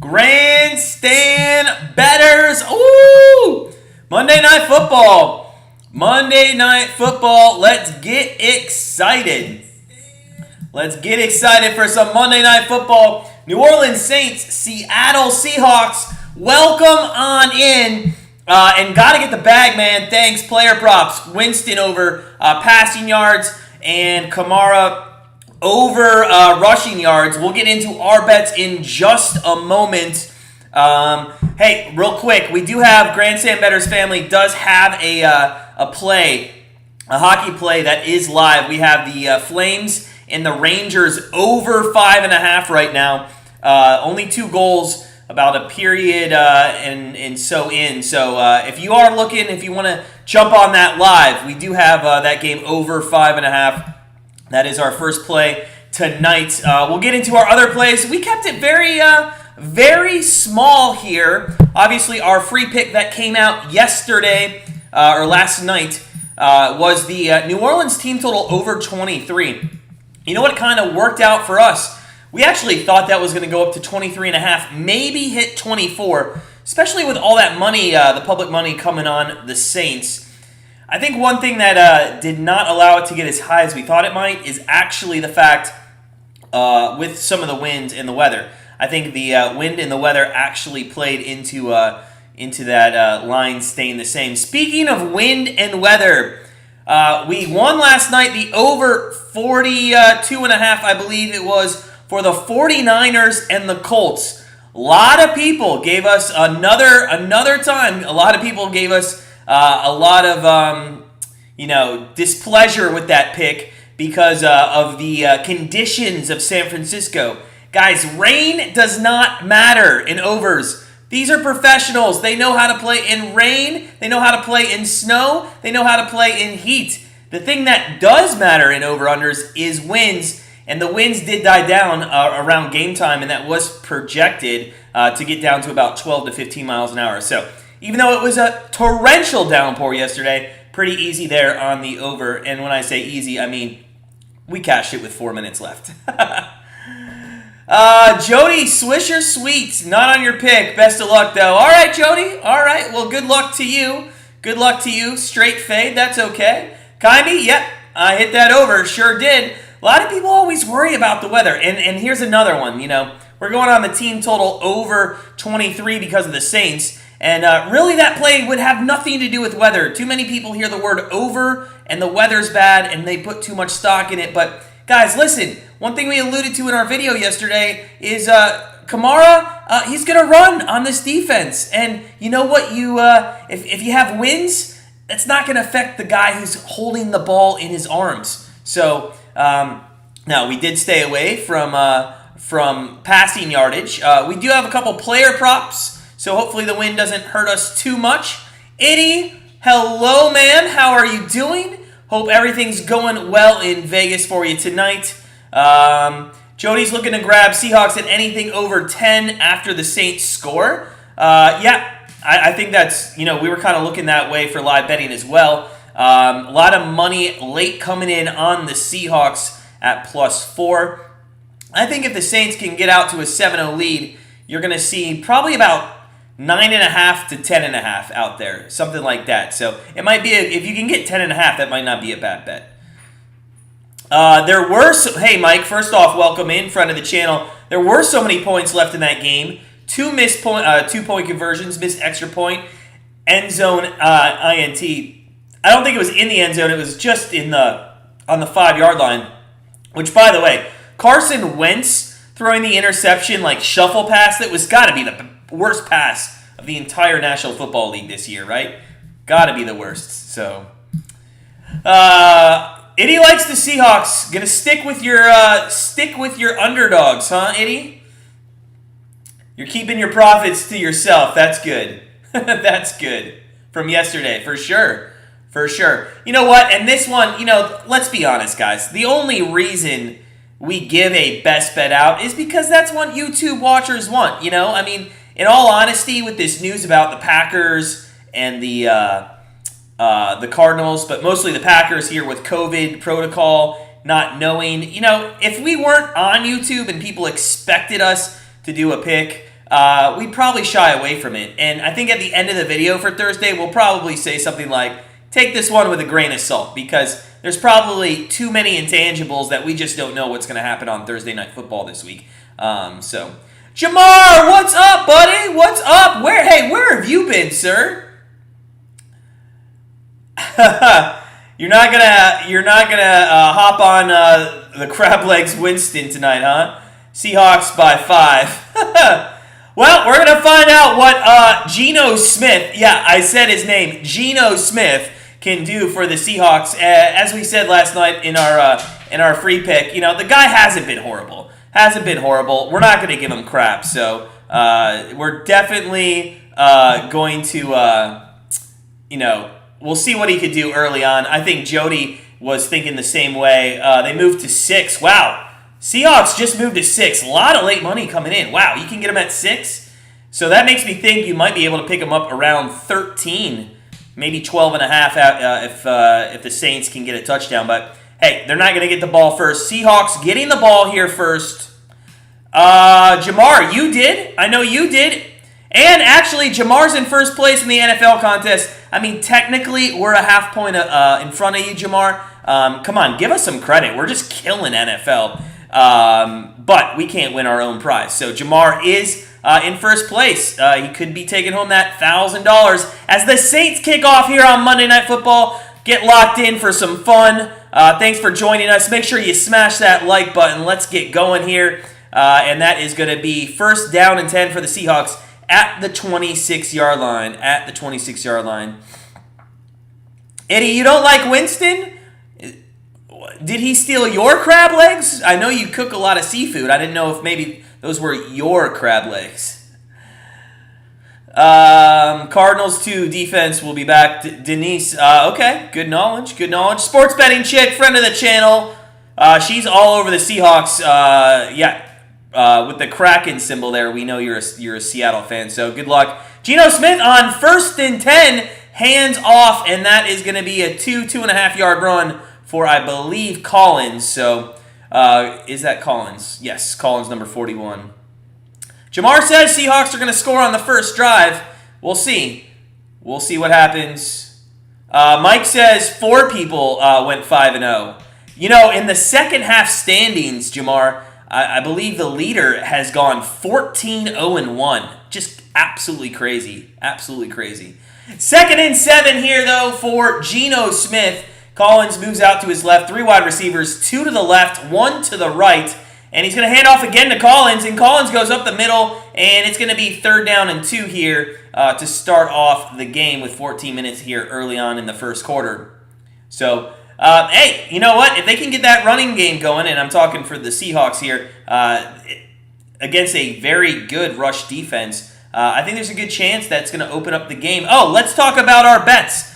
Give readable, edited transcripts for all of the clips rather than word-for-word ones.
Grandstand Bettors. Ooh! Monday Night Football. Monday Night Football. Let's get excited. Let's get excited for some Monday Night Football. New Orleans Saints, Seattle Seahawks. Welcome on in. And got to get the bag, man. Thanks. Player props. Winston over passing yards and Kamara over rushing yards. We'll get into our bets in just a moment. Hey, real quick, we do have Grandstand Bettors family does have a hockey play that is live. We have the Flames and the Rangers over 5.5 right now. Only 2 goals, about a period and so in. So if you are looking, if you want to jump on that live, we do have that game over 5.5. That is our first play tonight. We'll get into our other plays. We kept it very small here. Obviously, our free pick that came out yesterday or last night was the New Orleans team total over 23. You know what kind of worked out for us? We actually thought that was going to go up to 23.5, maybe hit 24, especially with all that money, the public money coming on the Saints. I think one thing that did not allow it to get as high as we thought it might is actually the fact with some of the wind and the weather. I think the wind and the weather actually played into that line staying the same. Speaking of wind and weather, we won last night the over 42.5, I believe it was, for the 49ers and the Colts. A lot of people gave us another time. A lot of people gave us a lot of displeasure with that pick because of the conditions of San Francisco. Guys, rain does not matter in overs. These are professionals. They know how to play in rain. They know how to play in snow. They know how to play in heat. The thing that does matter in over-unders is winds, and the winds did die down around game time, and that was projected to get down to about 12 to 15 miles an hour. So even though it was a torrential downpour yesterday, pretty easy there on the over. And when I say easy, I mean we cashed it with 4 minutes left. Jody, Swisher Sweet, not on your pick. Best of luck, though. All right, Jody. All right. Well, good luck to you. Good luck to you. Straight fade. That's okay. Kaimi, yep. I hit that over. Sure did. A lot of people always worry about the weather. And here's another one. We're going on the team total over 23 because of the Saints. And really, that play would have nothing to do with weather. Too many people hear the word over and the weather's bad and they put too much stock in it. But guys, listen, one thing we alluded to in our video yesterday is Kamara, he's going to run on this defense. And you know what? If you have wins, that's not going to affect the guy who's holding the ball in his arms. So now we did stay away from passing yardage. We do have a couple player props. So hopefully the wind doesn't hurt us too much. Eddie, hello, man. How are you doing? Hope everything's going well in Vegas for you tonight. Jody's looking to grab Seahawks at anything over 10 after the Saints score. I think that's, we were kind of looking that way for live betting as well. A lot of money late coming in on the Seahawks at +4. I think if the Saints can get out to a 7-0 lead, you're going to see probably about 9.5 to 10.5 out there, something like that. So it might be, if you can get 10.5, that might not be a bad bet. Hey Mike, first off, welcome in front of the channel. There were so many points left in that game. 2 2-point conversions, missed extra point, end zone INT. I don't think it was in the end zone. It was just on the 5-yard line. Which, by the way, Carson Wentz throwing the interception, like shuffle pass, that was got to be the worst pass of the entire National Football League this year, right? Got to be the worst. So, Eddie likes the Seahawks. Gonna stick with your underdogs, huh, Eddie? You're keeping your profits to yourself. That's good. That's good from yesterday, for sure. For sure. You know what? And this one, let's be honest, guys. The only reason we give a best bet out is because that's what YouTube watchers want. I mean, in all honesty, with this news about the Packers and the Cardinals, but mostly the Packers here with COVID protocol, not knowing, if we weren't on YouTube and people expected us to do a pick, we'd probably shy away from it. And I think at the end of the video for Thursday, we'll probably say something like, take this one with a grain of salt, because there's probably too many intangibles that we just don't know what's going to happen on Thursday Night Football this week. So, Jamar, what's up, buddy? What's up? Where have you been, sir? You're not gonna hop on the crab legs Winston tonight, huh? Seahawks by 5. Well, we're gonna find out what Geno Smith, yeah, I said his name, Geno Smith, can do for the Seahawks. As we said last night in our free pick, the guy hasn't been horrible. We're not gonna give him crap, so we're definitely going to we'll see what he could do early on. I think Jody was thinking the same way. They moved to 6. Wow. Seahawks just moved to 6. A lot of late money coming in. Wow, you can get them at 6? So that makes me think you might be able to pick them up around 13, maybe 12.5 if the Saints can get a touchdown. But, hey, they're not going to get the ball first. Seahawks getting the ball here first. Jamar, you did. I know you did. And actually, Jamar's in first place in the NFL contest. I mean, technically, we're a half point in front of you, Jamar. Come on, give us some credit. We're just killing NFL. But we can't win our own prize. So Jamar is in first place. He could be taking home that $1,000 as the Saints kick off here on Monday Night Football. Get locked in for some fun. Thanks for joining us. Make sure you smash that like button. Let's get going here. And that is going to be first down and 10 for the Seahawks at the 26-yard line. Eddie, you don't like Winston? Did he steal your crab legs? I know you cook a lot of seafood. I didn't know if maybe those were your crab legs. Cardinals 2 defense will be back. Denise, okay, good knowledge. Sports betting chick, friend of the channel. She's all over the Seahawks. With the Kraken symbol there, we know you're a Seattle fan, so good luck. Geno Smith on first and 10, hands off, and that is going to be a 2.5 yard run for, I believe, Collins. So, is that Collins? Yes, Collins, number 41. Jamar says Seahawks are going to score on the first drive. We'll see. We'll see what happens. Mike says 4 people went 5-0. In the second half standings, Jamar, I believe the leader has gone 14-0-1. Just absolutely crazy. Absolutely crazy. 2nd and 7 here, though, for Geno Smith. Collins moves out to his left. 3 wide receivers, 2 to the left, 1 to the right. And he's going to hand off again to Collins. And Collins goes up the middle. And it's going to be 3rd down and 2 here to start off the game with 14 minutes here early on in the first quarter. So, hey, you know what? If they can get that running game going, and I'm talking for the Seahawks here, against a very good rush defense, I think there's a good chance that's going to open up the game. Oh, let's talk about our bets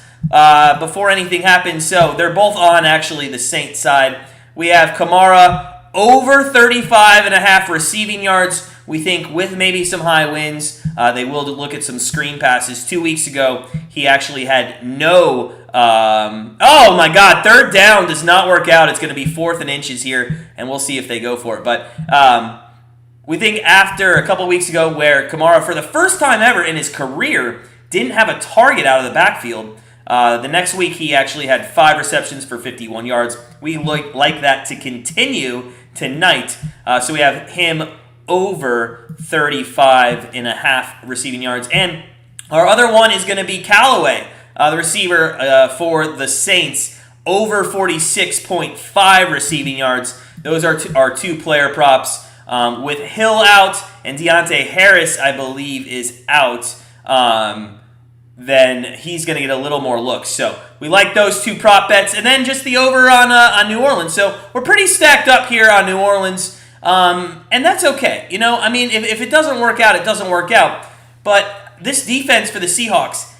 before anything happens. So they're both on, actually, the Saints side. We have Kamara over 35.5 receiving yards. We think with maybe some high wins, they will look at some screen passes. 2 weeks ago, he actually had no... oh my God, 3rd down does not work out. It's going to be 4th and inches here, and we'll see if they go for it. But we think after a couple weeks ago where Kamara, for the first time ever in his career, didn't have a target out of the backfield, the next week he actually had 5 receptions for 51 yards. We like that to continue tonight. So we have him over 35.5 receiving yards. And our other one is going to be Callaway, the receiver for the Saints, over 46.5 receiving yards. Those are our 2 player props. With Hill out and Deontay Harris, I believe, is out, then he's going to get a little more looks. So we like those 2 prop bets. And then just the over on New Orleans. So we're pretty stacked up here on New Orleans. And that's okay. I mean, if it doesn't work out, it doesn't work out. But this defense for the Seahawks,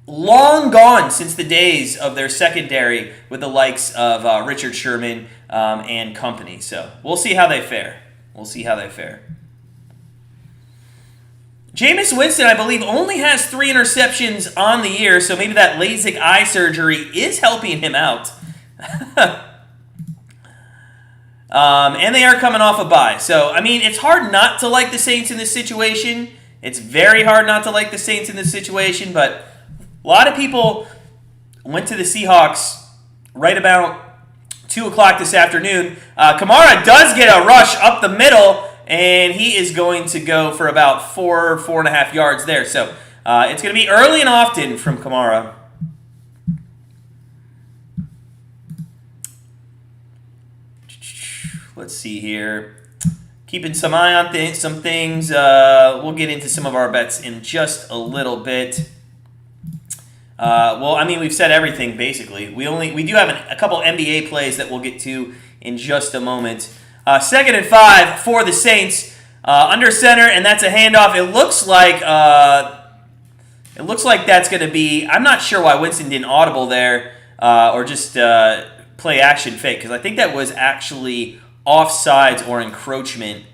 long gone since the days of their secondary with the likes of Richard Sherman and company. So we'll see how they fare. Jameis Winston, I believe, only has 3 interceptions on the year, so maybe that LASIK eye surgery is helping him out. And they are coming off a bye. So, I mean, it's hard not to like the Saints in this situation. It's very hard not to like the Saints in this situation, but a lot of people went to the Seahawks right about 2 o'clock this afternoon. Kamara does get a rush up the middle, and he is going to go for about 4.5 yards there. So it's going to be early and often from Kamara. Let's see here. Keeping some eye on some things. We'll get into some of our bets in just a little bit. Well, I mean, we've said everything basically. We do have a couple NBA plays that we'll get to in just a moment. 2nd and 5 for the Saints, under center, and that's a handoff. It looks like that's going to be. I'm not sure why Winston didn't audible there or just play action fake, because I think that was actually offsides or encroachment.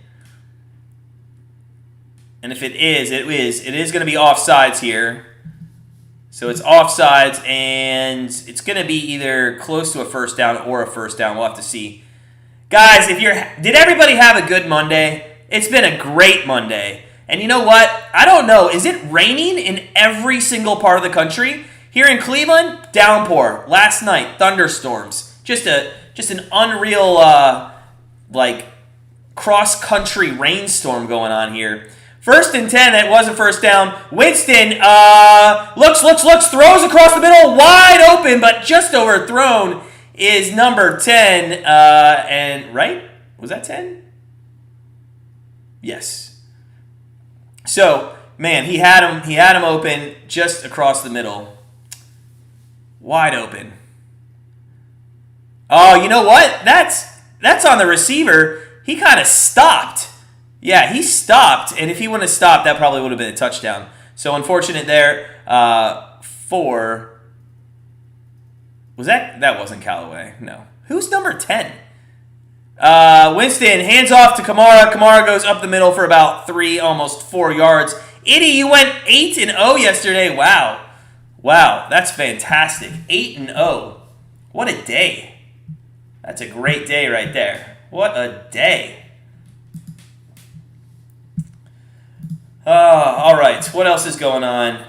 And if it is going to be offsides here. So it's offsides, and it's going to be either close to a first down or a first down. We'll have to see. Guys, did everybody have a good Monday? It's been a great Monday. And you know what? I don't know. Is it raining in every single part of the country? Here in Cleveland, downpour. Last night, thunderstorms. Just an unreal cross-country rainstorm going on here. 1st and 10, that was a first down. Winston looks, throws across the middle, wide open, but just overthrown is number 10. And right? Was that 10? Yes. So, man, he had him open just across the middle. Wide open. Oh, you know what? That's on the receiver. He kind of stopped. Yeah, he stopped, and if he wouldn't have stopped, that probably would have been a touchdown. So unfortunate there for... Was that wasn't Callaway? No. Who's number 10? Winston hands off to Kamara. Kamara goes up the middle for about 3, almost 4 yards. Itty, you went 8-0 yesterday. Wow, that's fantastic. 8-0. What a day. That's a great day right there. What a day. All right. What else is going on?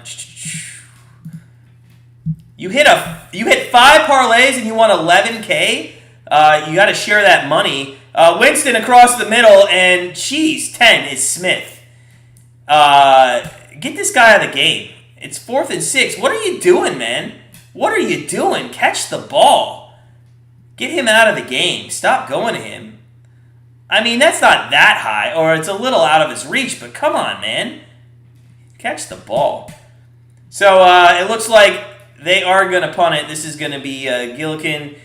You hit 5 parlays and you won $11K. You got to share that money. Winston across the middle, and 10 is Smith. Get this guy out of the game. It's 4th and 6. What are you doing, man? What are you doing? Catch the ball. Get him out of the game. Stop going to him. I mean, that's not that high, or it's a little out of his reach, but come on, man. Catch the ball. So it looks like they are going to punt it. This is going to be Gillikin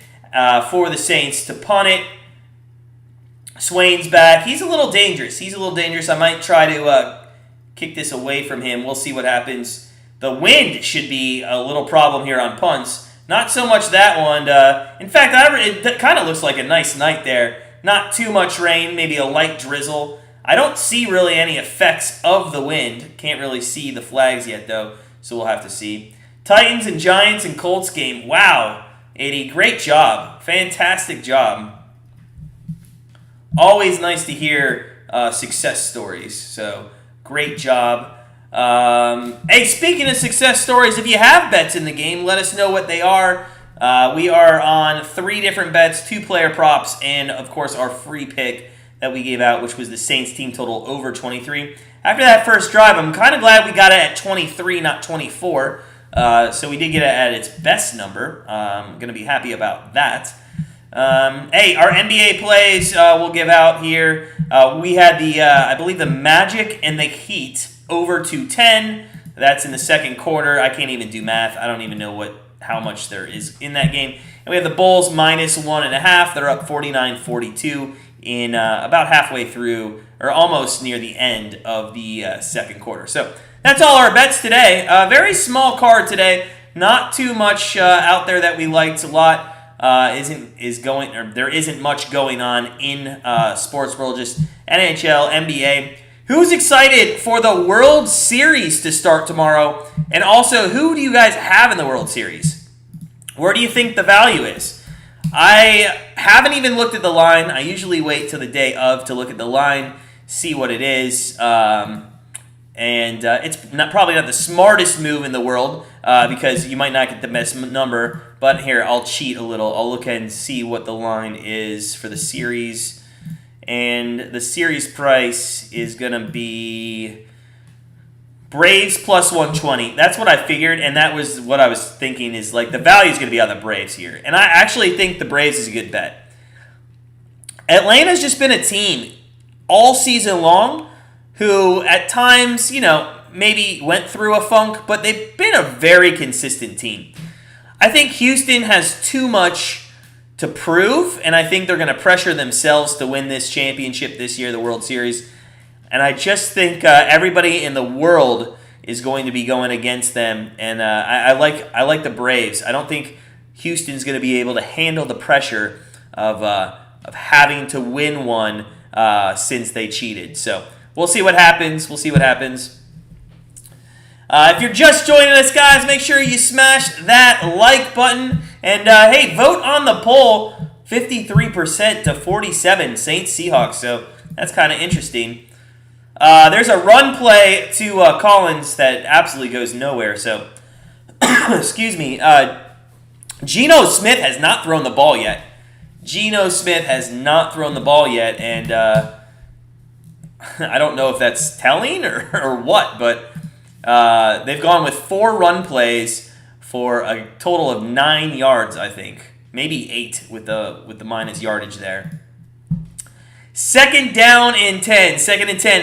for the Saints to punt it. Swain's back. He's a little dangerous. I might try to kick this away from him. We'll see what happens. The wind should be a little problem here on punts. Not so much that one. In fact, it kind of looks like a nice night there. Not too much rain, maybe a light drizzle. I don't see really any effects of the wind. Can't really see the flags yet, though, so we'll have to see. Titans and Giants and Colts game. Wow, 80, great job. Fantastic job. Always nice to hear success stories, so great job. Hey, speaking of success stories, if you have bets in the game, let us know what they are. We are on 3 different bets, 2 player props, and of course our free pick that we gave out, which was the Saints team total over 23. After that first drive, I'm kind of glad we got it at 23, not 24. So we did get it at its best number. I'm going to be happy about that. Hey, our NBA plays we'll give out here. We had I believe the Magic and the Heat over 210. That's in the second quarter. I can't even do math. I don't even know how much there is in that game. And we have the Bulls minus 1.5. They're up 49-42 in about halfway through, or almost near the end of the second quarter. So that's all our bets today. Very small card today. Not too much out there that we liked a lot. There isn't much going on in sports world. Just NHL, NBA. Who's excited for the World Series to start tomorrow? And also, who do you guys have in the World Series? Where do you think the value is? I haven't even looked at the line. I usually wait till the day of to look at the line, see what it is. It's probably not the smartest move in the world because you might not get the best number. But here, I'll cheat a little. I'll look and see what the line is for the series. And the series price is going to be Braves plus 120. That's what I figured, and that was what I was thinking is like the value is going to be on the Braves here. And I actually think the Braves is a good bet. Atlanta's just been a team all season long who at times, maybe went through a funk, but they've been a very consistent team. I think Houston has too much to prove, and I think they're going to pressure themselves to win this championship this year, the World Series. And I just think everybody in the world is going to be going against them, and I like the Braves. I don't think Houston's going to be able to handle the pressure of having to win one since they cheated. So we'll see what happens. If you're just joining us, guys, make sure you smash that like button. And, hey, vote on the poll, 53% to 47%, Saints Seahawks. So that's kind of interesting. There's a run play to Collins that absolutely goes nowhere. So, excuse me. Geno Smith has not thrown the ball yet. And I don't know if that's telling or what, but they've gone with 4 run plays for a total of 9 yards, I think. Maybe 8 with the minus yardage there. Second and 10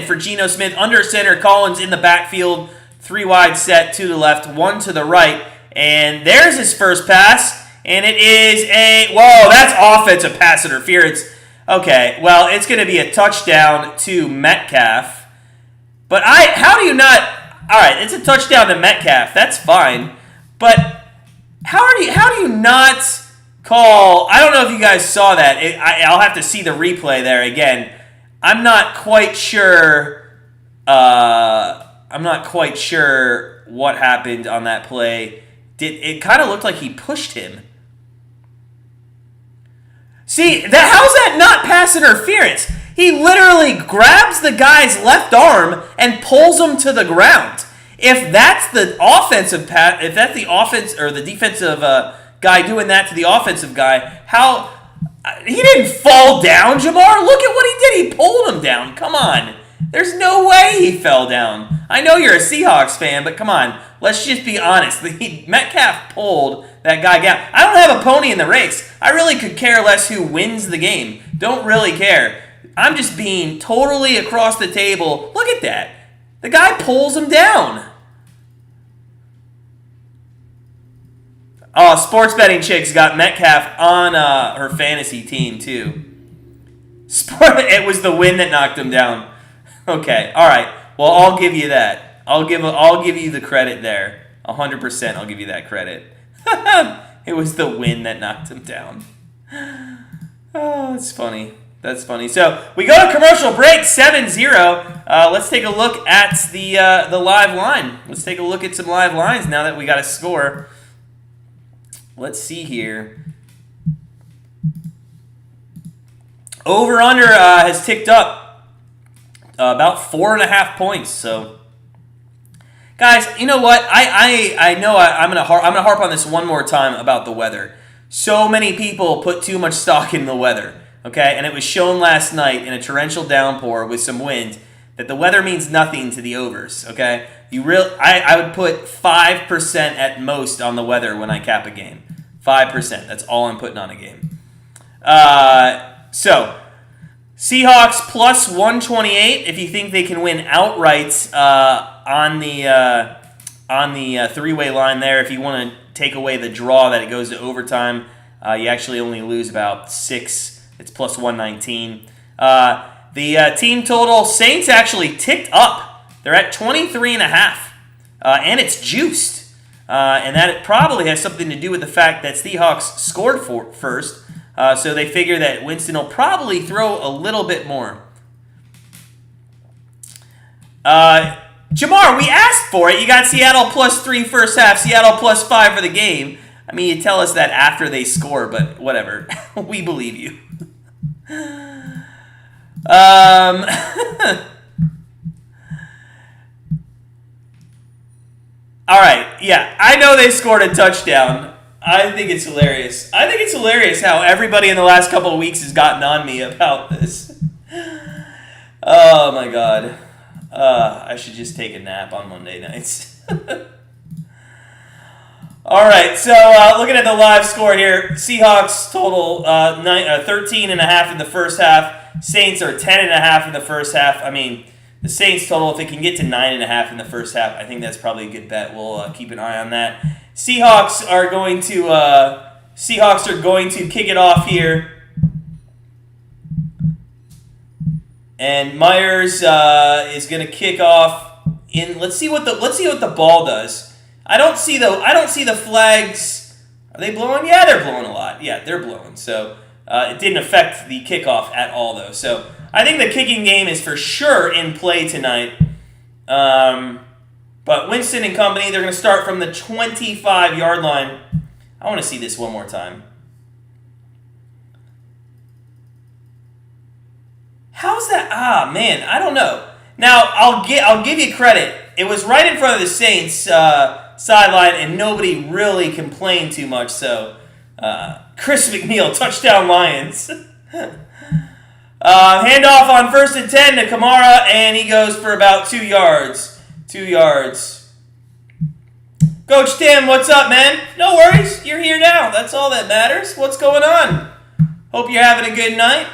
for Geno Smith. Under center, Collins in the backfield. 3 wide set, 2 to the left, 1 to the right. And there's his first pass. And it is that's offensive pass interference. Okay, well, it's going to be a touchdown to Metcalf. But how do you not... All right, it's a touchdown to Metcalf. That's fine. But how do you not call... I don't know if you guys saw that. I'll have to see the replay there again. I'm not quite sure what happened on that play. It kind of looked like he pushed him. See, how's that not pass interference? He literally grabs the guy's left arm and pulls him to the ground. If that's the offensive pass, if that's the offense or the defensive guy doing that to the offensive guy, how he didn't fall down, Jamar? Look at what he did. He pulled him down. Come on. There's no way he fell down. I know you're a Seahawks fan, but come on. Let's just be honest. Metcalf pulled that guy down. I don't have a pony in the race. I really could care less who wins the game. Don't really care. I'm just being totally across the table. Look at that. The guy pulls him down. Oh, sports betting chick's got Metcalf on her fantasy team, too. It was the win that knocked him down. Okay, all right. Well, I'll give you that. I'll give you the credit there. 100% I'll give you that credit. It was the win that knocked him down. Oh, that's funny. That's funny. So we go to commercial break, 7-0. Let's take a look at the live line. Let's take a look at some live lines now that we got a score. Let's see here. Over-under has ticked up about 4.5 points. So, guys, you know what? I know I'm gonna harp on this one more time about the weather. So many people put too much stock in the weather. Okay, and it was shown last night in a torrential downpour with some wind that the weather means nothing to the overs. Okay, I would put 5% at most on the weather when I cap a game. 5%. That's all I'm putting on a game. So Seahawks plus 128. If you think they can win outright on the three-way line there, if you want to take away the draw that it goes to overtime, you actually only lose about 6. It's plus 119. The team total, Saints actually ticked up. They're at 23.5, and it's juiced. And that probably has something to do with the fact that Seahawks scored first, so they figure that Winston will probably throw a little bit more. Jamar, we asked for it. You got Seattle plus 3 first half, Seattle plus 5 for the game. I mean, you tell us that after they score, but whatever. We believe you. All right, yeah, I know they scored a touchdown. I think it's hilarious. I think it's hilarious how everybody in the last couple of weeks has gotten on me about this. Oh my god. I should just take a nap on Monday nights. All right, so looking at the live score here, Seahawks total 13.5 in the first half. Saints are 10.5 in the first half. I mean, the Saints total, if it can get to 9.5 in the first half, I think that's probably a good bet. We'll keep an eye on that. Seahawks are going to kick it off here. And Myers is going to kick off in. Let's see what the ball does. I don't see the flags. Are they blowing? Yeah, they're blowing a lot. Yeah, they're blowing. So it didn't affect the kickoff at all, though. So I think the kicking game is for sure in play tonight. But Winston and company, they're going to start from the 25-yard line. I want to see this one more time. How's that? Ah, man, I don't know. Now, I'll give you credit. It was right in front of the Saints sideline, and nobody really complained too much. So, Chris McNeil, touchdown Lions. Handoff on 1st and 10 to Kamara, and he goes for about 2 yards. 2 yards. Coach Tim, what's up, man? No worries. You're here now. That's all that matters. What's going on? Hope you're having a good night.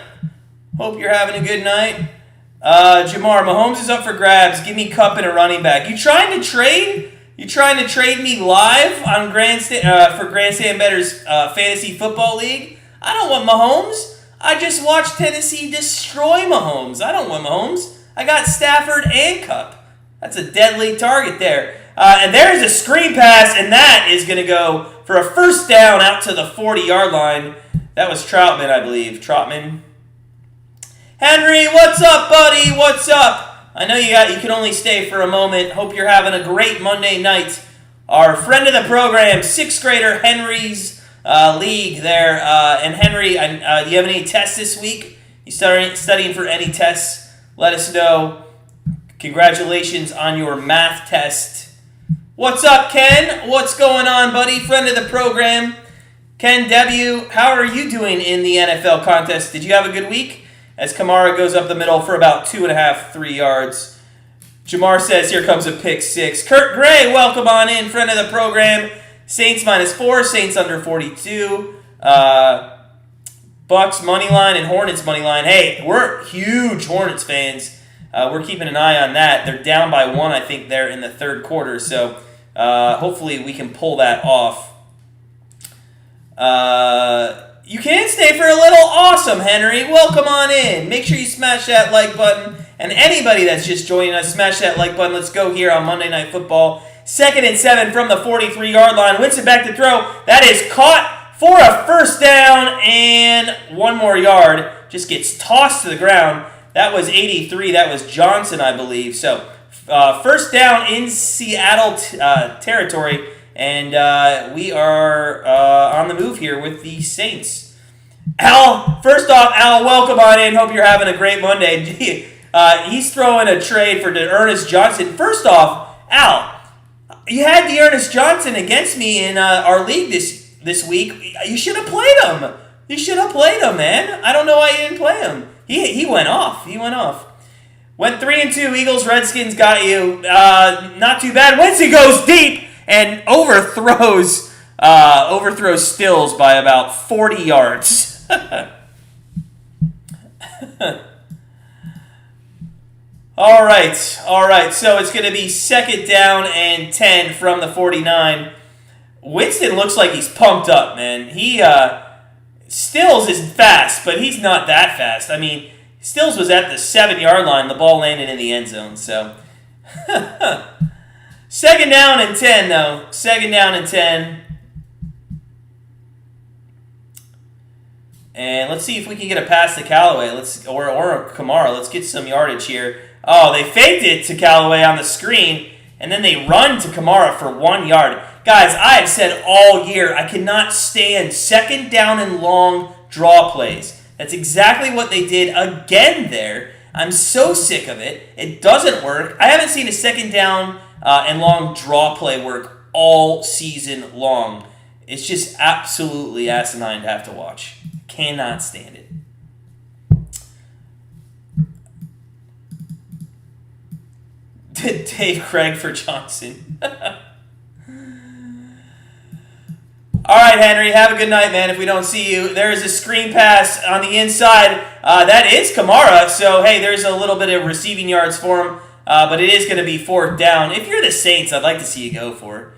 Jamar, Mahomes is up for grabs. Give me Kupp and a running back. You trying to trade? You trying to trade me live on Grandstand for Grandstand Bettors Fantasy Football League? I don't want Mahomes. I just watched Tennessee destroy Mahomes. I don't want Mahomes. I got Stafford and Kupp. That's a deadly target there. And there's a screen pass, and that is going to go for a first down out to the 40-yard line. That was Troutman, I believe. Troutman. Henry, what's up, buddy? What's up? I know you can only stay for a moment. Hope you're having a great Monday night. Our friend of the program, 6th grader Henry's league there. And Henry, do you have any tests this week? You studying for any tests? Let us know. Congratulations on your math test. What's up, Ken? What's going on, buddy? Friend of the program. Ken W., how are you doing in the NFL contest? Did you have a good week? As Kamara goes up the middle for about 2.5, 3 yards. Jamar says, here comes a pick six. Kurt Gray, welcome on in, friend of the program. Saints -4, Saints under 42. Bucks money line and Hornets money line. Hey, we're huge Hornets fans. We're keeping an eye on that. They're down by 1, I think, there in the third quarter. So hopefully we can pull that off. You can stay for a little. Awesome, Henry. Welcome on in. Make sure you smash that like button. And anybody that's just joining us, smash that like button. Let's go here on Monday Night Football. 2nd and 7 from the 43-yard line. Winston back to throw. That is caught for a first down and 1 more yard. Just gets tossed to the ground. That was 83. That was Johnson, I believe. So first down in Seattle territory. And we are on the move here with the Saints. Al, first off, Al, welcome on in. Hope you're having a great Monday. He's throwing a trade for Ernest Johnson. First off, Al, you had Ernest Johnson against me in our league this week. You should have played him. You should have played him, man. I don't know why you didn't play him. He went off. Went 3-2. Eagles, Redskins got you. Not too bad. Winston goes deep and overthrows Stills by about 40 yards. All right. So it's going to be 2nd down and 10 from the 49. Winston looks like he's pumped up, man. Stills is fast, but he's not that fast. I mean, Stills was at the 7-yard line. The ball landed in the end zone. So 2nd down and 10, though. 2nd down and 10. And let's see if we can get a pass to Callaway. Or Kamara. Let's get some yardage here. Oh, they faked it to Callaway on the screen, and then they run to Kamara for 1 yard. Guys, I have said all year I cannot stand second down and long draw plays. That's exactly what they did again there. I'm so sick of it. It doesn't work. I haven't seen a second down and long draw play work all season long. It's just absolutely asinine to have to watch. Cannot stand it. Dave Craig for Johnson. All right, Henry, have a good night, man. If we don't see you, there is a screen pass on the inside. That is Kamara, so, hey, there's a little bit of receiving yards for him, but it is going to be fourth down. If you're the Saints, I'd like to see you go for it.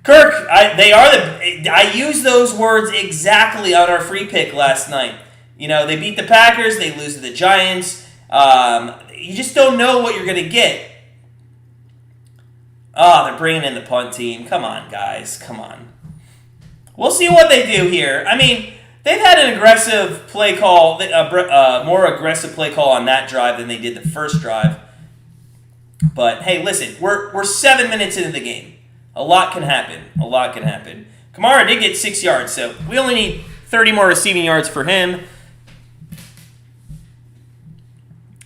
Kirk, I used those words exactly on our free pick last night. You know, they beat the Packers, they lose to the Giants. You just don't know what you're going to get. Oh, they're bringing in the punt team. Come on, guys. Come on. We'll see what they do here. I mean, they've had an aggressive play call, more aggressive play call on that drive than they did the first drive. But, hey, listen, we're 7 minutes into the game. A lot can happen. A lot can happen. Kamara did get 6 yards, so we only need 30 more receiving yards for him.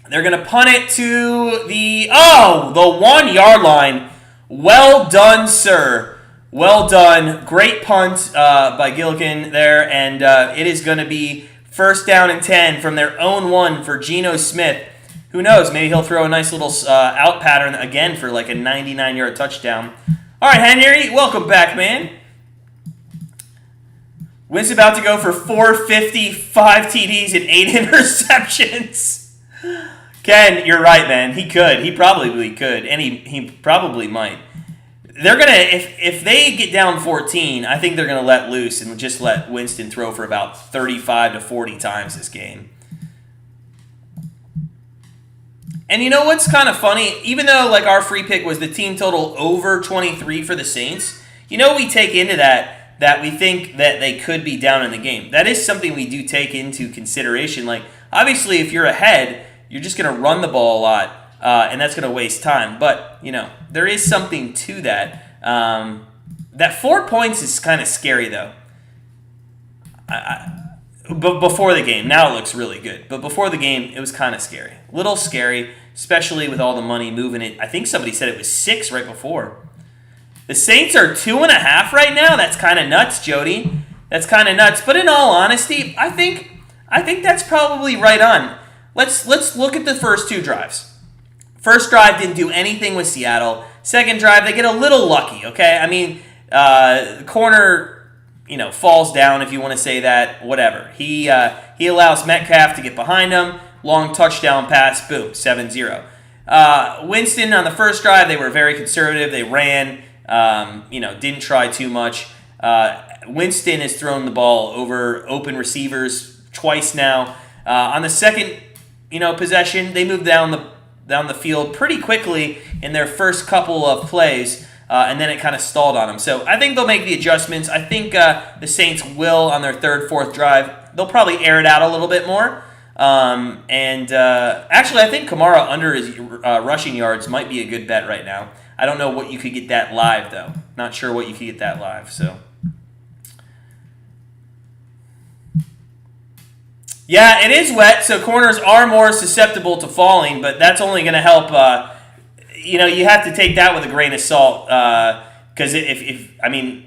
They're going to punt it to the 1 yard line. Well done, sir. Well done. Great punt by Gillikin there. And it is going to be first down and 10 from their own 1 for Geno Smith. Who knows? Maybe he'll throw a nice little out pattern again for like a 99-yard touchdown. All right, Henry, welcome back, man. Winston about to go for 450, 5 TDs, and 8 interceptions. Ken, you're right, man. He could. He probably could, and he probably might. They're gonna if they get down 14, I think they're gonna let loose and just let Winston throw for about 35 to 40 times this game. And you know what's kind of funny? Even though like our free pick was the team total over 23 for the Saints, you know we take into that we think that they could be down in the game. That is something we do take into consideration. Like obviously, if you're ahead, you're just gonna run the ball a lot. And that's going to waste time. But, you know, there is something to that. That 4 points is kind of scary, though. But before the game. Now it looks really good. But before the game, it was kind of scary. A little scary, especially with all the money moving it. I think somebody said it was 6 right before. The Saints are 2.5 right now. That's kind of nuts, Jody. That's kind of nuts. But in all honesty, I think that's probably right on. Let's look at the first 2 drives. First drive didn't do anything with Seattle. Second drive, they get a little lucky, okay? I mean, the corner, falls down, if you want to say that, whatever. He allows Metcalf to get behind him. Long touchdown pass, boom, 7-0. Winston, on the first drive, they were very conservative. They ran, didn't try too much. Winston has thrown the ball over open receivers twice now. On the second, possession, they moved down the field pretty quickly in their first couple of plays, and then it kind of stalled on them. So I think they'll make the adjustments. I think the Saints will on their third, fourth drive. They'll probably air it out a little bit more. Actually, I think Kamara under his rushing yards might be a good bet right now. I don't know what you could get that live, though. Not sure what you could get that live, so... Yeah, it is wet, so corners are more susceptible to falling, but that's only going to help. You have to take that with a grain of salt, because can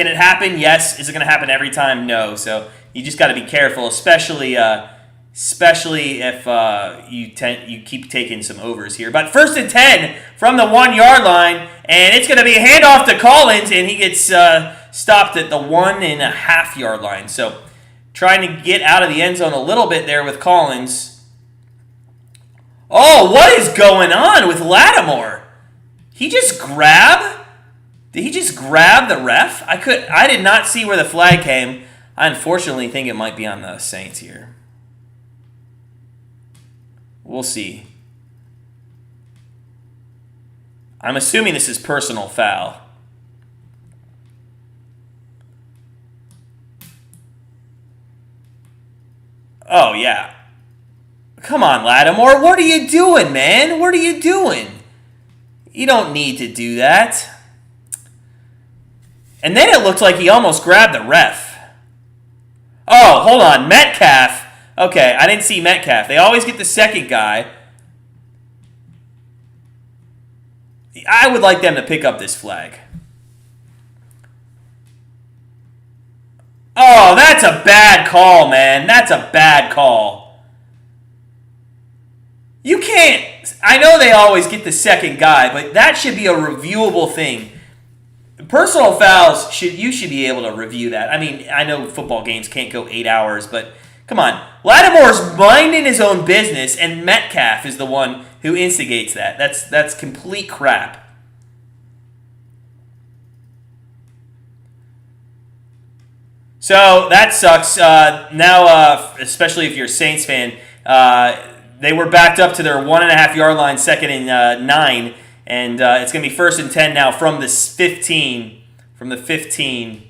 it happen? Yes. Is it going to happen every time? No. So you just got to be careful, especially if you keep taking some overs here. But first and 10 from the 1 yard line, and it's going to be a handoff to Collins, and he gets stopped at the 1.5 yard line. So. Trying to get out of the end zone a little bit there with Collins. Oh, what is going on with Lattimore? Did he just grab the ref? I did not see where the flag came. I unfortunately think it might be on the Saints here. We'll see. I'm assuming this is personal foul. Oh, yeah. Come on, Lattimore. What are you doing, man? What are you doing? You don't need to do that. And then it looked like he almost grabbed the ref. Oh, hold on. Metcalf. Okay, I didn't see Metcalf. They always get the second guy. I would like them to pick up this flag. Oh, that's a bad call, man. That's a bad call. You can't... I know they always get the second guy, but that should be a reviewable thing. Personal fouls, you should be able to review that. I mean, I know football games can't go 8 hours, but come on. Lattimore's minding his own business, and Metcalf is the one who instigates that. That's complete crap. So that sucks. Now, especially if you're a Saints fan, they were backed up to their 1.5 yard line, 2nd and 9, and it's going to be 1st and 10 now from the 15. From the 15.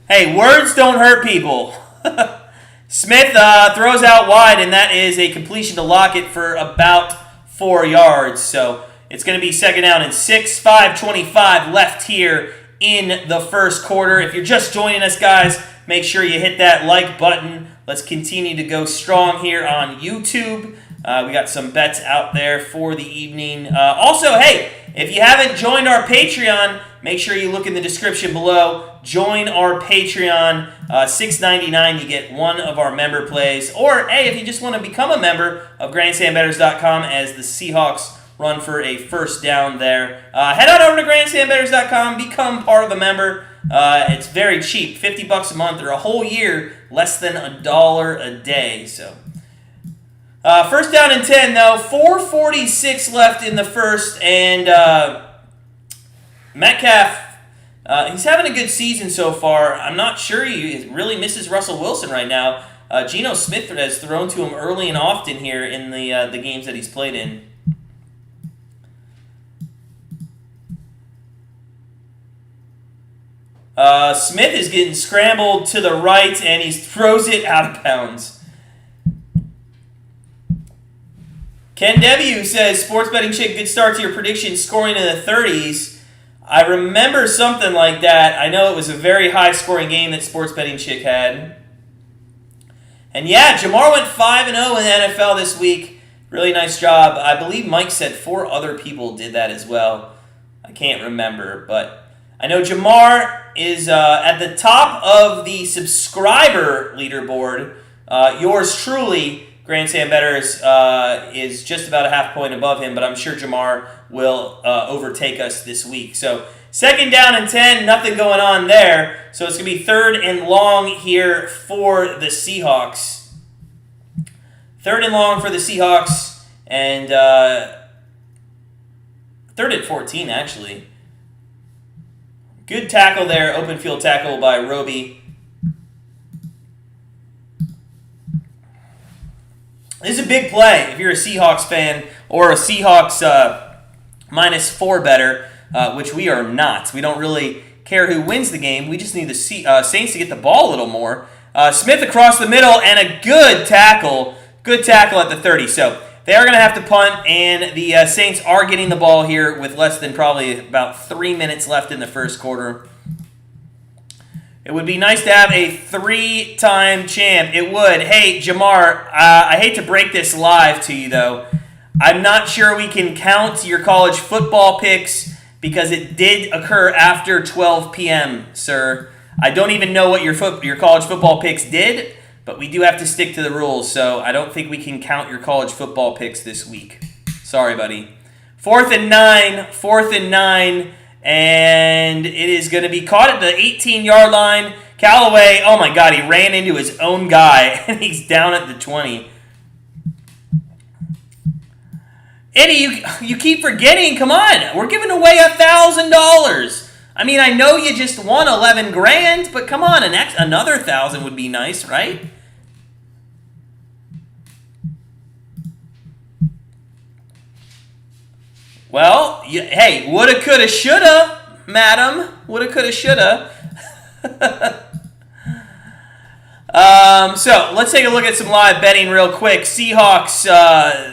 Hey, words don't hurt people. Smith throws out wide, and that is a completion to Lockett for about 4 yards. So it's going to be 2nd down and 6, 5:25 left here in the first quarter. If you're just joining us, guys, make sure you hit that like button. Let's continue to go strong here on YouTube. We got some bets out there for the evening. Also, hey, if you haven't joined our Patreon, make sure you look in the description below. Join our Patreon. $6.99, you get one of our member plays. Or, hey, if you just want to become a member of GrandstandBettors.com as the Seahawks run for a first down there, head on over to GrandstandBettors.com, become part of the member. It's very cheap, $50 a month or a whole year, less than $1 a day. So, first down and 10 though, 4:46 left in the first, and Metcalf, he's having a good season so far. I'm not sure he really misses Russell Wilson right now. Geno Smith has thrown to him early and often here in the games that he's played in. Smith is getting scrambled to the right, and he throws it out of bounds. Ken W says, Sports Betting Chick, good start to your prediction, scoring in the 30s. I remember something like that. I know it was a very high-scoring game that Sports Betting Chick had. And yeah, Jamar went 5-0 in the NFL this week. Really nice job. I believe Mike said 4 other people did that as well. I can't remember, but I know Jamar is at the top of the subscriber leaderboard. Yours truly, Grandstand Bettors, is just about a half point above him, but I'm sure Jamar will overtake us this week. So 2nd down and 10, nothing going on there. So it's going to be 3rd and long here for the Seahawks. 3rd and long for the Seahawks, and 3rd and 14, actually. Good tackle there, open field tackle by Roby. This is a big play if you're a Seahawks fan or a Seahawks -4 better, which we are not. We don't really care who wins the game. We just need the Saints to get the ball a little more. Smith across the middle and a good tackle. Good tackle at the 30. So they are going to have to punt, and the Saints are getting the ball here with less than probably about 3 minutes left in the first quarter. It would be nice to have a 3-time champ. It would. Hey, Jamar, I hate to break this live to you, though. I'm not sure we can count your college football picks because it did occur after 12 p.m., sir. I don't even know what your college football picks did, but we do have to stick to the rules, so I don't think we can count your college football picks this week. Sorry, buddy. 4th and 9, and it is going to be caught at the 18-yard line. Callaway, oh my God, he ran into his own guy, and he's down at the 20. Eddie, you keep forgetting. Come on, we're giving away $1,000. I mean, I know you just won $11,000, but come on, another 1,000 would be nice, right? Well, hey, woulda, coulda, shoulda, madam. Woulda, coulda, shoulda. So let's take a look at some live betting real quick. Seahawks,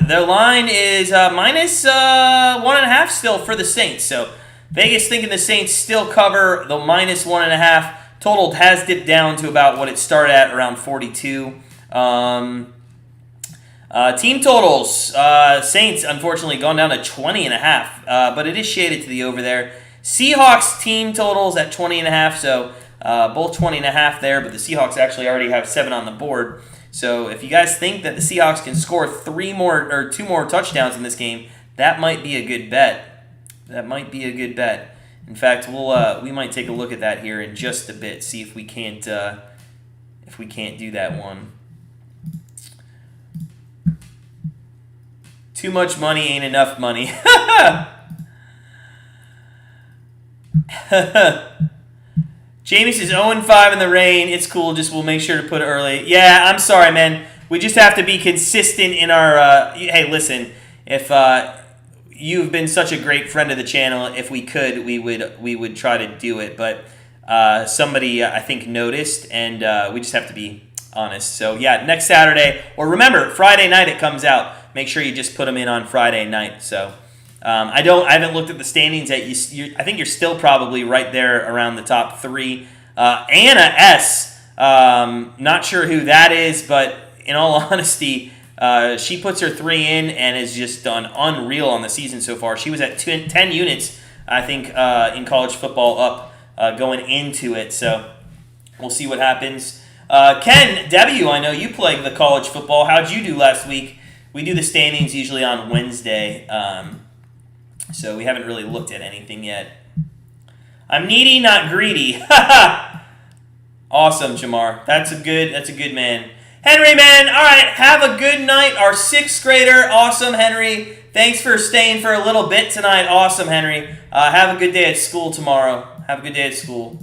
their line is minus 1.5 still for the Saints. So Vegas thinking the Saints still cover the minus 1.5. Total has dipped down to about what it started at, around 42. Team totals, Saints unfortunately gone down to 20.5, but it is shaded to the over there. Seahawks team totals at 20.5, so both 20.5 there, but the Seahawks actually already have 7 on the board. So if you guys think that the Seahawks can score 2 more touchdowns in this game, that might be a good bet. That might be a good bet. In fact, we might take a look at that here in just a bit, see if we can't do that one. Too much money ain't enough money. Jameis is 0-5 in the rain. It's cool. Just we'll make sure to put it early. Yeah, I'm sorry, man. We just have to be consistent in our. Hey, listen. If you've been such a great friend of the channel, if we could, we would try to do it. But somebody I think noticed, and we just have to be honest. So yeah, next Saturday, or remember Friday night it comes out. Make sure you just put them in on Friday night. So. I haven't looked at the standings yet. I think you're still probably right there around the top 3. Anna S. Not sure who that is, but in all honesty, she puts her 3 in and has just done unreal on the season so far. She was at 10 units, I think, in college football up going into it. So we'll see what happens. Ken W., I know you played the college football. How'd you do last week? We do the standings usually on Wednesday. So we haven't really looked at anything yet. I'm needy, not greedy. Awesome, Jamar. That's a good man. Henry, man, all right, have a good night. Our 6th grader, awesome, Henry. Thanks for staying for a little bit tonight. Awesome, Henry. Have a good day at school tomorrow. Have a good day at school.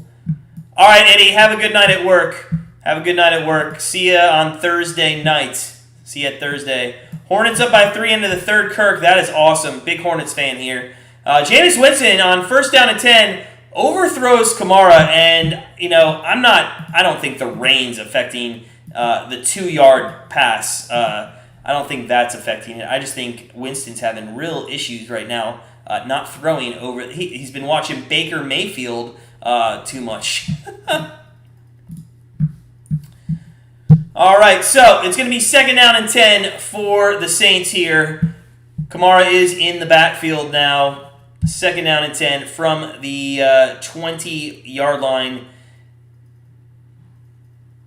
All right, Eddie, have a good night at work. Have a good night at work. See ya on Thursday night. See ya Thursday. Hornets up by 3 into the 3rd, Kirk. That is awesome. Big Hornets fan here. Jameis Winston on 1st down and 10 overthrows Kamara, and I don't think the rain's affecting the 2-yard pass. I don't think that's affecting it. I just think Winston's having real issues right now, not throwing over. He's been watching Baker Mayfield too much. All right, so it's going to be 2nd down and 10 for the Saints here. Kamara is in the backfield now. 2nd down and 10 from the 20-yard line.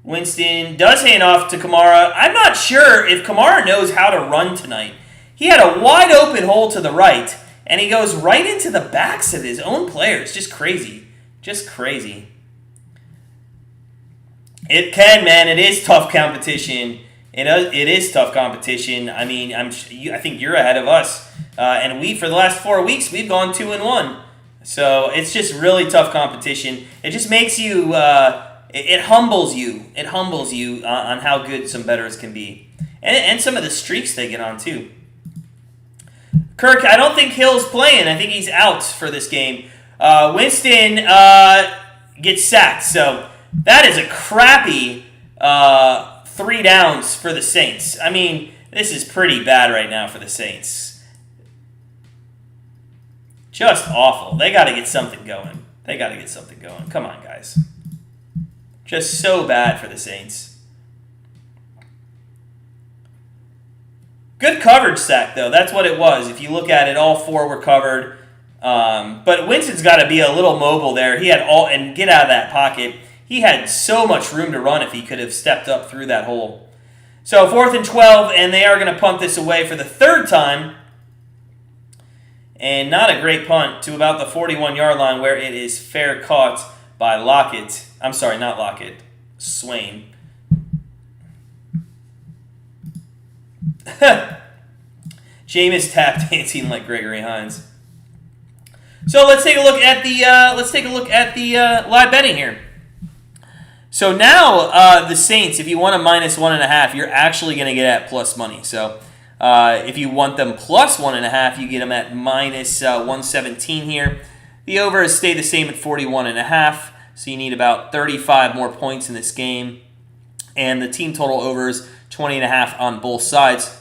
Winston does hand off to Kamara. I'm not sure if Kamara knows how to run tonight. He had a wide open hole to the right, and he goes right into the backs of his own players. Just crazy. Just crazy. It can, man. It is tough competition. It is tough competition. I mean, I think you're ahead of us, and we for the last 4 weeks we've gone 2-1. So it's just really tough competition. It just makes you. It humbles you. It humbles you on how good some bettors can be, and some of the streaks they get on too. Kirk, I don't think Hill's playing. I think he's out for this game. Winston gets sacked. So. That is a crappy 3 downs for the Saints. I mean, this is pretty bad right now for the Saints. Just awful. They got to get something going. Come on, guys. Just so bad for the Saints. Good coverage sack, though. That's what it was. If you look at it, all 4 were covered. But Winston's got to be a little mobile there. He had and get out of that pocket. He had so much room to run if he could have stepped up through that hole. So 4th and 12, and they are going to punt this away for the 3rd time. And not a great punt to about the 41-yard line where it is fair caught by Lockett. I'm sorry, not Lockett. Swain. Jameis tap dancing like Gregory Hines. So let's take a look at the live betting here. So now the Saints, if you want a minus 1.5, you're actually going to get at plus money. So if you want them plus 1.5, you get them at minus 117 here. The over has stayed the same at 41.5, so you need about 35 more points in this game. and the team total overs 20.5 on both sides.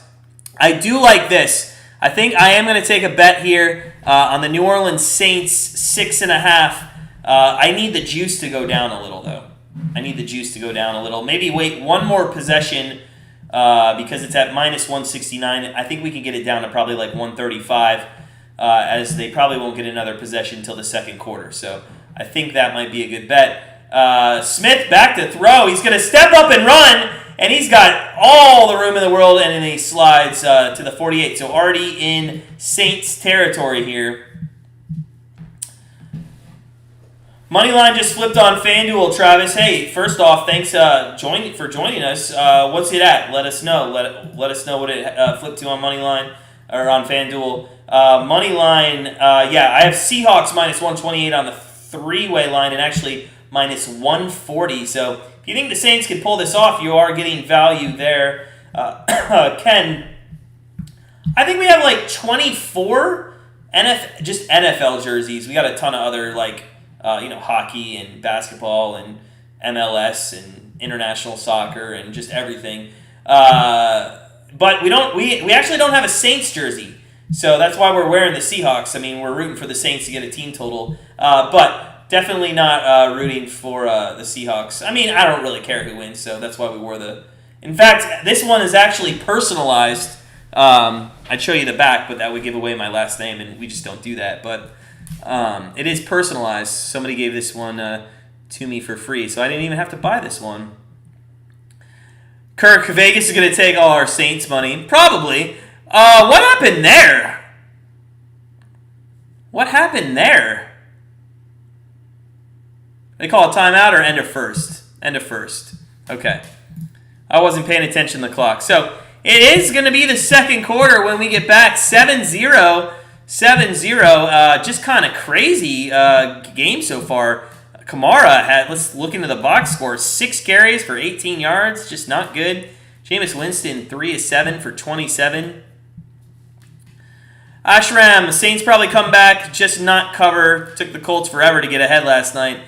I do like this. I think I am going to take a bet here on the New Orleans Saints 6.5. I need the juice to go down a little, though. I need the juice to go down a little. Maybe wait one more possession because it's at minus 169. I think we can get it down to probably like 135 as they probably won't get another possession until the second quarter. So I think that might be a good bet. Smith back to throw. He's going to step up and run, and he's got all the room in the world, and then he slides to the 48. So already in Saints territory here. Moneyline just flipped on FanDuel, Travis. Hey, first off, thanks for joining us. What's it at? Let us know. Let us know what it flipped to on Moneyline or on FanDuel. Moneyline, yeah, I have Seahawks minus 128 on the three-way line and actually minus 140. So if you think the Saints can pull this off, you are getting value there. Ken, I think we have like 24 just NFL jerseys. We got a ton of other hockey and basketball and MLS and international soccer and just everything. But we actually don't have a Saints jersey. So that's why we're wearing the Seahawks. I mean, we're rooting for the Saints to get a team total. But definitely not rooting for the Seahawks. I mean, I don't really care who wins, so that's why we wore the... In fact, this one is actually personalized. I'd show you the back, but that would give away my last name, and we just don't do that. But it is personalized. Somebody gave this one to me for free, so I didn't even have to buy this one. Kirk, Vegas is going to take all our Saints money. Probably. What happened there? What happened there? They call a timeout or end of first? End of first. Okay. I wasn't paying attention to the clock. So it is going to be the second quarter when we get back. 7-0. 7-0. Just kind of crazy game so far. Kamara had, let's look into the box score, 6 carries for 18 yards. Just not good. Jameis Winston, 3 of 7 for 27. Ashram, the Saints probably come back, just not cover. Took the Colts forever to get ahead last night.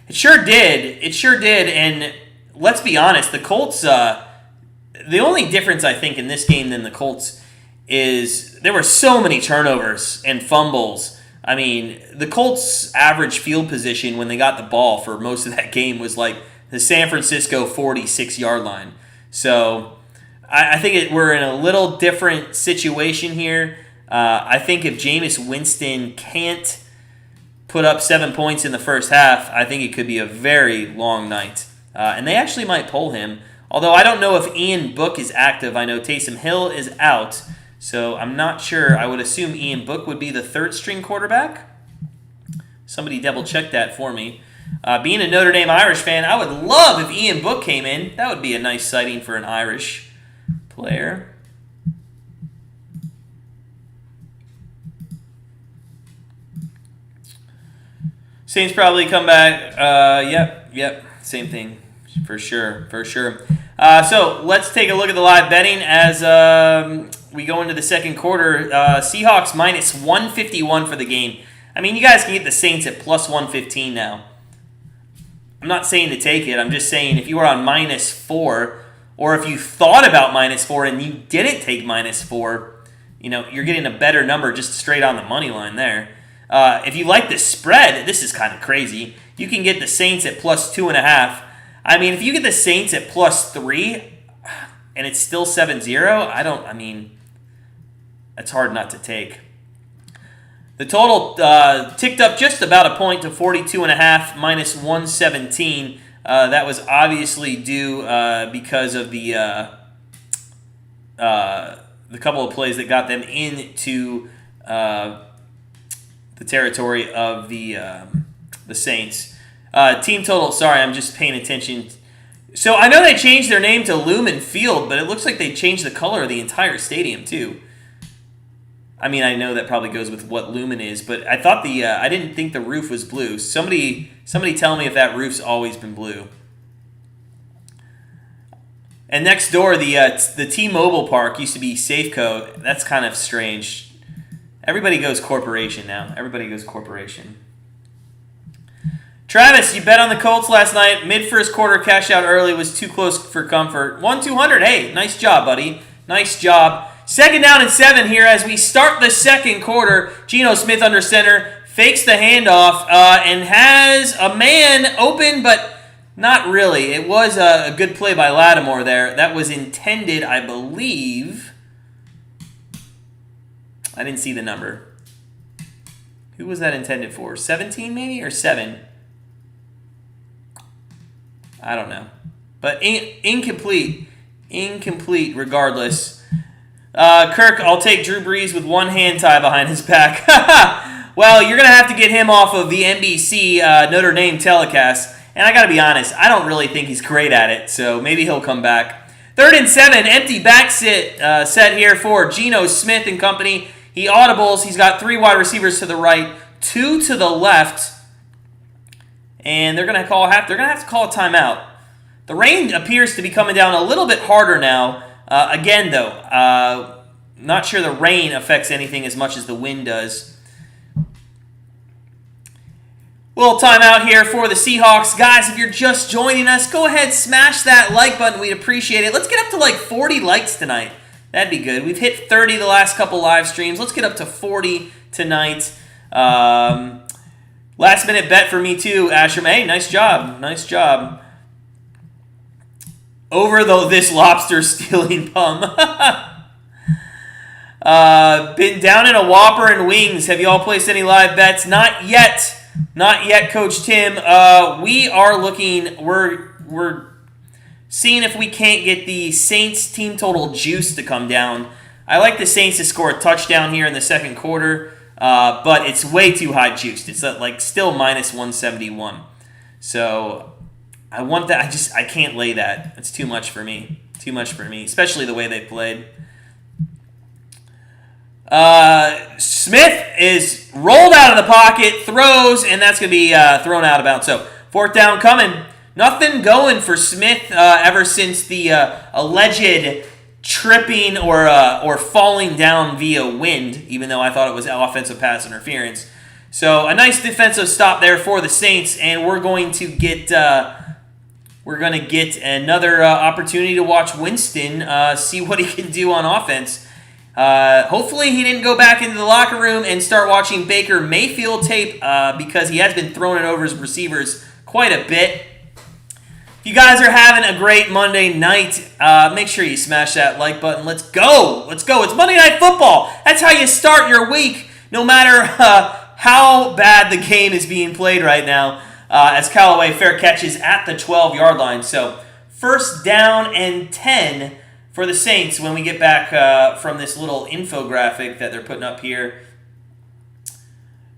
It sure did. It sure did. And let's be honest, the Colts, the only difference I think in this game than the Colts is there were so many turnovers and fumbles. I mean, the Colts' average field position when they got the ball for most of that game was like the San Francisco 46-yard line. So I think we're in a little different situation here. I think if Jameis Winston can't put up 7 points in the first half, I think it could be a very long night. And they actually might pull him. Although I don't know if Ian Book is active. I know Taysom Hill is out. So I'm not sure. I would assume Ian Book would be the third-string quarterback. Somebody double-check that for me. Being a Notre Dame Irish fan, I would love if Ian Book came in. That would be a nice sighting for an Irish player. Saints probably come back. Yep. Same thing. For sure. So let's take a look at the live betting as we go into the second quarter. Seahawks minus 151 for the game. I mean, you guys can get the Saints at plus 115 now. I'm not saying to take it. I'm just saying if you were on minus 4, or if you thought about minus 4 and you didn't take minus 4, you're getting a better number just straight on the money line there. If you like the spread, this is kind of crazy. You can get the Saints at plus 2.5. I mean, if you get the Saints at plus 3 and it's still 7-0, that's hard not to take. The total ticked up just about a point to 42.5 minus 117. That was obviously due because of the couple of plays that got them into the territory of the Saints. Team total, sorry, I'm just paying attention. So I know they changed their name to Lumen Field, but it looks like they changed the color of the entire stadium too. I mean, I know that probably goes with what Lumen is, but I thought I didn't think the roof was blue. Somebody tell me if that roof's always been blue. And next door, the T-Mobile Park used to be Safeco. That's kind of strange. Everybody goes corporation now. Everybody goes corporation. Travis, you bet on the Colts last night. Mid-first quarter cash out early was too close for comfort. 1-200. Hey, nice job, buddy. Nice job. 2nd down and 7 here as we start the second quarter. Geno Smith under center. Fakes the handoff and has a man open, but not really. It was a good play by Lattimore there. That was intended, I believe. I didn't see the number. Who was that intended for? 17 maybe or 7? I don't know. But incomplete. Incomplete regardless. Kirk, I'll take Drew Brees with one hand tied behind his back. Well, you're going to have to get him off of the NBC Notre Dame telecast. And I got to be honest, I don't really think he's great at it. So maybe he'll come back. 3rd and 7, empty back set here for Geno Smith and company. He audibles. He's got 3 wide receivers to the right, 2 to the left. And they're going to have to call a timeout. The rain appears to be coming down a little bit harder now. Again, though, not sure the rain affects anything as much as the wind does. Little timeout here for the Seahawks. Guys, if you're just joining us, go ahead, smash that like button. We'd appreciate it. Let's get up to like 40 likes tonight. That'd be good. We've hit 30 the last couple live streams. Let's get up to 40 tonight. Last minute bet for me too, Asher. Hey, nice job. Nice job. Over this lobster stealing bum. Been down in a Whopper and wings. Have you all placed any live bets? Not yet. Not yet, Coach Tim. We are looking. We're seeing if we can't get the Saints team total juice to come down. I like the Saints to score a touchdown here in the second quarter, but it's way too high juiced. It's like still minus 171. So I want that. I can't lay that. It's too much for me. Too much for me, especially the way they played. Smith is rolled out of the pocket, throws, and that's going to be thrown out of bounds. So 4th down coming. Nothing going for Smith ever since the alleged tripping or falling down via wind, even though I thought it was offensive pass interference. So a nice defensive stop there for the Saints, and we're going to get another opportunity to watch Winston see what he can do on offense. Hopefully he didn't go back into the locker room and start watching Baker Mayfield tape because he has been throwing it over his receivers quite a bit. If you guys are having a great Monday night, make sure you smash that like button. Let's go. Let's go. It's Monday Night Football. That's how you start your week, no matter how bad the game is being played right now, as Callaway fair catches at the 12-yard line. So 1st down and 10 for the Saints when we get back from this little infographic that they're putting up here.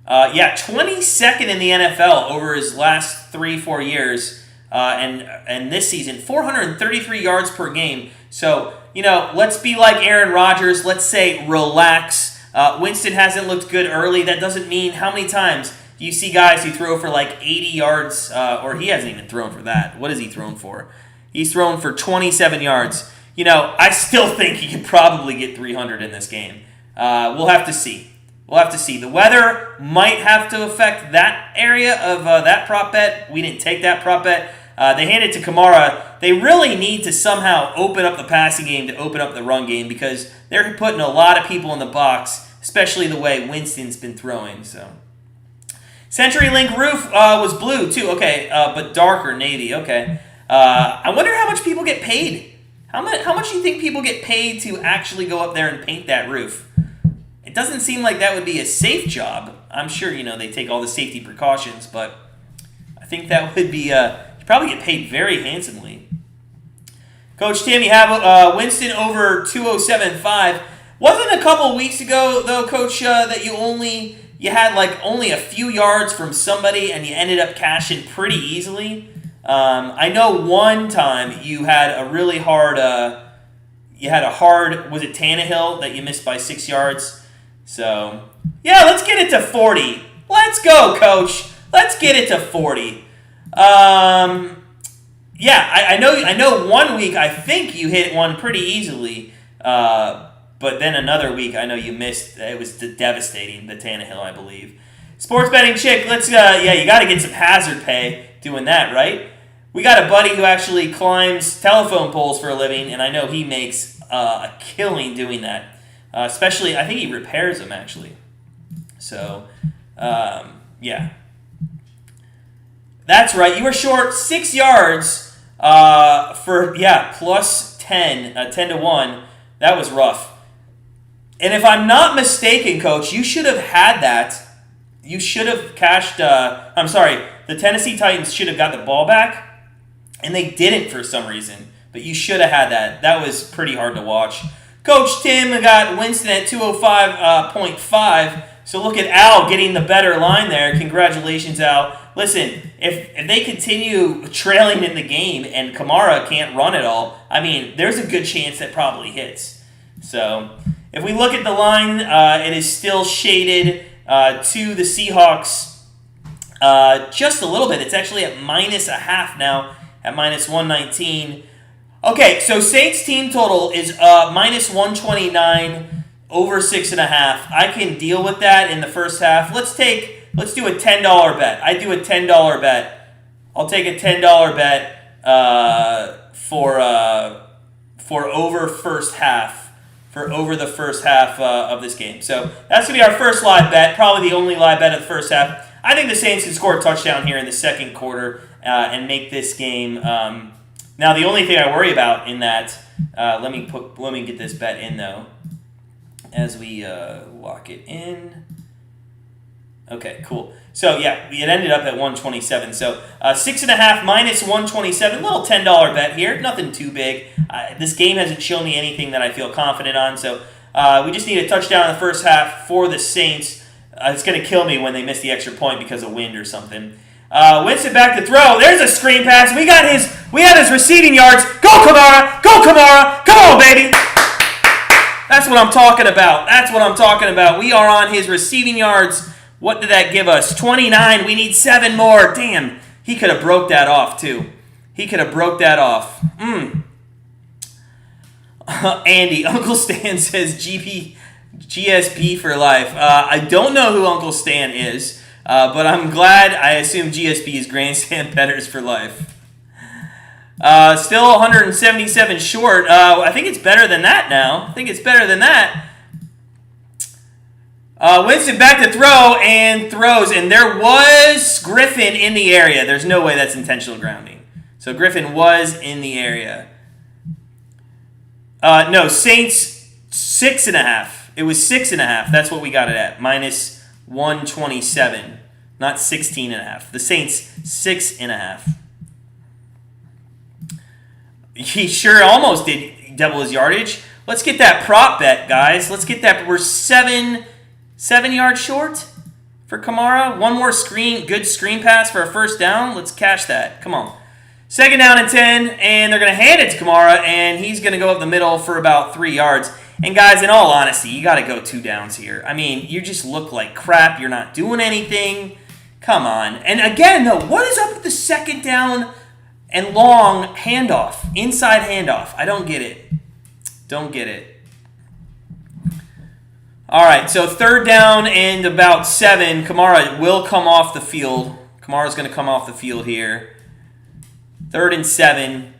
22nd in the NFL over his last 3-4 years. And this season, 433 yards per game. So, let's be like Aaron Rodgers. Let's say relax. Winston hasn't looked good early. That doesn't mean how many times do you see guys who throw for like 80 yards, or he hasn't even thrown for that. What has he thrown for? He's thrown for 27 yards. I still think he could probably get 300 in this game. We'll have to see. The weather might have to affect that area of that prop bet. We didn't take that prop bet. They handed it to Kamara. They really need to somehow open up the passing game to open up the run game because they're putting a lot of people in the box, especially the way Winston's been throwing. So, CenturyLink roof was blue too. Okay, but darker navy. Okay. I wonder how much people get paid. How much do you think people get paid to actually go up there and paint that roof? It doesn't seem like that would be a safe job. I'm sure, they take all the safety precautions, but I think that would be, you probably get paid very handsomely. Coach Tim, you have Winston over 207.5. Wasn't a couple weeks ago, though, Coach, that you had only a few yards from somebody and you ended up cashing pretty easily? I know one time you had a really hard, was it Tannehill that you missed by 6 yards? So, yeah, let's get it to 40. Let's go, Coach. Let's get it to 40. I know 1 week I think you hit one pretty easily, but then another week I know you missed. It was devastating, the Tannehill, I believe. Sports betting chick, let's, yeah, you got to get some hazard pay doing that, right? We got a buddy who actually climbs telephone poles for a living, and I know he makes a killing doing that. Especially, I think he repairs them, actually. So, yeah. That's right. You were short 6 yards for, yeah, plus 10, 10 to 1. That was rough. And if I'm not mistaken, Coach, you should have had that. You should have cashed, I'm sorry, the Tennessee Titans should have got the ball back, and they didn't for some reason. But you should have had that. That was pretty hard to watch. Coach Tim got Winston at 205.5. So look at Al getting the better line there. Congratulations, Al. Listen, if they continue trailing in the game and Kamara can't run it all, I mean, there's a good chance that probably hits. So if we look at the line, it is still shaded to the Seahawks just a little bit. It's actually at -0.5 now, at -119. Okay, so Saints team total is -129 over 6.5. I can deal with that in the first half. Let's do a $10 bet. I do a $10 bet. I'll take a $10 bet for over first half. For over the first half of this game. So that's going to be our first live bet, probably the only live bet of the first half. I think the Saints can score a touchdown here in the second quarter and make this game. Now, the only thing I worry about in that, let me get this bet in, though, as we lock it in. Okay, cool. So, yeah, it ended up at 127. So, 6.5 minus 127, little $10 bet here. Nothing too big. This game hasn't shown me anything that I feel confident on. So, we just need a touchdown in the first half for the Saints. It's going to kill me when they miss the extra point because of wind or something. Winston back to throw. There's a screen pass. We had his receiving yards. Go, Kamara! Go, Kamara! Come on, baby! That's what I'm talking about. We are on his receiving yards. What did that give us? 29. We need 7 more. Damn. He could have broke that off, too. Andy, Uncle Stan says GSP for life. I don't know who Uncle Stan is, but I'm glad. I assume GSP is Grandstand Bettors for life. Still 177 short. I think it's better than that now. Winston back to throw and throws, and there was Griffin in the area. There's no way that's intentional grounding. So Griffin was in the area. No, Saints 6.5. It was 6.5. That's what we got it at. Minus 127. Not 16.5. The Saints 6.5. He sure almost did double his yardage. Let's get that prop bet, guys. We're 7 yards short for Kamara. One more good screen pass for a first down. Let's cash that. Come on. 2nd down and 10, and they're going to hand it to Kamara, and he's going to go up the middle for about 3 yards. And guys, in all honesty, you got to go 2 downs here. I mean, you just look like crap. You're not doing anything. Come on. And again, though, what is up with the 2nd down and long handoff, inside handoff? I don't get it. All right, so 3rd down and about 7. Kamara will come off the field. Kamara's going to come off the field here. 3rd and 7.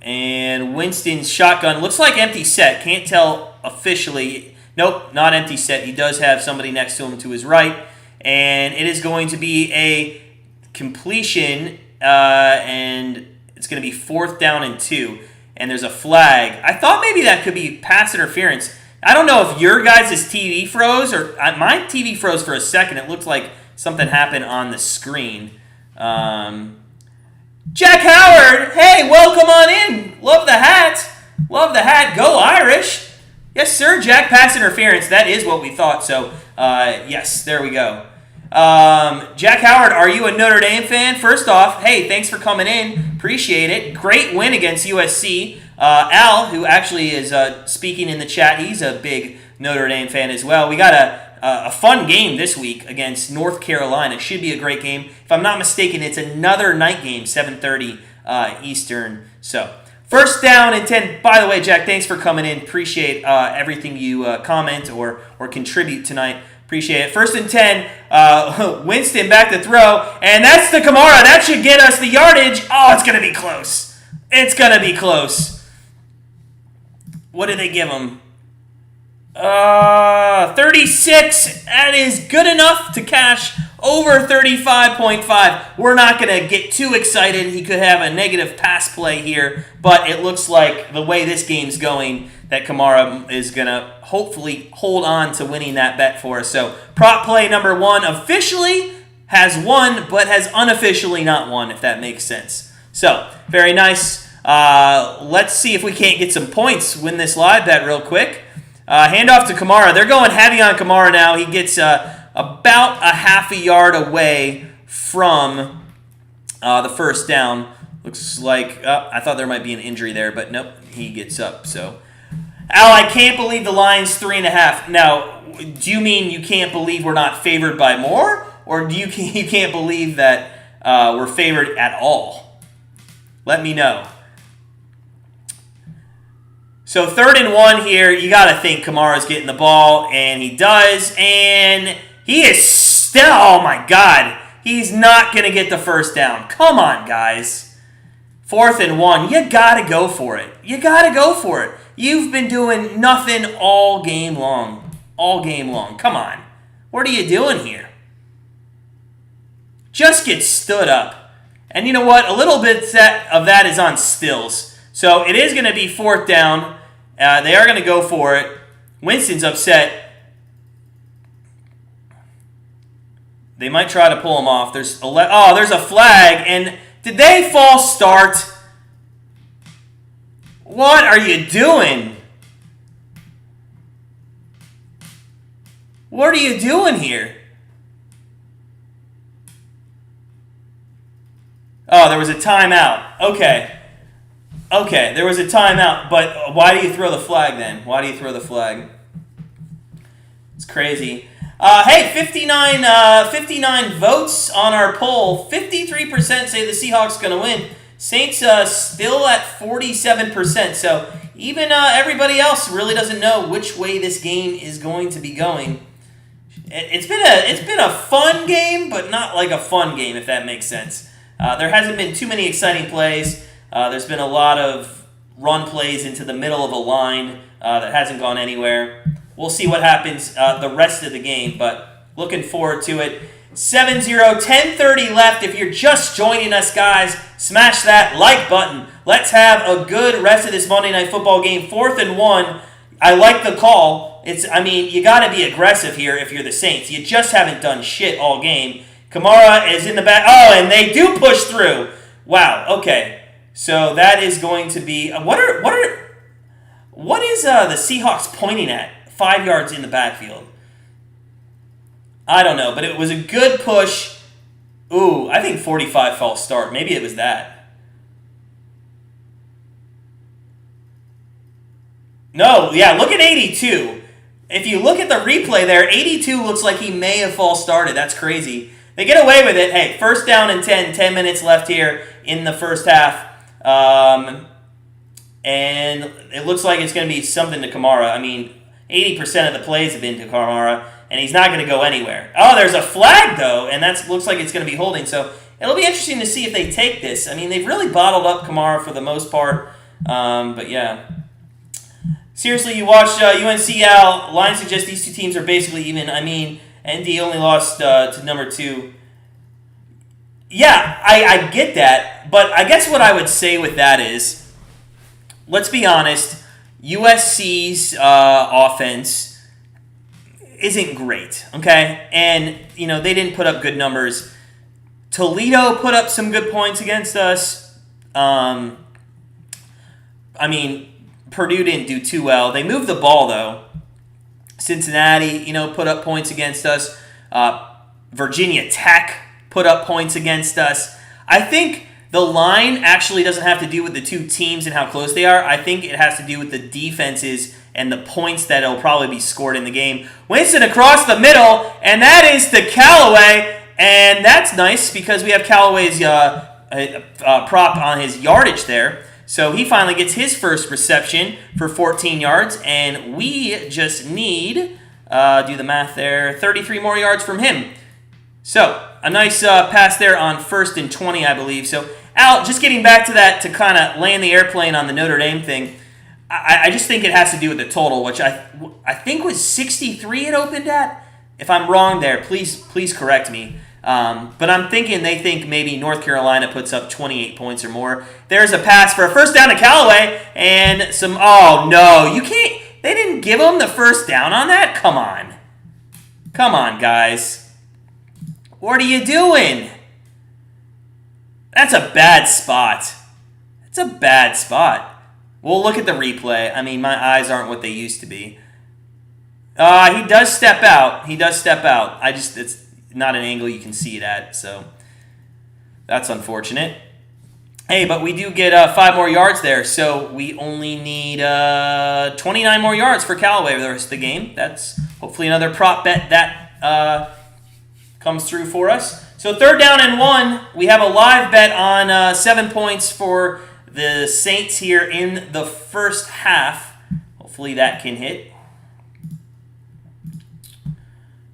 And Winston's shotgun looks like empty set. Can't tell officially. Nope, not empty set. He does have somebody next to him to his right. And it is going to be a completion, and it's going to be 4th down and 2. And there's a flag. I thought maybe that could be pass interference. I don't know if your guys' TV froze, or my TV froze for a second. It looked like something happened on the screen. Jack Howard, hey, welcome on in. Love the hat. Go Irish. Yes, sir, Jack. Pass interference. That is what we thought. So, yes, there we go. Jack Howard, are you a Notre Dame fan? First off, hey, thanks for coming in. Appreciate it. Great win against USC. Al, who actually is speaking in the chat, he's a big Notre Dame fan as well. We got a fun game this week against North Carolina. It should be a great game. If I'm not mistaken, it's another night game, 7:30 Eastern. So, First down and 10. By the way, Jack, thanks for coming in. Appreciate everything you comment or contribute tonight. Appreciate it. First and 10. Winston back to throw. And that's the Kamara. That should get us the yardage. Oh, it's going to be close. It's going to be close. What did they give him? 36. That is good enough to cash over 35.5. We're not going to get too excited. He could have a negative pass play here, but it looks like the way this game's going that Kamara is going to hopefully hold on to winning that bet for us. So prop play number 1 officially has won, but has unofficially not won, if that makes sense. So very nice. Let's see if we can't get some points, win this live bet real quick. Handoff to Kamara. They're going heavy on Kamara now. He gets about a half a yard away from the first down. Looks like, I thought there might be an injury there, but nope, he gets up. So, Al, I can't believe the line's 3.5. Now, do you mean you can't believe we're not favored by more? Or do you can't believe that we're favored at all? Let me know. So 3rd and 1 here, you got to think Kamara's getting the ball, and he does, and he is still, oh my God, he's not going to get the first down. Come on, guys. 4th and 1, you got to go for it. You got to go for it. You've been doing nothing all game long. All game long. Come on. What are you doing here? Just get stood up. And you know what? A little bit of that is on Stills. So it is going to be 4th down. They are going to go for it. Winston's upset. They might try to pull him off. There's a flag. And did they false start? What are you doing? What are you doing here? Oh, there was a timeout. Okay, there was a timeout, but why do you throw the flag then? Why do you throw the flag? It's crazy. Hey, 59 votes on our poll. 53% say the Seahawks going to win. Saints still at 47%. So even everybody else really doesn't know which way this game is going to be going. It's been a fun game, but not like a fun game, if that makes sense. There hasn't been too many exciting plays. There's been a lot of run plays into the middle of a line that hasn't gone anywhere. We'll see what happens the rest of the game, but looking forward to it. 7-0, 10:30 left. If you're just joining us, guys, smash that like button. Let's have a good rest of this Monday Night Football game. 4th and 1. I like the call. You got to be aggressive here if you're the Saints. You just haven't done shit all game. Kamara is in the back. Oh, and they do push through. Wow. Okay. So that is going to be what is the Seahawks pointing at? 5 yards in the backfield. I don't know, but it was a good push. Ooh, I think 45 false start. Maybe it was that. No, yeah, look at 82. If you look at the replay there, 82 looks like he may have false started. That's crazy. They get away with it. Hey, 1st down and 10 minutes left here in the first half. And it looks like it's going to be something to Kamara. 80% of the plays have been to Kamara, and he's not going to go anywhere. Oh, there's a flag, though, and that looks like it's going to be holding. So it'll be interesting to see if they take this. They've really bottled up Kamara for the most part. But, yeah. Seriously, you watched UNCL. Line suggests these two teams are basically even. ND only lost to number 2. Yeah, I get that. But I guess what I would say with that is, let's be honest, USC's offense isn't great, okay? And, they didn't put up good numbers. Toledo put up some good points against us. Purdue didn't do too well. They moved the ball, though. Cincinnati, put up points against us. Virginia Tech put up points against us. I think the line actually doesn't have to do with the two teams and how close they are. I think it has to do with the defenses and the points that will probably be scored in the game. Winston across the middle, and that is to Callaway. And that's nice because we have Callaway's prop on his yardage there. So he finally gets his first reception for 14 yards, and we just need, do the math there, 33 more yards from him. So a nice pass there on 1st and 20, I believe. So Al, just getting back to that to kind of land the airplane on the Notre Dame thing, I just think it has to do with the total, which I think was 63 it opened at. If I'm wrong there, please correct me. But I'm thinking they think maybe North Carolina puts up 28 points or more. There's a pass for a first down to Callaway, and some, oh no, you can't, they didn't give him the first down on that? Come on. Come on, guys. What are you doing? That's a bad spot. It's a bad spot. We'll look at the replay. I mean, my eyes aren't what they used to be. He does step out. It's not an angle you can see it at, so that's unfortunate. Hey, but we do get 5 more yards there, so we only need 29 more yards for Callaway for the rest of the game. That's hopefully another prop bet that comes through for us. So 3rd down and 1, we have a live bet on 7 points for the Saints here in the first half. Hopefully that can hit.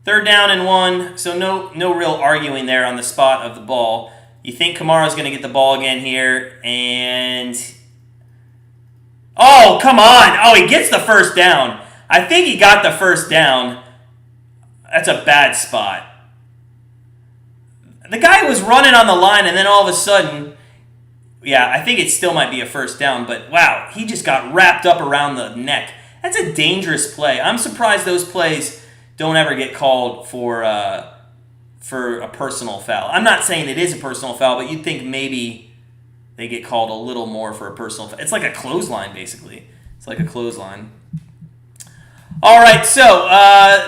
3rd down and 1, so no real arguing there on the spot of the ball. You think Kamara's going to get the ball again here, and... Oh, come on! Oh, he gets the first down. I think he got the first down. That's a bad spot. The guy was running on the line, and then all of a sudden... Yeah, I think it still might be a first down, but wow, he just got wrapped up around the neck. That's a dangerous play. I'm surprised those plays don't ever get called for a personal foul. I'm not saying it is a personal foul, but you'd think maybe they get called a little more for a personal foul. It's like a clothesline, basically. It's like a clothesline. All right, so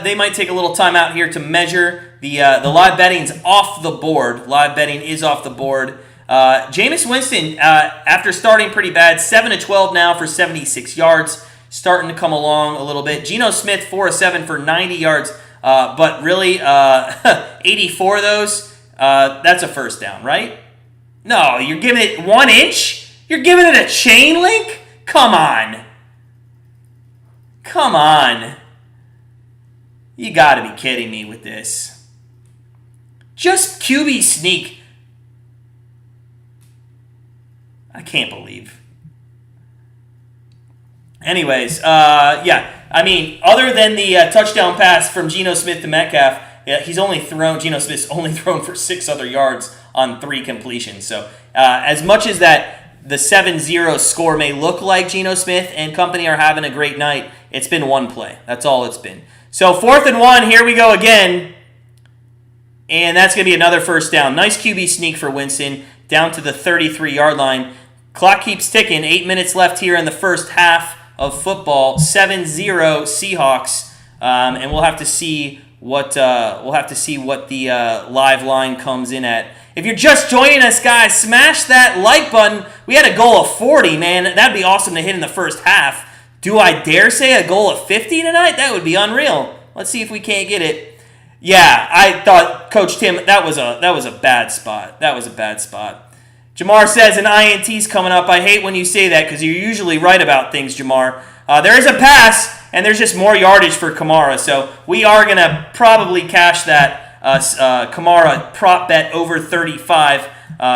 they might take a little time out here to measure. The live betting's off the board. Live betting is off the board. Jameis Winston, after starting pretty bad, 7-12 now for 76 yards. Starting to come along a little bit. Geno Smith, 4-7 for 90 yards. But really, 84 of those, that's a first down, right? No, you're giving it 1 inch? You're giving it a chain link? Come on. Come on. You got to be kidding me with this. Just QB sneak. I can't believe. Anyways, yeah. I mean, other than the touchdown pass from Geno Smith to Metcalf, Geno Smith's only thrown for 6 other yards on 3 completions. So as much as that the 7-0 score may look like Geno Smith and company are having a great night, it's been 1 play. That's all it's been. So 4th and 1, here we go again. And that's going to be another first down. Nice QB sneak for Winston down to the 33-yard line. Clock keeps ticking. 8 minutes left here in the first half of football. 7-0 Seahawks. And we'll have to see what the live line comes in at. If you're just joining us, guys, smash that like button. We had a goal of 40, man. That'd be awesome to hit in the first half. Do I dare say a goal of 50 tonight? That would be unreal. Let's see if we can't get it. Yeah, I thought, Coach Tim, that was a bad spot. That was a bad spot. Jamar says an INT's coming up. I hate when you say that because you're usually right about things, Jamar. There is a pass, and there's just more yardage for Kamara. So we are going to probably cash that Kamara prop bet over 35.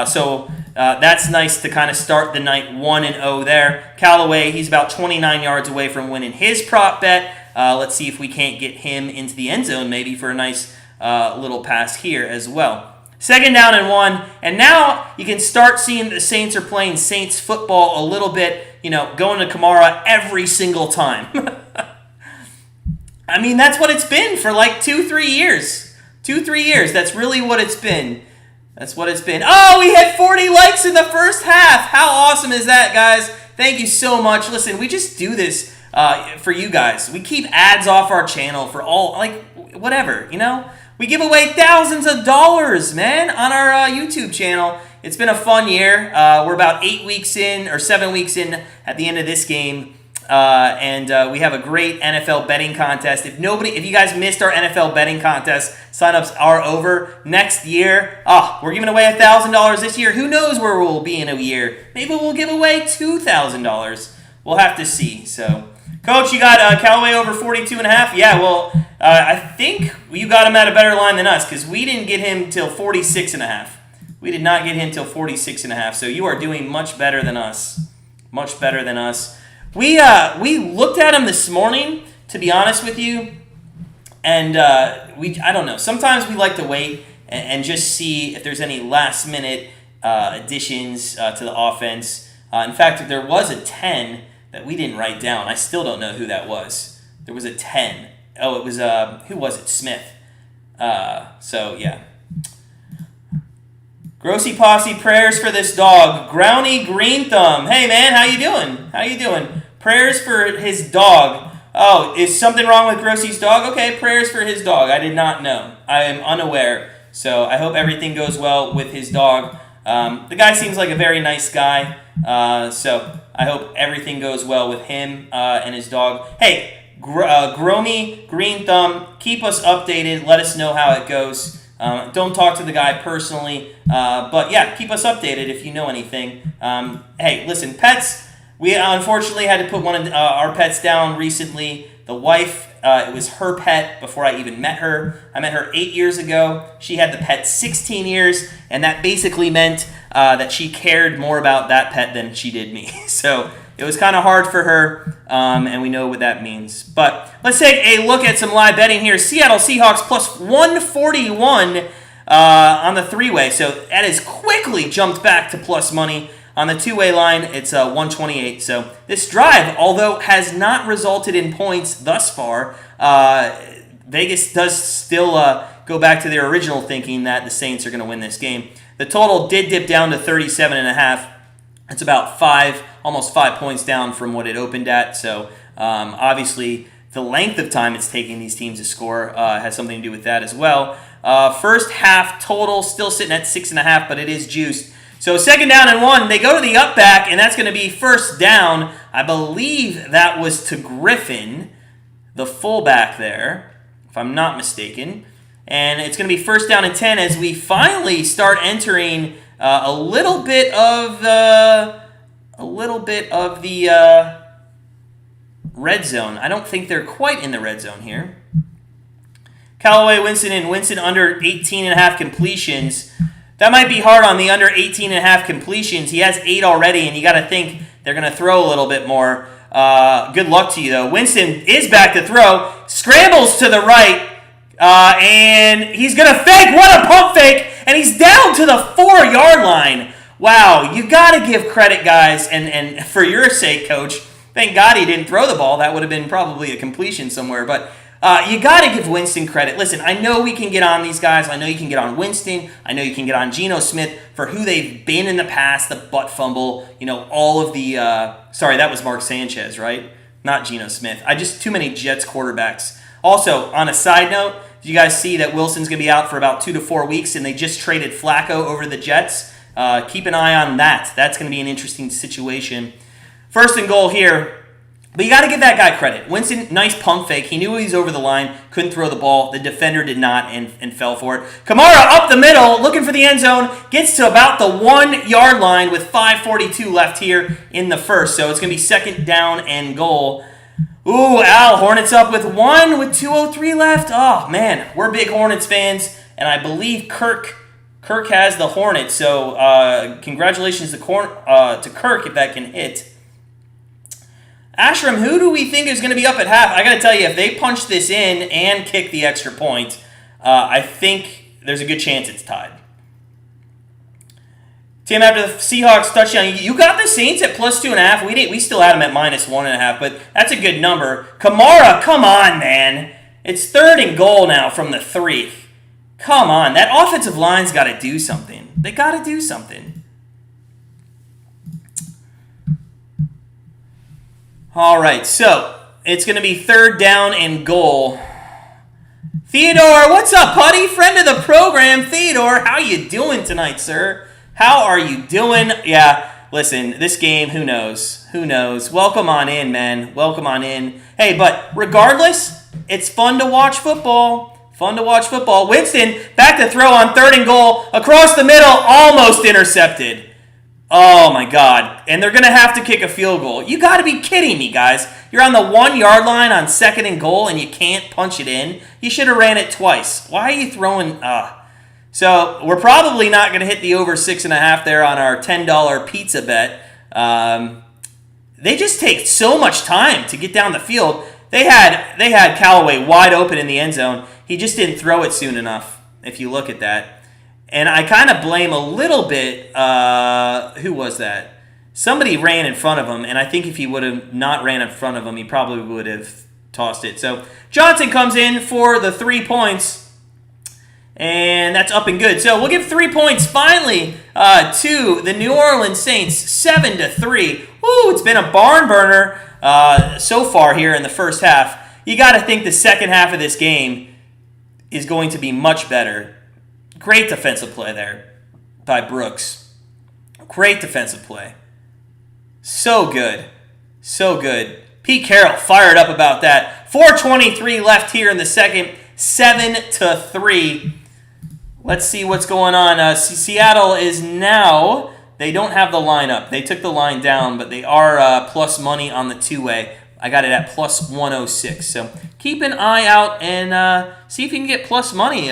So that's nice to kind of start the night 1-0 there. Callaway, he's about 29 yards away from winning his prop bet. Let's see if we can't get him into the end zone maybe for a nice little pass here as well. 2nd down and 1, and now you can start seeing the Saints are playing Saints football a little bit, going to Kamara every single time. I mean, that's what it's been for like 2-3 years. 2-3 years, that's really what it's been. That's what it's been. Oh, we had 40 likes in the first half. How awesome is that, guys? Thank you so much. Listen, we just do this for you guys. We keep ads off our channel for whatever, We give away thousands of dollars, man, on our YouTube channel. It's been a fun year. We're about 8 weeks in, or 7 weeks in at the end of this game. and we have a great NFL betting contest. If you guys missed our NFL betting contest, signups are over. Next year, we're giving away $1,000 this year. Who knows where we'll be in a year? Maybe we'll give away $2,000. We'll have to see. So, Coach, you got Callaway over 42.5? Yeah, well, I think you got him at a better line than us because we didn't get him till 46.5. We did not get him till 46.5. So you are doing much better than us. Much better than us. We looked at him this morning, to be honest with you, and I don't know. Sometimes we like to wait and just see if there's any last minute additions to the offense. In fact, there was a 10 that we didn't write down. I still don't know who that was. There was a 10. Oh, it was who was it? Smith. So yeah. Grossy Posse, prayers for this dog. Growny Green Thumb. Hey, man, how you doing? How you doing? Prayers for his dog. Oh, is something wrong with Grossy's dog? Okay, prayers for his dog. I did not know. I am unaware. So I hope everything goes well with his dog. The guy seems like a very nice guy. So I hope everything goes well with him and his dog. Hey, Gromy Green Thumb, keep us updated. Let us know how it goes. Don't talk to the guy personally, but yeah, keep us updated if you know anything. Hey, listen, pets, we unfortunately had to put one of our pets down recently. The wife, it was her pet before I even met her. I met her 8 years ago. She had the pet 16 years, and that basically meant that she cared more about that pet than she did me. So it was kind of hard for her, and we know what that means. But let's take a look at some live betting here. Seattle Seahawks plus 141 on the three-way. So that has quickly jumped back to plus money. On the two-way line, it's 128. So this drive, although has not resulted in points thus far, Vegas does still go back to their original thinking that the Saints are going to win this game. The total did dip down to 37.5. It's about almost 5 points down from what it opened at. So obviously the length of time it's taking these teams to score has something to do with that as well. First half total still sitting at 6.5, but it is juiced. So second down and 1, they go to the up back, and that's going to be first down. I believe that was to Griffin, the fullback there, if I'm not mistaken. And it's going to be first down and 10 as we finally start entering a little bit of the red zone. I don't think they're quite in the red zone here. Callaway, Winston, and Winston under 18.5 completions. That might be hard on the under 18.5 completions. He has 8 already, and you got to think they're going to throw a little bit more. Good luck to you, though. Winston is back to throw. Scrambles to the right, and he's going to fake. What a pump fake! And he's down to the 4-yard line. Wow, you got to give credit, guys, and for your sake, Coach, thank God he didn't throw the ball. That would have been probably a completion somewhere, but you got to give Winston credit. Listen, I know we can get on these guys. I know you can get on Winston. I know you can get on Geno Smith for who they've been in the past, the butt fumble, all of the sorry, that was Mark Sanchez, right? Not Geno Smith. Too many Jets quarterbacks. Also, on a side note, did you guys see that Wilson's going to be out for about 2 to 4 weeks, and they just traded Flacco over the Jets? Keep an eye on that. That's going to be an interesting situation. First and goal here. But you got to give that guy credit. Winston, nice pump fake. He knew he was over the line, couldn't throw the ball. The defender did not and fell for it. Kamara up the middle, looking for the end zone, gets to about the 1-yard line with 5:42 left here in the first. So it's going to be second down and goal. Ooh, Al, Hornets up with 1 with 2:03 left. Oh, man, we're big Hornets fans, and I believe Kirk has the Hornets. So congratulations to Kirk if that can hit. Ashram, who do we think is going to be up at half? I got to tell you, if they punch this in and kick the extra point, I think there's a good chance it's tied. Tim, after the Seahawks touchdown, you got the Saints at plus 2.5. We still had them at minus 1.5, but that's a good number. Kamara, come on, man. It's third and goal now from the 3. Come on, that offensive line's got to do something. They got to do something. All right, so it's going to be third down and goal. Theodore, what's up, buddy? Friend of the program, Theodore. How you doing tonight, sir? How are you doing? Yeah, listen, this game, who knows? Who knows? Welcome on in, man. Welcome on in. Hey, but regardless, it's fun to watch football. Fun to watch football. Winston, back to throw on 3rd and goal. Across the middle, almost intercepted. Oh, my God. And they're going to have to kick a field goal. You got to be kidding me, guys. You're on the 1-yard line on 2nd and goal, and you can't punch it in. You should have ran it twice. Why are you throwing... So we're probably not going to hit the over 6.5 there on our $10 pizza bet. They just take so much time to get down the field. They had Callaway wide open in the end zone. He just didn't throw it soon enough, if you look at that. And I kind of blame a little bit, who was that? Somebody ran in front of him, and I think if he would have not ran in front of him, he probably would have tossed it. So Johnson comes in for the 3 points, and that's up and good. So we'll give 3 points finally to the New Orleans Saints, 7-3. Woo, it's been a barn burner so far here in the first half. You got to think the second half of this game is going to be much better. Great defensive play there by Brooks. Great defensive play. So good. So good. Pete Carroll fired up about that. 4:23 left here in the second. 7-3. Let's see what's going on. Seattle is now... They don't have the line up. They took the line down, but they are plus money on the two-way. I got it at plus 106. So keep an eye out and see if you can get plus money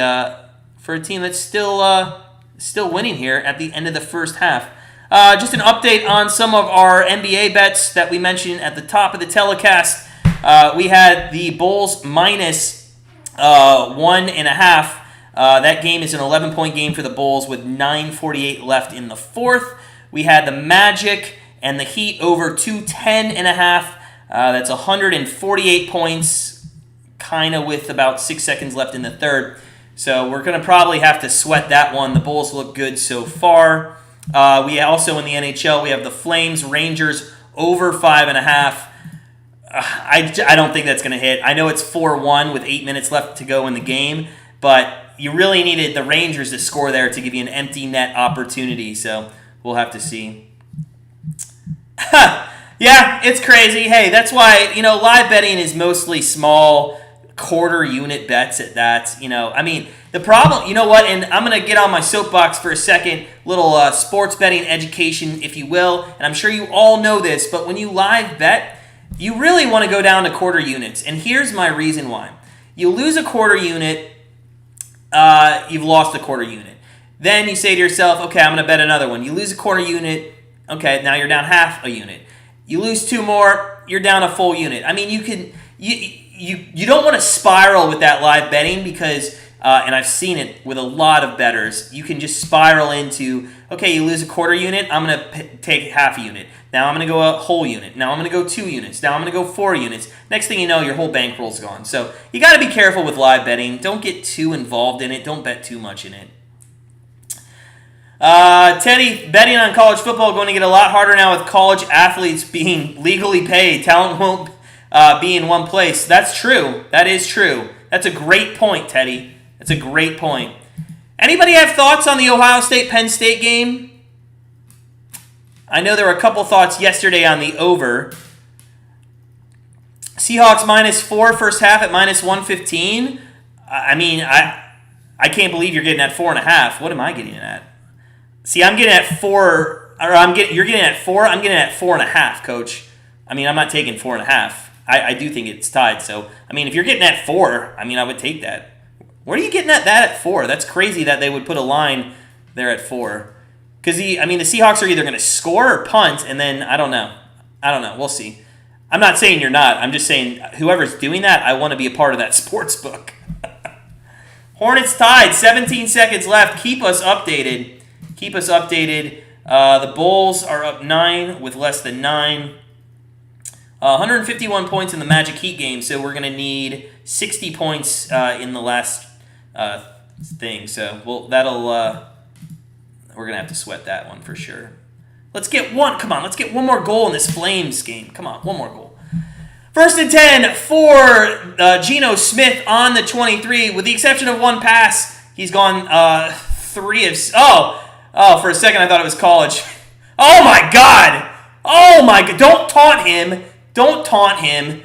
for a team that's still winning here at the end of the first half. Just an update on some of our NBA bets that we mentioned at the top of the telecast. We had the Bulls minus 1.5. That game is an 11-point game for the Bulls with 9:48 left in the fourth. We had the Magic and the Heat over 210.5. That's 148 points, kind of with about 6 seconds left in the third. So we're going to probably have to sweat that one. The Bulls look good so far. We also in the NHL, we have the Flames, Rangers over 5.5. I don't think that's going to hit. I know it's 4-1 with 8 minutes left to go in the game, but you really needed the Rangers to score there to give you an empty net opportunity. So we'll have to see. Yeah, it's crazy. Hey, that's why, live betting is mostly small quarter unit bets at that. I mean, the problem, you know what, and I'm going to get on my soapbox for a second, little sports betting education, if you will, and I'm sure you all know this, but when you live bet, you really want to go down to quarter units, and here's my reason why. You lose a quarter unit, you've lost a quarter unit. Then you say to yourself, okay, I'm going to bet another one. You lose a quarter unit, okay, now you're down half a unit. You lose 2 more, you're down a full unit. I mean, you don't want to spiral with that live betting because, and I've seen it with a lot of bettors, you can just spiral into, okay, you lose a quarter unit, I'm going to take half a unit. Now I'm going to go a whole unit. Now I'm going to go 2 units. Now I'm going to go 4 units. Next thing you know, your whole bankroll's gone. So you got to be careful with live betting. Don't get too involved in it. Don't bet too much in it. Teddy, betting on college football going to get a lot harder now with college athletes being legally paid. Talent won't be in one place. That's true. That is true. That's a great point, Teddy. That's a great point. Anybody have thoughts on the Ohio State-Penn State game? I know there were a couple thoughts yesterday on the over. Seahawks -4 first half at -115. I mean, I can't believe you're getting at 4.5. What am I getting at? See, I'm getting at 4, or you're getting at 4. I'm getting at 4.5, Coach. I mean, I'm not taking 4.5. I do think it's tied. So, I mean, if you're getting at 4, I mean, I would take that. Where are you getting at that at 4? That's crazy that they would put a line there at 4. Because the Seahawks are either going to score or punt, and then I don't know. We'll see. I'm not saying you're not. I'm just saying whoever's doing that, I want to be a part of that sports book. Hornets tied. 17 seconds left. Keep us updated. The Bulls are up 9 with less than 9. 151 points in the Magic Heat game, so we're going to need 60 points in the last thing. So we're going to have to sweat that one for sure. Let's get one. Come on, let's get one more goal in this Flames game. Come on, one more goal. 1st and 10 for Geno Smith on the 23. With the exception of one pass, he's gone 3 of... Oh, for a second I thought it was college. Oh my God! Oh my God! Don't taunt him. Don't taunt him.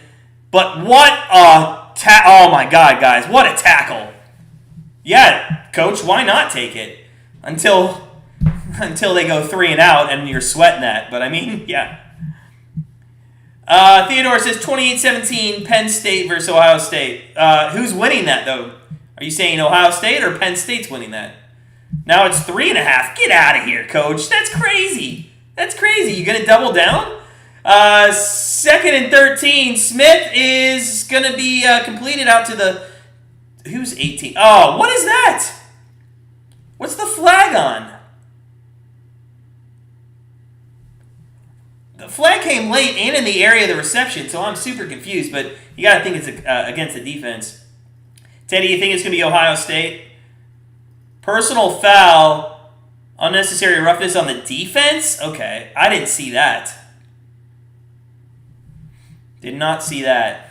But what a oh my God, guys! What a tackle! Yeah, coach, why not take it until they go 3 and out and you're sweating that? But I mean, yeah. Theodore says 28-17 Penn State versus Ohio State. Who's winning that though? Are you saying Ohio State or Penn State's winning that? Now it's 3.5. Get out of here, coach. That's crazy. That's crazy. You gonna double down? 2nd and 13. Smith is gonna be completed out to the. Who's 18? Oh, what is that? What's the flag on? The flag came late and in the area of the reception, so I'm super confused. But you gotta think it's against the defense. Teddy, you think it's gonna be Ohio State? Personal foul, unnecessary roughness on the defense? Okay, I didn't see that. Did not see that.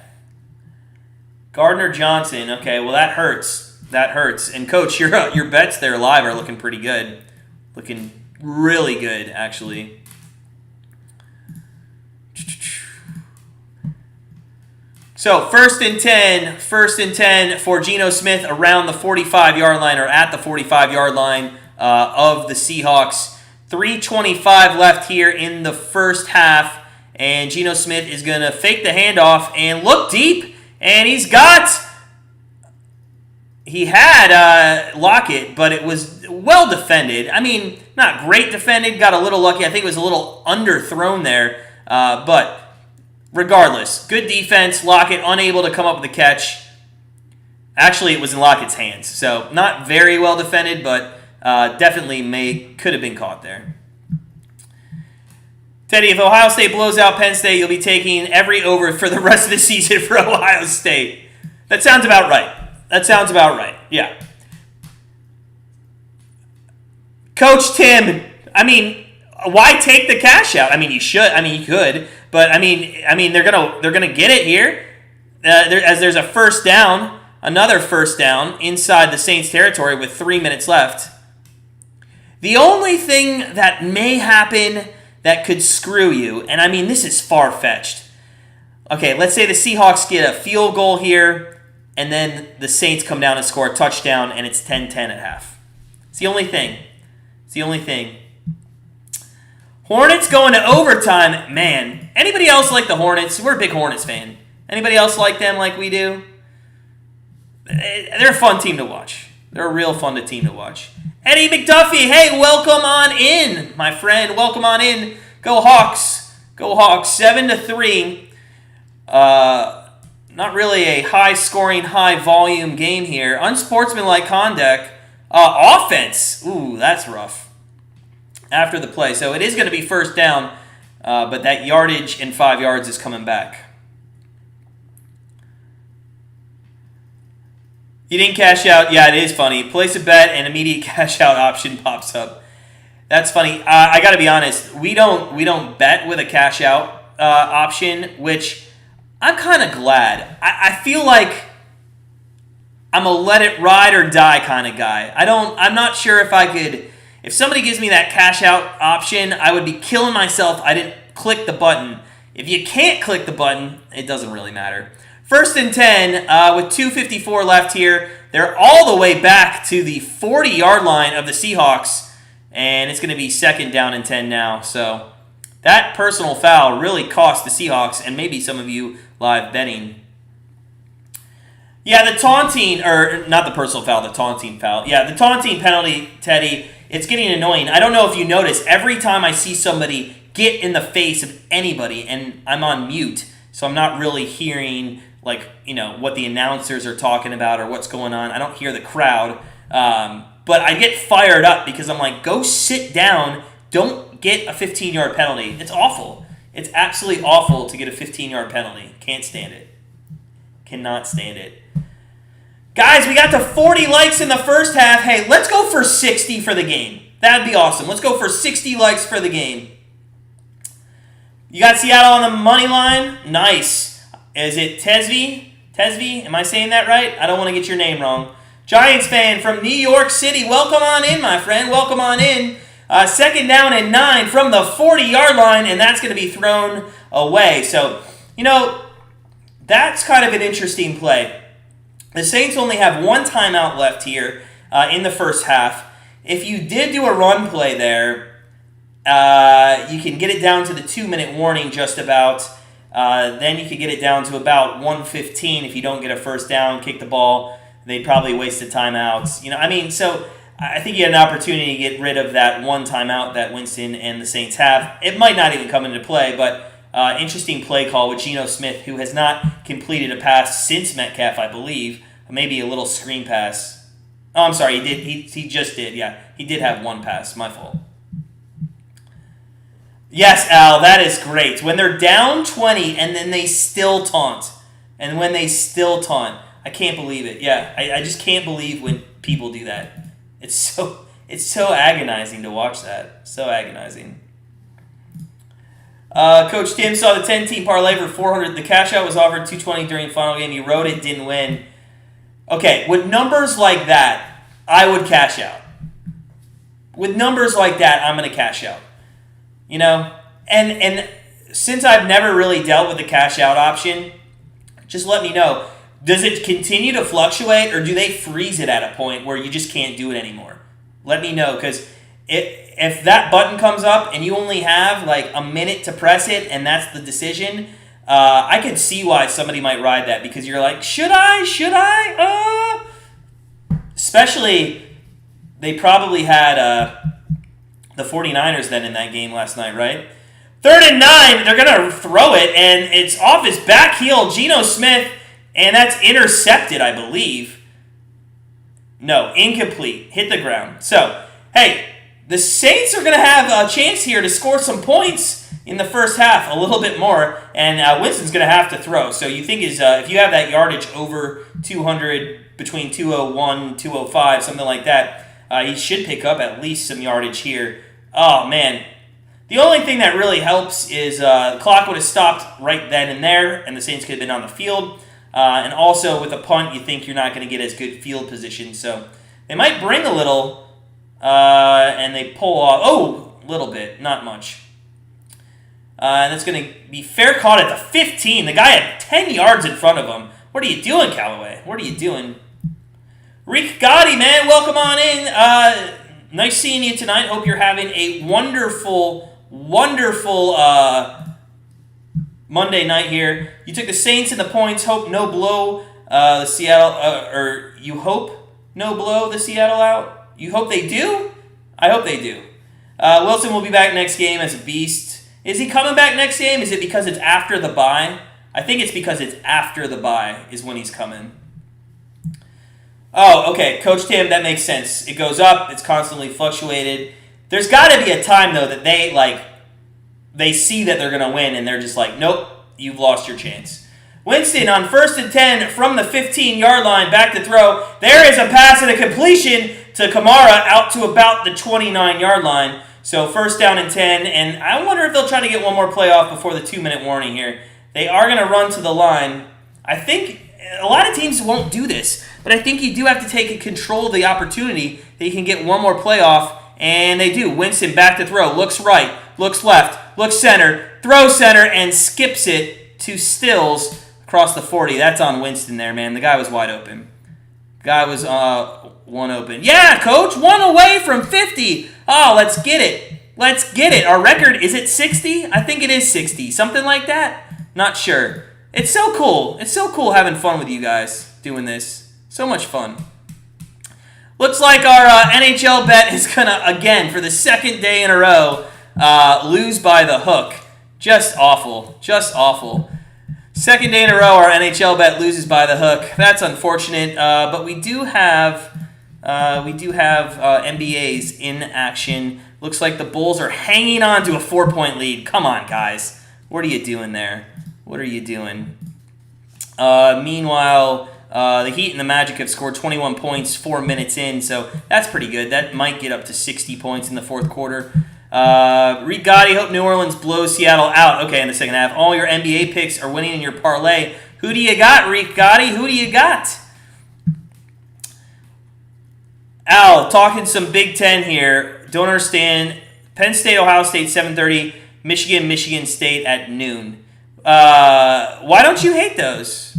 Gardner Johnson. Okay, well that hurts. That hurts. And coach, your bets there live are looking pretty good. Looking really good, actually. So, 1st and 10. 1st and 10 for Geno Smith around the 45-yard line or at the 45-yard line of the Seahawks. 3:25 left here in the first half. And Geno Smith is going to fake the handoff and look deep. And he had Lockett, but it was well defended. I mean, not great defended. Got a little lucky. I think it was a little underthrown there. But regardless, good defense. Lockett unable to come up with the catch. Actually, it was in Lockett's hands. So not very well defended, but definitely could have been caught there. Teddy, if Ohio State blows out Penn State, you'll be taking every over for the rest of the season for Ohio State. That sounds about right. Yeah. Coach Tim, I mean, why take the cash out? I mean, you should. I mean, you could. But I mean, they're gonna get it here. As there's a first down, another first down inside the Saints territory with 3 minutes left. The only thing that may happen that could screw you, and I mean, this is far-fetched. Okay, let's say the Seahawks get a field goal here, and then the Saints come down and score a touchdown, and it's 10-10 at half. It's the only thing. Hornets going to overtime. Man, anybody else like the Hornets? We're a big Hornets fan. Anybody else like them like we do? They're a fun team to watch. They're a real fun team to watch. Eddie McDuffie, hey, welcome on in, my friend. Welcome on in. Go Hawks. Go Hawks. 7-3. Not really a high-scoring, high-volume game here. Unsportsmanlike conduct. Offense. Ooh, that's rough. After the play. So it is going to be first down, but that yardage in 5 yards is coming back. You didn't cash out. Yeah, it is funny. Place a bet and immediate cash out option pops up. That's funny. I got to be honest. We don't bet with a cash out option, which I'm kind of glad. I feel like I'm a let it ride or die kind of guy. I'm not sure if I could. If somebody gives me that cash out option, I would be killing myself. I didn't click the button. If you can't click the button, it doesn't really matter. 1st and 10 with 2:54 left here. They're all the way back to the 40-yard line of the Seahawks, and it's going to be 2nd down and 10 now. So that personal foul really cost the Seahawks and maybe some of you live betting. Yeah, the taunting, or not the personal foul, the taunting foul. Yeah, the taunting penalty, Teddy, it's getting annoying. I don't know if you notice, every time I see somebody get in the face of anybody, and I'm on mute, so I'm not really hearing what the announcers are talking about or what's going on. I don't hear the crowd. But I get fired up because I'm like, go sit down. Don't get a 15-yard penalty. It's awful. It's absolutely awful to get a 15-yard penalty. Can't stand it. Cannot stand it. Guys, we got to 40 likes in the first half. Hey, let's go for 60 for the game. That'd be awesome. Let's go for 60 likes for the game. You got Seattle on the money line? Nice. Is it Tesby? Tesby? Am I saying that right? I don't want to get your name wrong. Giants fan from New York City. Welcome on in, my friend. Welcome on in. Second down and 9 from the 40-yard line, and that's going to be thrown away. So, that's kind of an interesting play. The Saints only have one timeout left here in the first half. If you did do a run play there, you can get it down to the 2-minute warning just about. Then you could get it down to about 1:15 if you don't get a first down, kick the ball. They'd probably waste the timeouts. So I think you had an opportunity to get rid of that one timeout that Winston and the Saints have. It might not even come into play, but interesting play call with Geno Smith, who has not completed a pass since Metcalf, I believe. Maybe a little screen pass. Oh, I'm sorry, he did. He just did. Yeah, he did have one pass. My fault. Yes, Al, that is great. When they're down 20 and then they still taunt. And when they still taunt. I can't believe it. Yeah, I just can't believe when people do that. It's so agonizing to watch that. So agonizing. Coach Tim saw the 10-team parlay for 400. The cash out was offered 220 during the final game. He wrote it, didn't win. Okay, with numbers like that, I would cash out. With numbers like that, I'm going to cash out. And since I've never really dealt with the cash out option, just let me know. Does it continue to fluctuate, or do they freeze it at a point where you just can't do it anymore? Let me know, because if that button comes up and you only have like a minute to press it and that's the decision, I could see why somebody might ride that, because you're like, should I? Especially, they probably had the 49ers then in that game last night, right? 3rd and 9, they're going to throw it, and it's off his back heel, Geno Smith, and that's intercepted, I believe. No, incomplete. Hit the ground. So, hey, the Saints are going to have a chance here to score some points in the first half, a little bit more, and Winston's going to have to throw. So you think if you have that yardage over 200, between 201, 205, something like that, he should pick up at least some yardage here. Oh, man. The only thing that really helps is the clock would have stopped right then and there, and the Saints could have been on the field. And also, with a punt, you think you're not going to get as good field position. So they might bring a little, and they pull off. Oh, a little bit, not much. And that's going to be fair caught at the 15. The guy had 10 yards in front of him. What are you doing, Callaway? What are you doing? Rick Gotti, man, welcome on in. Nice seeing you tonight. Hope you're having a wonderful, wonderful Monday night here. You took the Saints in the points. Hope no blow the Seattle, or you hope no blow the Seattle out. You hope they do? I hope they do. Wilson will be back next game as a beast. Is he coming back next game? Is it because it's after the bye? I think it's because it's after the bye is when he's coming. Oh, okay. Coach Tim, that makes sense. It goes up. It's constantly fluctuated. There's got to be a time, though, that they see that they're going to win, and they're just like, nope, you've lost your chance. Winston on 1st and 10 from the 15-yard line, back to throw. There is a pass and a completion to Kamara out to about the 29-yard line. So 1st down and 10, and I wonder if they'll try to get one more play off before the 2-minute warning here. They are going to run to the line. I think a lot of teams won't do this, but I think you do have to take control of the opportunity that you can get one more play off, and they do. Winston back to throw, looks right, looks left, looks center, throws center, and skips it to Stills across the 40. That's on Winston there, man. The guy was wide open. Guy was one open. Yeah, Coach, one away from 50. Oh, let's get it. Let's get it. Our record, is it 60? I think it is 60. Something like that? Not sure. It's so cool. It's so cool having fun with you guys doing this. So much fun. Looks like our NHL bet is going to, again, for the second day in a row, lose by the hook. Just awful. Just awful. Second day in a row, our NHL bet loses by the hook. That's unfortunate, but we do have NBAs in action. Looks like the Bulls are hanging on to a 4-point lead. Come on, guys. What are you doing there? What are you doing? Meanwhile, the Heat and the Magic have scored 21 points 4 minutes in, so that's pretty good. That might get up to 60 points in the fourth quarter. Reed Gotti, hope New Orleans blows Seattle out. Okay, in the second half. All your NBA picks are winning in your parlay. Who do you got, Reed Gotti? Who do you got? Al, talking some Big Ten here. Don't understand. Penn State, Ohio State, 7:30. Michigan, Michigan State at noon. Why don't you hate those?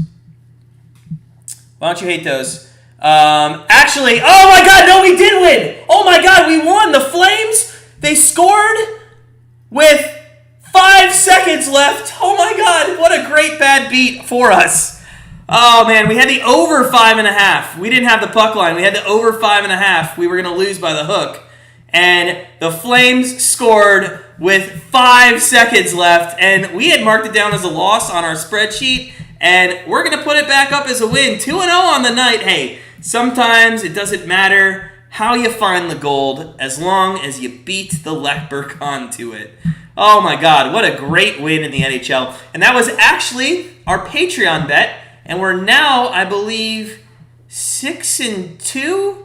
Why don't you hate those? Actually, oh my God, no, we did win. Oh my God, we won. The Flames, they scored with 5 seconds left. Oh my God, what a great bad beat for us. Oh man, we had the over 5.5. We didn't have the puck line. We had the over 5.5. We were going to lose by the hook. And the Flames scored with 5 seconds left. And we had marked it down as a loss on our spreadsheet. And we're going to put it back up as a win. 2-0 on the night. Hey, sometimes it doesn't matter how you find the gold as long as you beat the leprechaun to it. Oh my God, what a great win in the NHL. And that was actually our Patreon bet. And we're now, I believe, 6-2?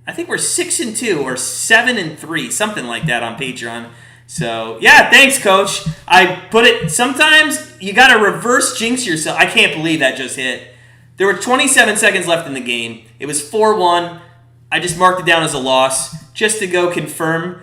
I think we're 6-2 or 7-3, something like that on Patreon. So, yeah, thanks, Coach. I put it, sometimes you got to reverse jinx yourself. I can't believe that just hit. There were 27 seconds left in the game. It was 4-1. I just marked it down as a loss just to go confirm.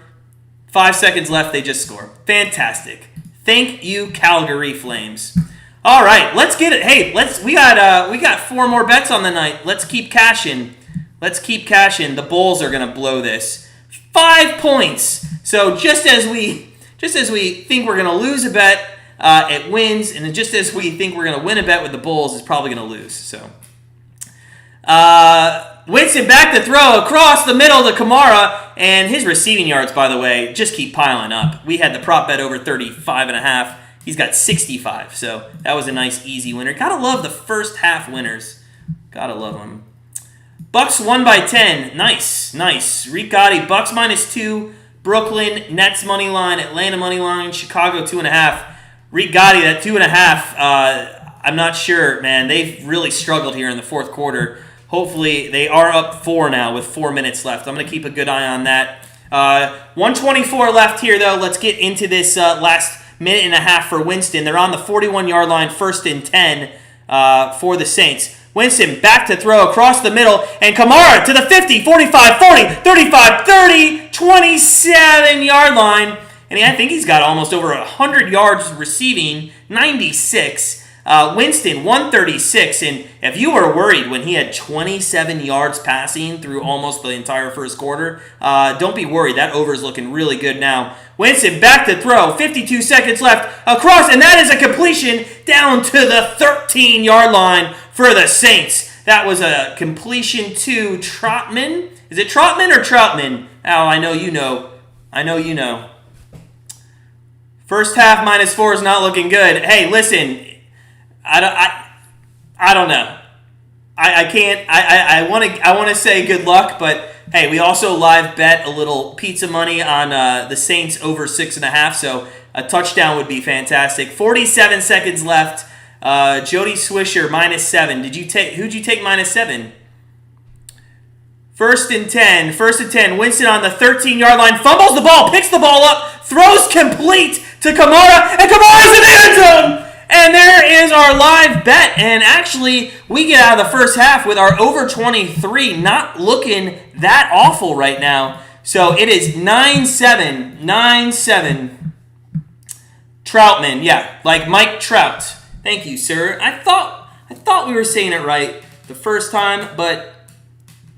5 seconds left, they just score. Fantastic. Thank you, Calgary Flames. All right, let's get it. Hey, we got 4 more bets on the night. Let's keep cashing. The Bulls are going to blow this. 5 points. So just as we think we're going to lose a bet, it wins, and just as we think we're going to win a bet with the Bulls, it's probably going to lose. So, Winston back to throw across the middle to Kamara, and his receiving yards, by the way, just keep piling up. We had the prop bet over 35.5. He's got 65, so that was a nice, easy winner. Gotta love the first half winners. Gotta love them. Bucks won by 10. Nice. Ricotti, Bucks -2. Brooklyn, Nets money line. Atlanta money line. Chicago 2.5. Ricotti, that 2.5. I'm not sure, man. They've really struggled here in the fourth quarter. Hopefully, they are up 4 now with 4 minutes left. I'm going to keep a good eye on that. 1:24 left here, though. Let's get into this last minute and a half for Winston. They're on the 41-yard line, 1st and 10 for the Saints. Winston back to throw across the middle, and Kamara to the 50, 45, 40, 35, 30, 27-yard line. And I think he's got almost over 100 yards receiving, 96. Winston, 136, and if you were worried when he had 27 yards passing through almost the entire first quarter, don't be worried. That over is looking really good now. Winston back to throw, 52 seconds left, across, and that is a completion down to the 13-yard line for the Saints. That was a completion to Trotman. Is it Trotman or Troutman? Oh, I know you know. First half -4 is not looking good. Hey, listen, I don't know. I can't. I want to say good luck, but hey, we also live bet a little pizza money on the Saints over 6.5. So a touchdown would be fantastic. 47 seconds left. Jody Swisher -7. Who'd you take -7? First and 10. Winston on the 13-yard line, fumbles the ball, picks the ball up, throws complete to Kamara, and Kamara's in the end zone. And there is our live bet. And actually, we get out of the first half with our over 23 not looking that awful right now. So it is 9-7. Troutman, yeah, like Mike Trout. Thank you, sir. I thought we were saying it right the first time, but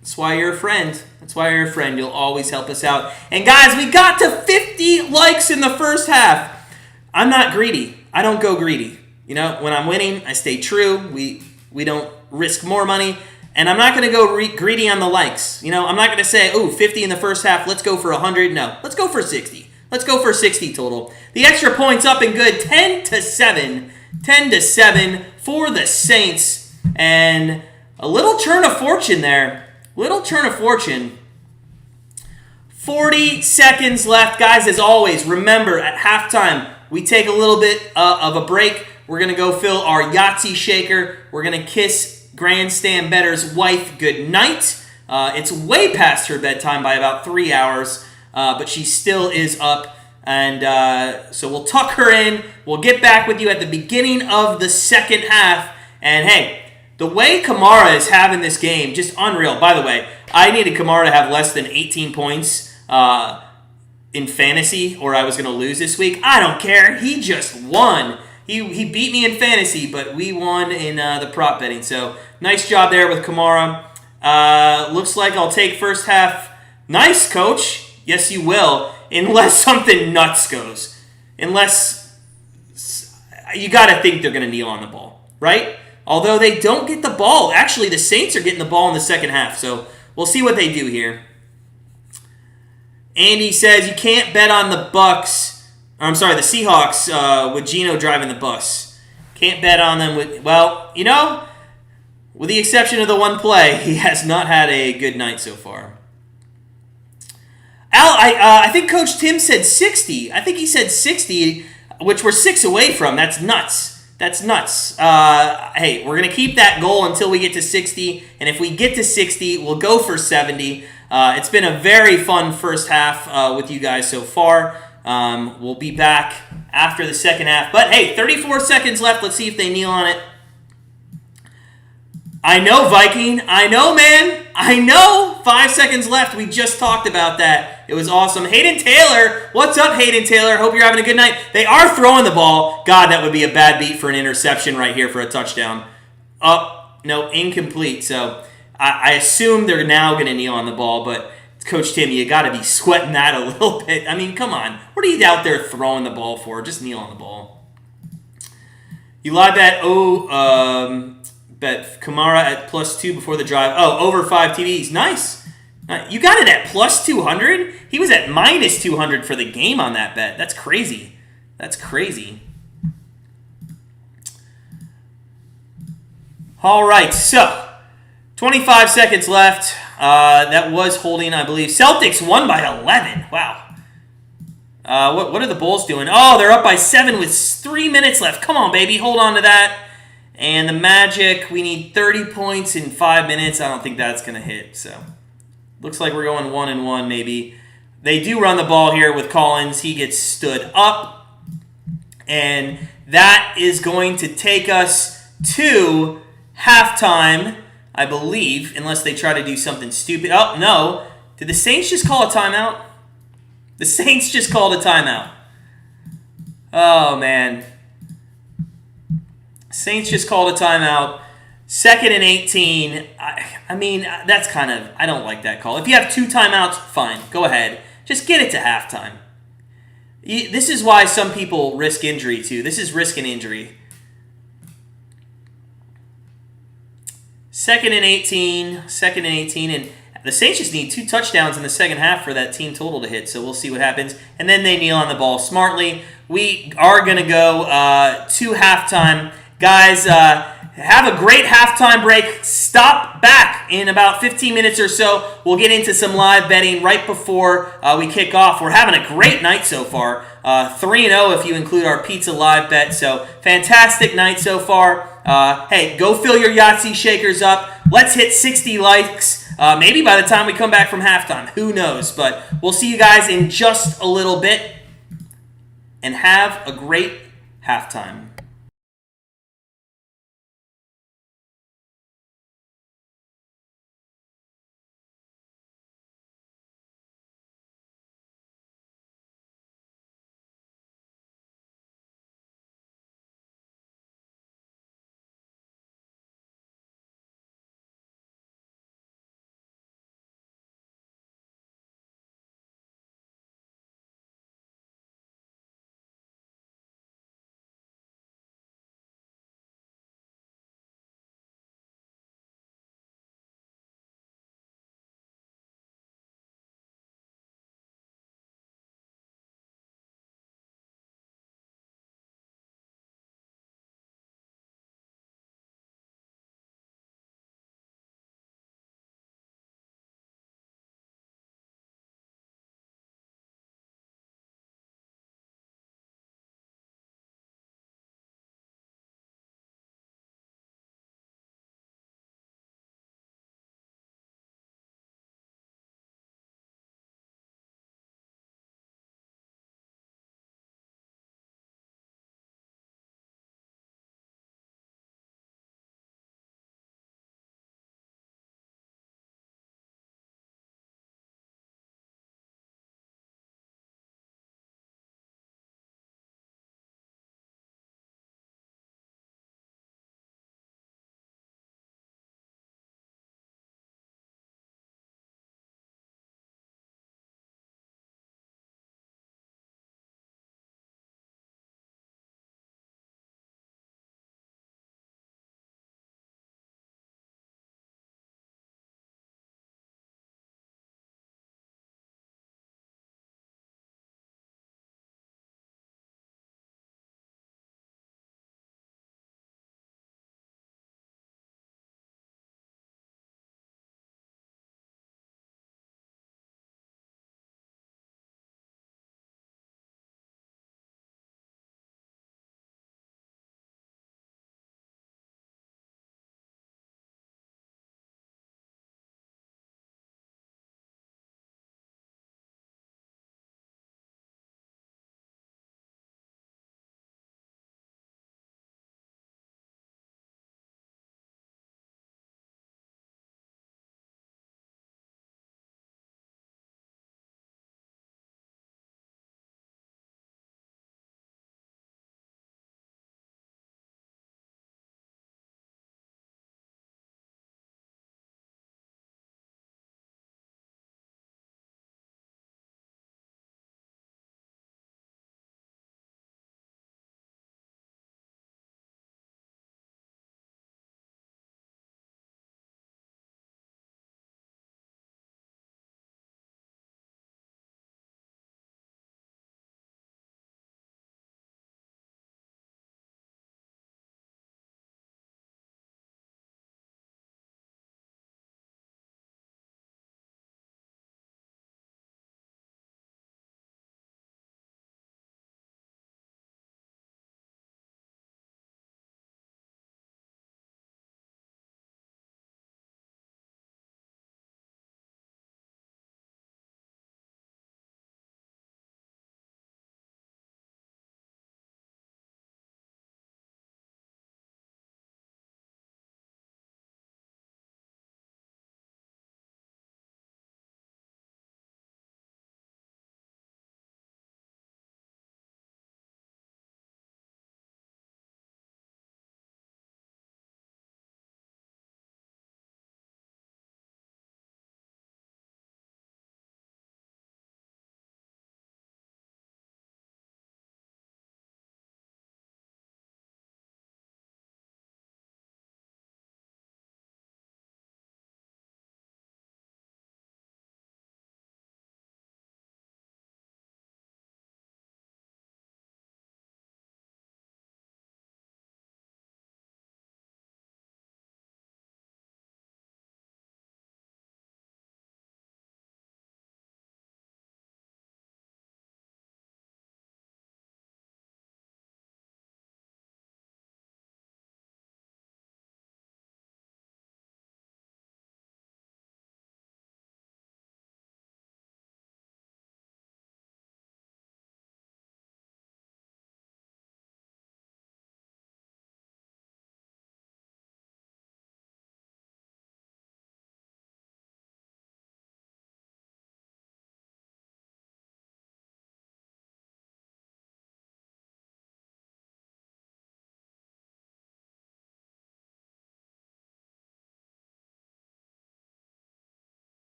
that's why you're a friend. You'll always help us out. And guys, we got to 50 likes in the first half. I'm not greedy. I don't go greedy. You know, when I'm winning, I stay true. We don't risk more money. And I'm not going to go greedy on the likes. You know, I'm not going to say, 50 in the first half, let's go for 100. No, let's go for 60. Let's go for 60 total. The extra points up and good, 10-7. 10-7 for the Saints. And a little turn of fortune there. 40 seconds left. Guys, as always, remember, at halftime, we take a little bit of a break. We're going to go fill our Yahtzee shaker. We're going to kiss Grandstand Bettors' wife good night. It's way past her bedtime by about 3 hours, but she still is up. And so we'll tuck her in. We'll get back with you at the beginning of the second half. And hey, the way Kamara is having this game, just unreal. By the way, I needed Kamara to have less than 18 points in fantasy, or I was going to lose this week. I don't care. He just won. He beat me in fantasy, but we won in the prop betting. So nice job there with Kamara. Looks like I'll take first half. Nice, coach. Yes, you will. Unless something nuts goes. Unless you got to think they're going to kneel on the ball, right? Although they don't get the ball. Actually, the Saints are getting the ball in the second half. So we'll see what they do here. Andy says you can't bet on the Bucks. I'm sorry, the Seahawks with Geno driving the bus. Can't bet on them with, well, you know, with the exception of the one play, he has not had a good night so far. Al, I think Coach Tim said 60. I think he said 60, which we're 6 away from. That's nuts. That's nuts. Hey, we're going to keep that goal until we get to 60, and if we get to 60, we'll go for 70. It's been a very fun first half with you guys so far. We'll be back after the second half. But hey, 34 seconds left. Let's see if they kneel on it. I know, Viking. I know, man. I know. 5 seconds left. We just talked about that. It was awesome. Hayden Taylor. What's up, Hayden Taylor? Hope you're having a good night. They are throwing the ball. God, that would be a bad beat for an interception right here for a touchdown. Oh, no, incomplete. So I assume they're now going to kneel on the ball, but Coach Tim, you got to be sweating that a little bit. I mean, come on. What are you out there throwing the ball for? Just kneel on the ball. You live bet, bet Kamara at +2 before the drive. Oh, over 5 TDs. Nice. You got it at +200? He was at -200 for the game on that bet. That's crazy. That's crazy. All right, so 25 seconds left. That was holding, I believe. Celtics won by 11. Wow. What are the Bulls doing? Oh, they're up by 7 with 3 minutes left. Come on, baby. Hold on to that. And the Magic, we need 30 points in 5 minutes. I don't think that's going to hit. So looks like we're going 1-1 maybe. They do run the ball here with Collins. He gets stood up. And that is going to take us to halftime, I believe, unless they try to do something stupid. Oh, no. Did the Saints just call a timeout? The Saints just called a timeout. Oh, man. Saints just called a timeout. 2nd and 18. I mean, that's kind of, I don't like that call. If you have 2 timeouts, fine. Go ahead. Just get it to halftime. This is why some people risk injury, too. This is risk and injury. 2nd and 18. 2nd and 18. And the Saints just need 2 touchdowns in the second half for that team total to hit. So we'll see what happens. And then they kneel on the ball smartly. We are going to go to halftime. Guys, have a great halftime break. Stop back in about 15 minutes or so. We'll get into some live betting right before we kick off. We're having a great night so far. 3-0 if you include our pizza live bet. So fantastic night so far. Hey, go fill your Yahtzee shakers up. Let's hit 60 likes. Maybe by the time we come back from halftime. Who knows? But we'll see you guys in just a little bit. And have a great halftime.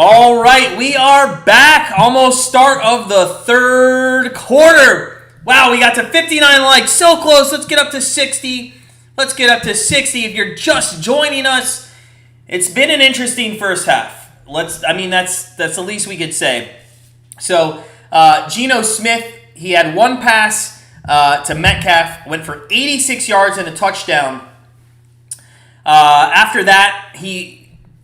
All right, we are back. Almost start of the third quarter. Wow, we got to 59 likes. So close. Let's get up to 60. Let's get up to 60. If you're just joining us, it's been an interesting first half. That's the least we could say. So, Geno Smith, he had one pass to Metcalf, went for 86 yards and a touchdown. After that, he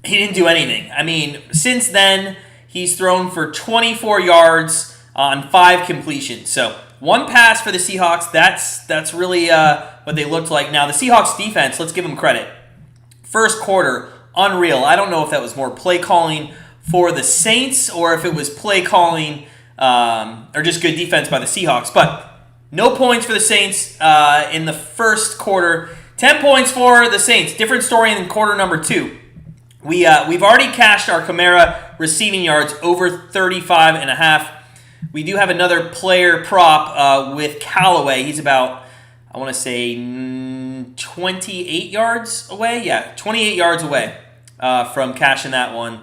didn't do anything. I mean, since then, he's thrown for 24 yards on 5 completions. So, one pass for the Seahawks. That's really what they looked like. Now, the Seahawks defense, let's give them credit. First quarter, unreal. I don't know if that was more play calling for the Saints or if it was play calling or just good defense by the Seahawks. But no points for the Saints in the first quarter. 10 points for the Saints. Different story in quarter number 2. We've already cashed our Kamara receiving yards over 35.5. We do have another player prop with Callaway. He's about, I want to say, 28 yards away. Yeah, 28 yards away from cashing that one.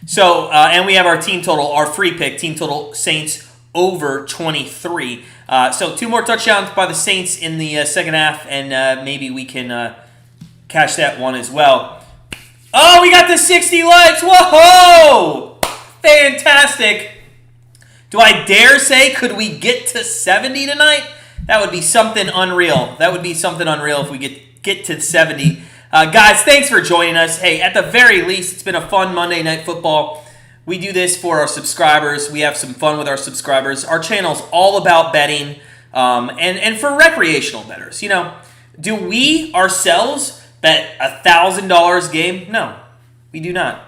So, and we have our team total, our free pick, team total Saints over 23. So 2 more touchdowns by the Saints in the second half, and maybe we can cash that one as well. Oh, we got the 60 likes. Whoa! Fantastic. Do I dare say, could we get to 70 tonight? That would be something unreal. That would be something unreal if we get to 70. Guys, thanks for joining us. Hey, at the very least, it's been a fun Monday Night Football. We do this for our subscribers. We have some fun with our subscribers. Our channel's all about betting and for recreational bettors. You know, do we ourselves bet $1,000 a game? No, we do not.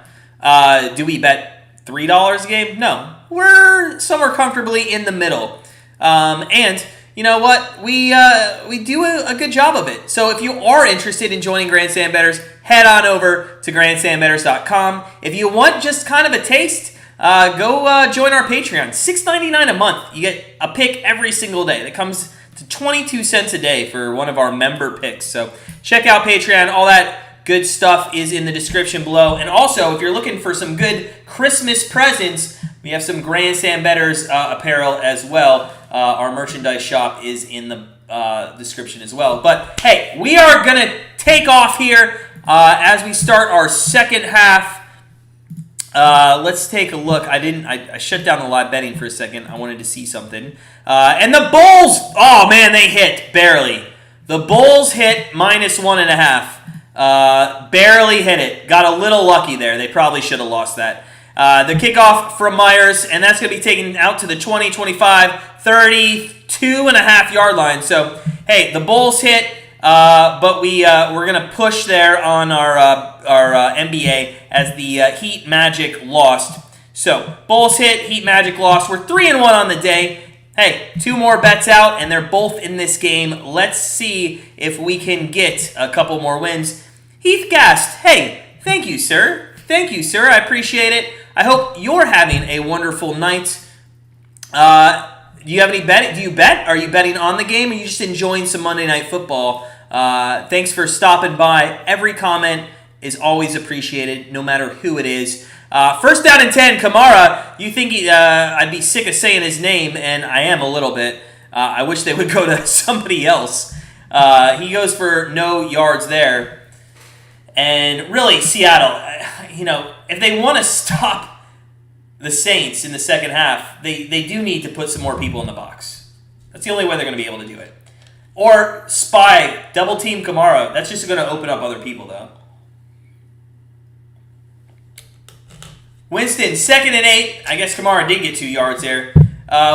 Do we bet $3 a game? No. We're somewhere comfortably in the middle. And you know what? We do a good job of it. So if you are interested in joining Grandstand Bettors, head on over to grandstandbettors.com. If you want just kind of a taste, go join our Patreon. $6.99 a month. You get a pick every single day. That comes to 22 cents a day for one of our member picks. So check out Patreon. All that good stuff is in the description below. And also, if you're looking for some good Christmas presents, we have some Grandstand Bettors apparel as well. Our merchandise shop is in the description as well. But hey, we are going to take off here as we start our second half. Let's take a look. I shut down the live betting for a second. I wanted to see something. And the Bulls, oh man, they hit barely. The Bulls hit -1.5. Barely hit it. Got a little lucky there. They probably should have lost that. The kickoff from Myers, and that's going to be taken out to the 20, 25, 32.5 yard line. So, hey, the Bulls hit, but we're going to push there on our NBA as the Heat Magic lost. So, Bulls hit, Heat Magic lost. We're 3-1 on the day. Hey, 2 more bets out, and they're both in this game. Let's see if we can get a couple more wins. Heath Gast, hey, thank you, sir. Thank you, sir. I appreciate it. I hope you're having a wonderful night. Do you have any bet? Do you bet? Are you betting on the game, or are you just enjoying some Monday Night Football? Thanks for stopping by. Every comment is always appreciated, no matter who it is. First down and 10, Kamara. You think I'd be sick of saying his name, and I am a little bit. I wish they would go to somebody else. He goes for no yards there. And really, Seattle, if they want to stop the Saints in the second half, they do need to put some more people in the box. That's the only way they're going to be able to do it. Or spy, double team Kamara. That's just going to open up other people, though. Winston, 2nd and 8. I guess Kamara did get 2 yards there.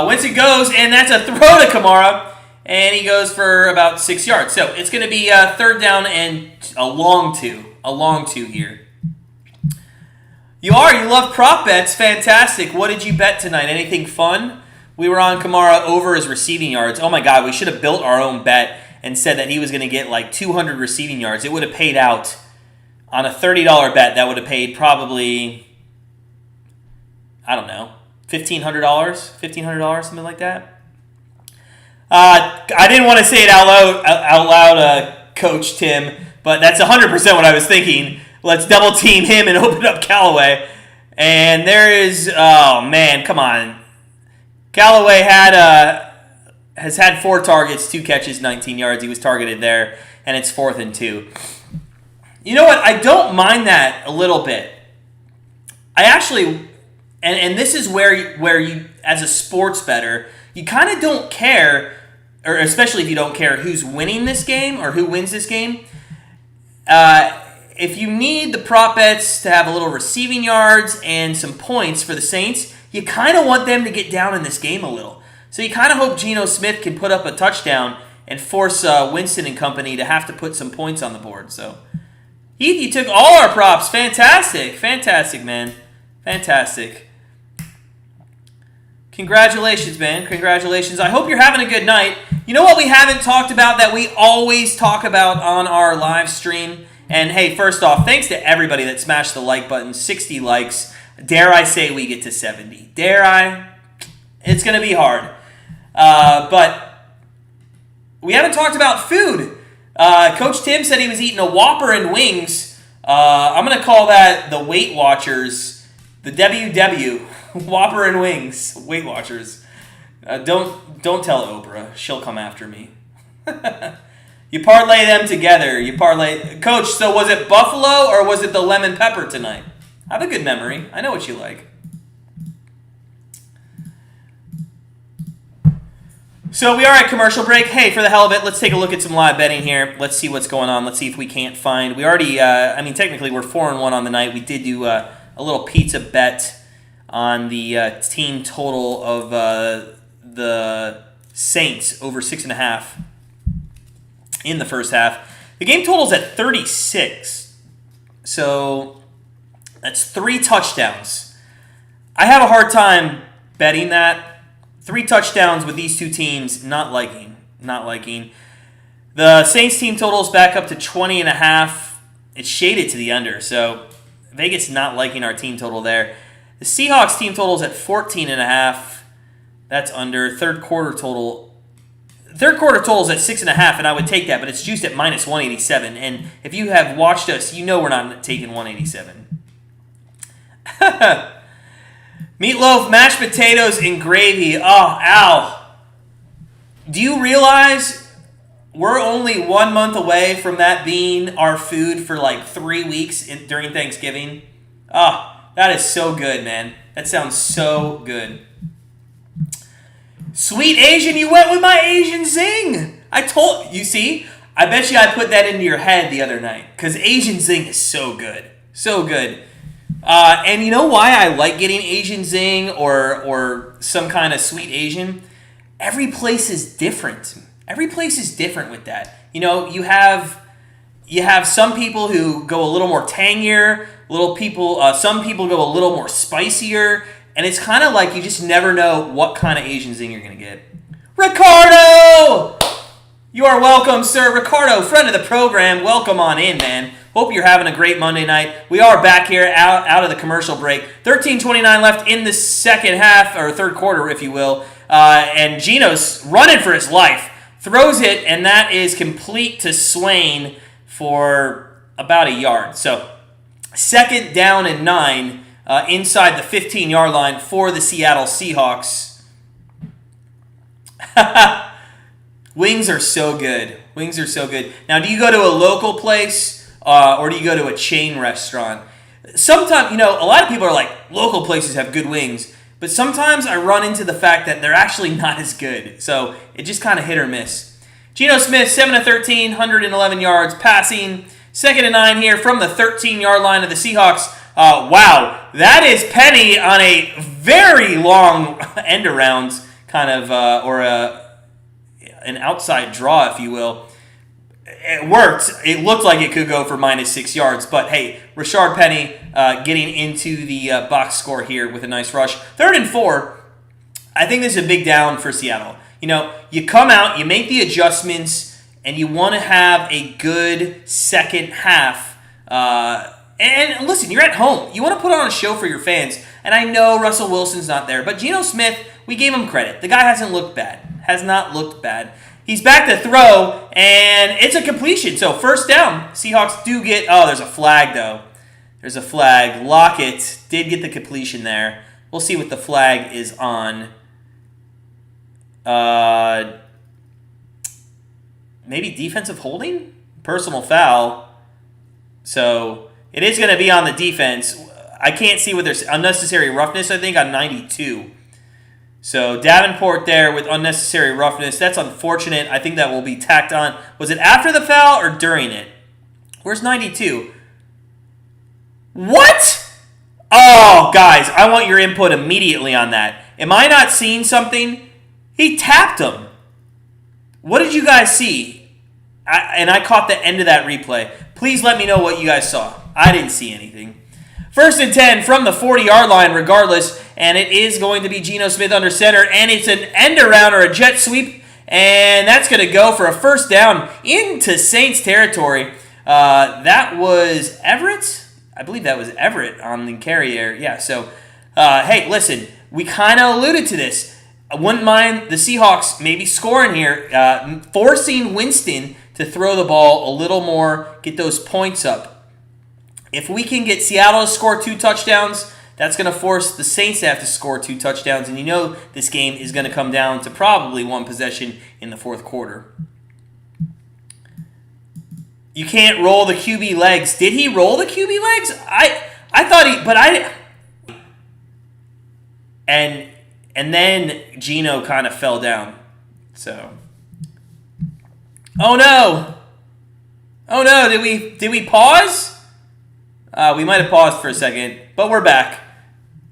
Winston goes, and that's a throw to Kamara. And he goes for about 6 yards. So it's going to be third down and a long two here. You love prop bets. Fantastic. What did you bet tonight? Anything fun? We were on Kamara over his receiving yards. Oh my God, we should have built our own bet and said that he was going to get like 200 receiving yards. It would have paid out on a $30 bet. That would have paid probably, I don't know, $1,500, something like that. I didn't want to say it out loud, Coach Tim, but that's 100% what I was thinking. Let's double team him and open up Callaway. And there is, oh man, come on. Callaway has had 4 targets, 2 catches, 19 yards. He was targeted there, and it's 4th and 2. You know what? I don't mind that a little bit. I actually, and this is where you, as a sports bettor, you kind of don't care, or especially if you don't care who's winning this game or who wins this game. If you need the prop bets to have a little receiving yards and some points for the Saints, you kind of want them to get down in this game a little. So you kind of hope Geno Smith can put up a touchdown and force Winston and company to have to put some points on the board. So, Heath, you took all our props. Fantastic. Fantastic, man. Fantastic. Congratulations, man. Congratulations. I hope you're having a good night. You know what we haven't talked about that we always talk about on our live stream? And hey, first off, thanks to everybody that smashed the like button. 60 likes. Dare I say we get to 70? Dare I? It's going to be hard. But we haven't talked about food. Coach Tim said he was eating a Whopper and wings. I'm going to call that the Weight Watchers. The WW. Whopper and wings. Weight Watchers. Don't tell Oprah. She'll come after me. You parlay them together. Coach, so was it buffalo or was it the lemon pepper tonight? I have a good memory. I know what you like. So we are at commercial break. Hey, for the hell of it, let's take a look at some live betting here. Let's see what's going on. Let's see if we can't find. We already, technically we're 4-1 on the night. We did do a little pizza bet on the team total of the Saints over 6.5 in the first half. The game total's at 36. So that's 3 touchdowns. I have a hard time betting that. 3 touchdowns with these two teams, not liking. The Saints team total is back up to 20.5. It's shaded to the under, so Vegas not liking our team total there. The Seahawks team total is at 14.5. That's under. Third quarter total is at 6.5, and I would take that, but it's juiced at minus 187. And if you have watched us, you know we're not taking 187. Meatloaf, mashed potatoes, and gravy. Oh, ow. Do you realize we're only 1 month away from that being our food for like 3 weeks during Thanksgiving? Oh, that is so good, man. That sounds so good. Sweet Asian, you went with my Asian zing. I bet you I put that into your head the other night because Asian zing is so good. So good. And you know why I like getting Asian zing or some kind of sweet Asian? Every place is different. Every place is different with that. You know, you have some people who go a little more tangier, some people go a little more spicier, and it's kind of like you just never know what kind of Asian zing you're going to get. Ricardo! You are welcome, sir. Ricardo, friend of the program, welcome on in, man. Hope you're having a great Monday night. We are back here out of the commercial break. 13:29 left in the second half, or third quarter, if you will. And Geno's running for his life. Throws it, and that is complete to Swain for about a yard. So, 2nd down and 9 inside the 15-yard line for the Seattle Seahawks. Wings are so good. Wings are so good. Now, do you go to a local place? Or do you go to a chain restaurant? Sometimes, a lot of people are like, local places have good wings. But sometimes I run into the fact that they're actually not as good. So it just kind of hit or miss. Geno Smith, 7 of 13, 111 yards passing. 2nd and 9 here from the 13-yard line of the Seahawks. Wow, that is Penny on a very long end around kind of, or an outside draw, if you will. It worked. It looked like it could go for minus 6 yards. But, hey, Rashard Penny getting into the box score here with a nice rush. 3rd and 4. I think this is a big down for Seattle. You come out, you make the adjustments, and you want to have a good second half. And listen, you're at home. You want to put on a show for your fans. And I know Russell Wilson's not there. But Geno Smith, we gave him credit. The guy hasn't looked bad. Has not looked bad. He's back to throw, and it's a completion. So 1st down. Seahawks do get... Oh, there's a flag, though. There's a flag. Lockett did get the completion there. We'll see what the flag is on. Maybe defensive holding? Personal foul. So it is going to be on the defense. I can't see what there's unnecessary roughness, I think, on 92. So Davenport there with unnecessary roughness. That's unfortunate. I think that will be tacked on. Was it after the foul or during it? Where's 92? What? Oh, guys, I want your input immediately on that. Am I not seeing something? He tapped him. What did you guys see? I caught the end of that replay. Please let me know what you guys saw. I didn't see anything. 1st and 10 from the 40-yard line regardless, and it is going to be Geno Smith under center, and it's an end around or a jet sweep, and that's going to go for a first down into Saints territory. That was Everett? I believe that was Everett on the carry there. Yeah, so, hey, listen, we kind of alluded to this. I wouldn't mind the Seahawks maybe scoring here, forcing Winston to throw the ball a little more, get those points up. If we can get Seattle to score 2 touchdowns, that's going to force the Saints to have to score 2 touchdowns. And you know this game is going to come down to probably 1 possession in the 4th quarter. You can't roll the QB legs. Did he roll the QB legs? I thought he, but I. And then Geno kind of fell down. So. Oh no! Oh no! Did we pause? We might have paused for a second, but we're back.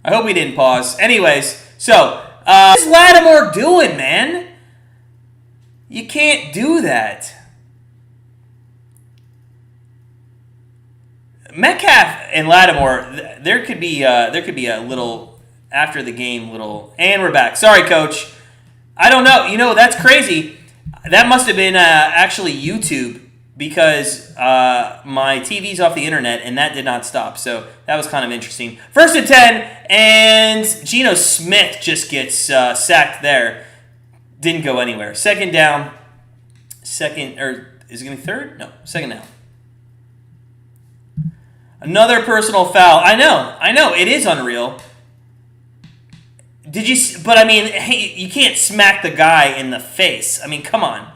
I hope we didn't pause. Anyways, so what's Lattimore doing, man? You can't do that. Metcalf and Lattimore, there could be a little after the game little. And we're back. Sorry, Coach. I don't know. You know, that's crazy. That must have been actually YouTube because my TV's off the internet and that did not stop. So that was kind of interesting. 1st and 10, and Geno Smith just gets sacked there. Didn't go anywhere. 2nd down. Second, or is it going to be 3rd? No, 2nd down. Another personal foul. I know. It is unreal. Did you? But I mean, hey, you can't smack the guy in the face. I mean, come on.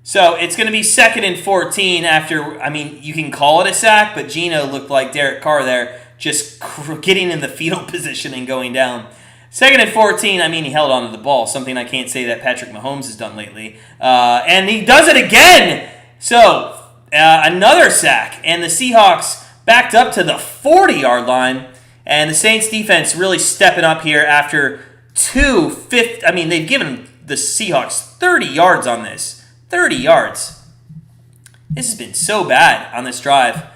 So it's going to be 2nd and 14 after. I mean, you can call it a sack, but Geno looked like Derek Carr there, just getting in the fetal position and going down. 2nd and 14, I mean, he held on to the ball, something I can't say that Patrick Mahomes has done lately. And he does it again! So, another sack. And the Seahawks backed up to the 40-yard line. And the Saints defense really stepping up here after they've given the Seahawks 30 yards on this. 30 yards. This has been so bad on this drive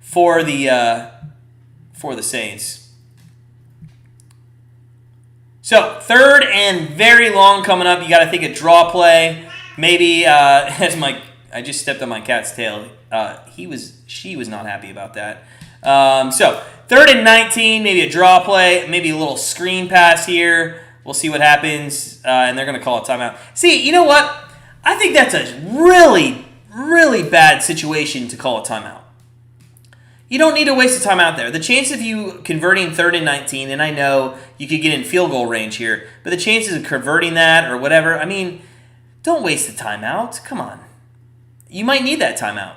for the Saints. So, 3rd and very long coming up. You got to think a draw play. Maybe I just stepped on my cat's tail. She was not happy about that. So, 3rd and 19, maybe a draw play, maybe a little screen pass here. We'll see what happens, and they're going to call a timeout. See, you know what? I think that's a really, really bad situation to call a timeout. You don't need to waste a timeout there. The chance of you converting 3rd and 19, and I know you could get in field goal range here, but the chances of converting that or whatever, I mean, don't waste the timeout. Come on. You might need that timeout.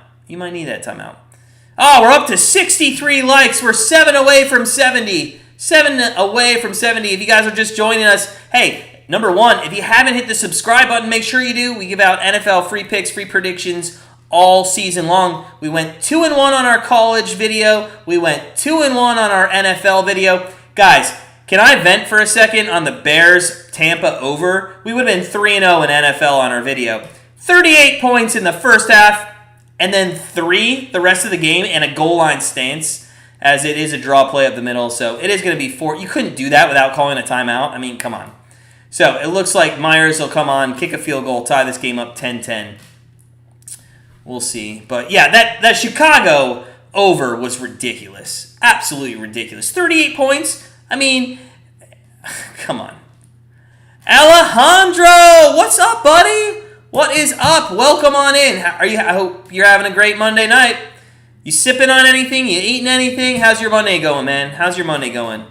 Oh, we're up to 63 likes. We're 7 away from 70. 7 away from 70. If you guys are just joining us, hey, number 1, if you haven't hit the subscribe button, make sure you do. We give out NFL free picks, free predictions all season long. We went 2-1 on our college video. We went 2-1 on our NFL video. Guys, can I vent for a second on the Bears-Tampa over? We would have been 3-0 in NFL on our video. 38 points in the first half, and then 3 the rest of the game, and a goal line stance, as it is a draw play up the middle. So it is going to be 4. You couldn't do that without calling a timeout. I mean, come on. So it looks like Myers will come on, kick a field goal, tie this game up 10-10. We'll see. But yeah, that Chicago over was ridiculous. Absolutely ridiculous. 38 points. I mean, come on. Alejandro, what's up, buddy? What is up? Welcome on in. I hope you're having a great Monday night. You sipping on anything? You eating anything? How's your Monday going, man? How's your Monday going?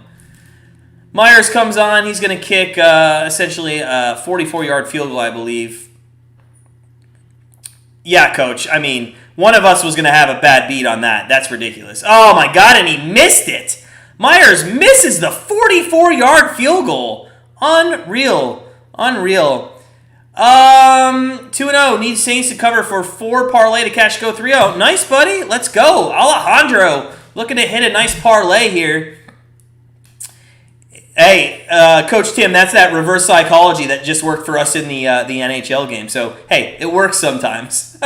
Myers comes on. He's going to kick essentially a 44-yard field goal, I believe. Yeah, Coach. I mean, one of us was going to have a bad beat on that. That's ridiculous. Oh, my God, and he missed it. Myers misses the 44-yard field goal. Unreal. 2-0. Needs Saints to cover for 4 parlay to cash go 3-0. Nice, buddy. Let's go. Alejandro looking to hit a nice parlay here. Hey, Coach Tim, that's that reverse psychology that just worked for us in the NHL game. So, hey, it works sometimes.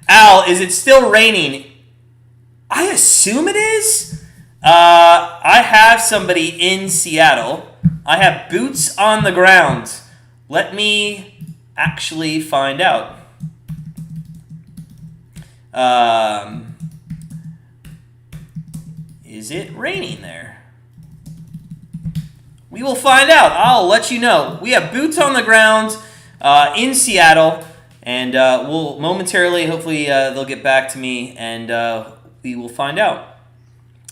Al, is it still raining? I assume it is. I have somebody in Seattle. I have boots on the ground. Let me actually find out. Is it raining there? We will find out. I'll let you know. We have boots on the ground in Seattle, and we'll momentarily, hopefully they'll get back to me, and we will find out.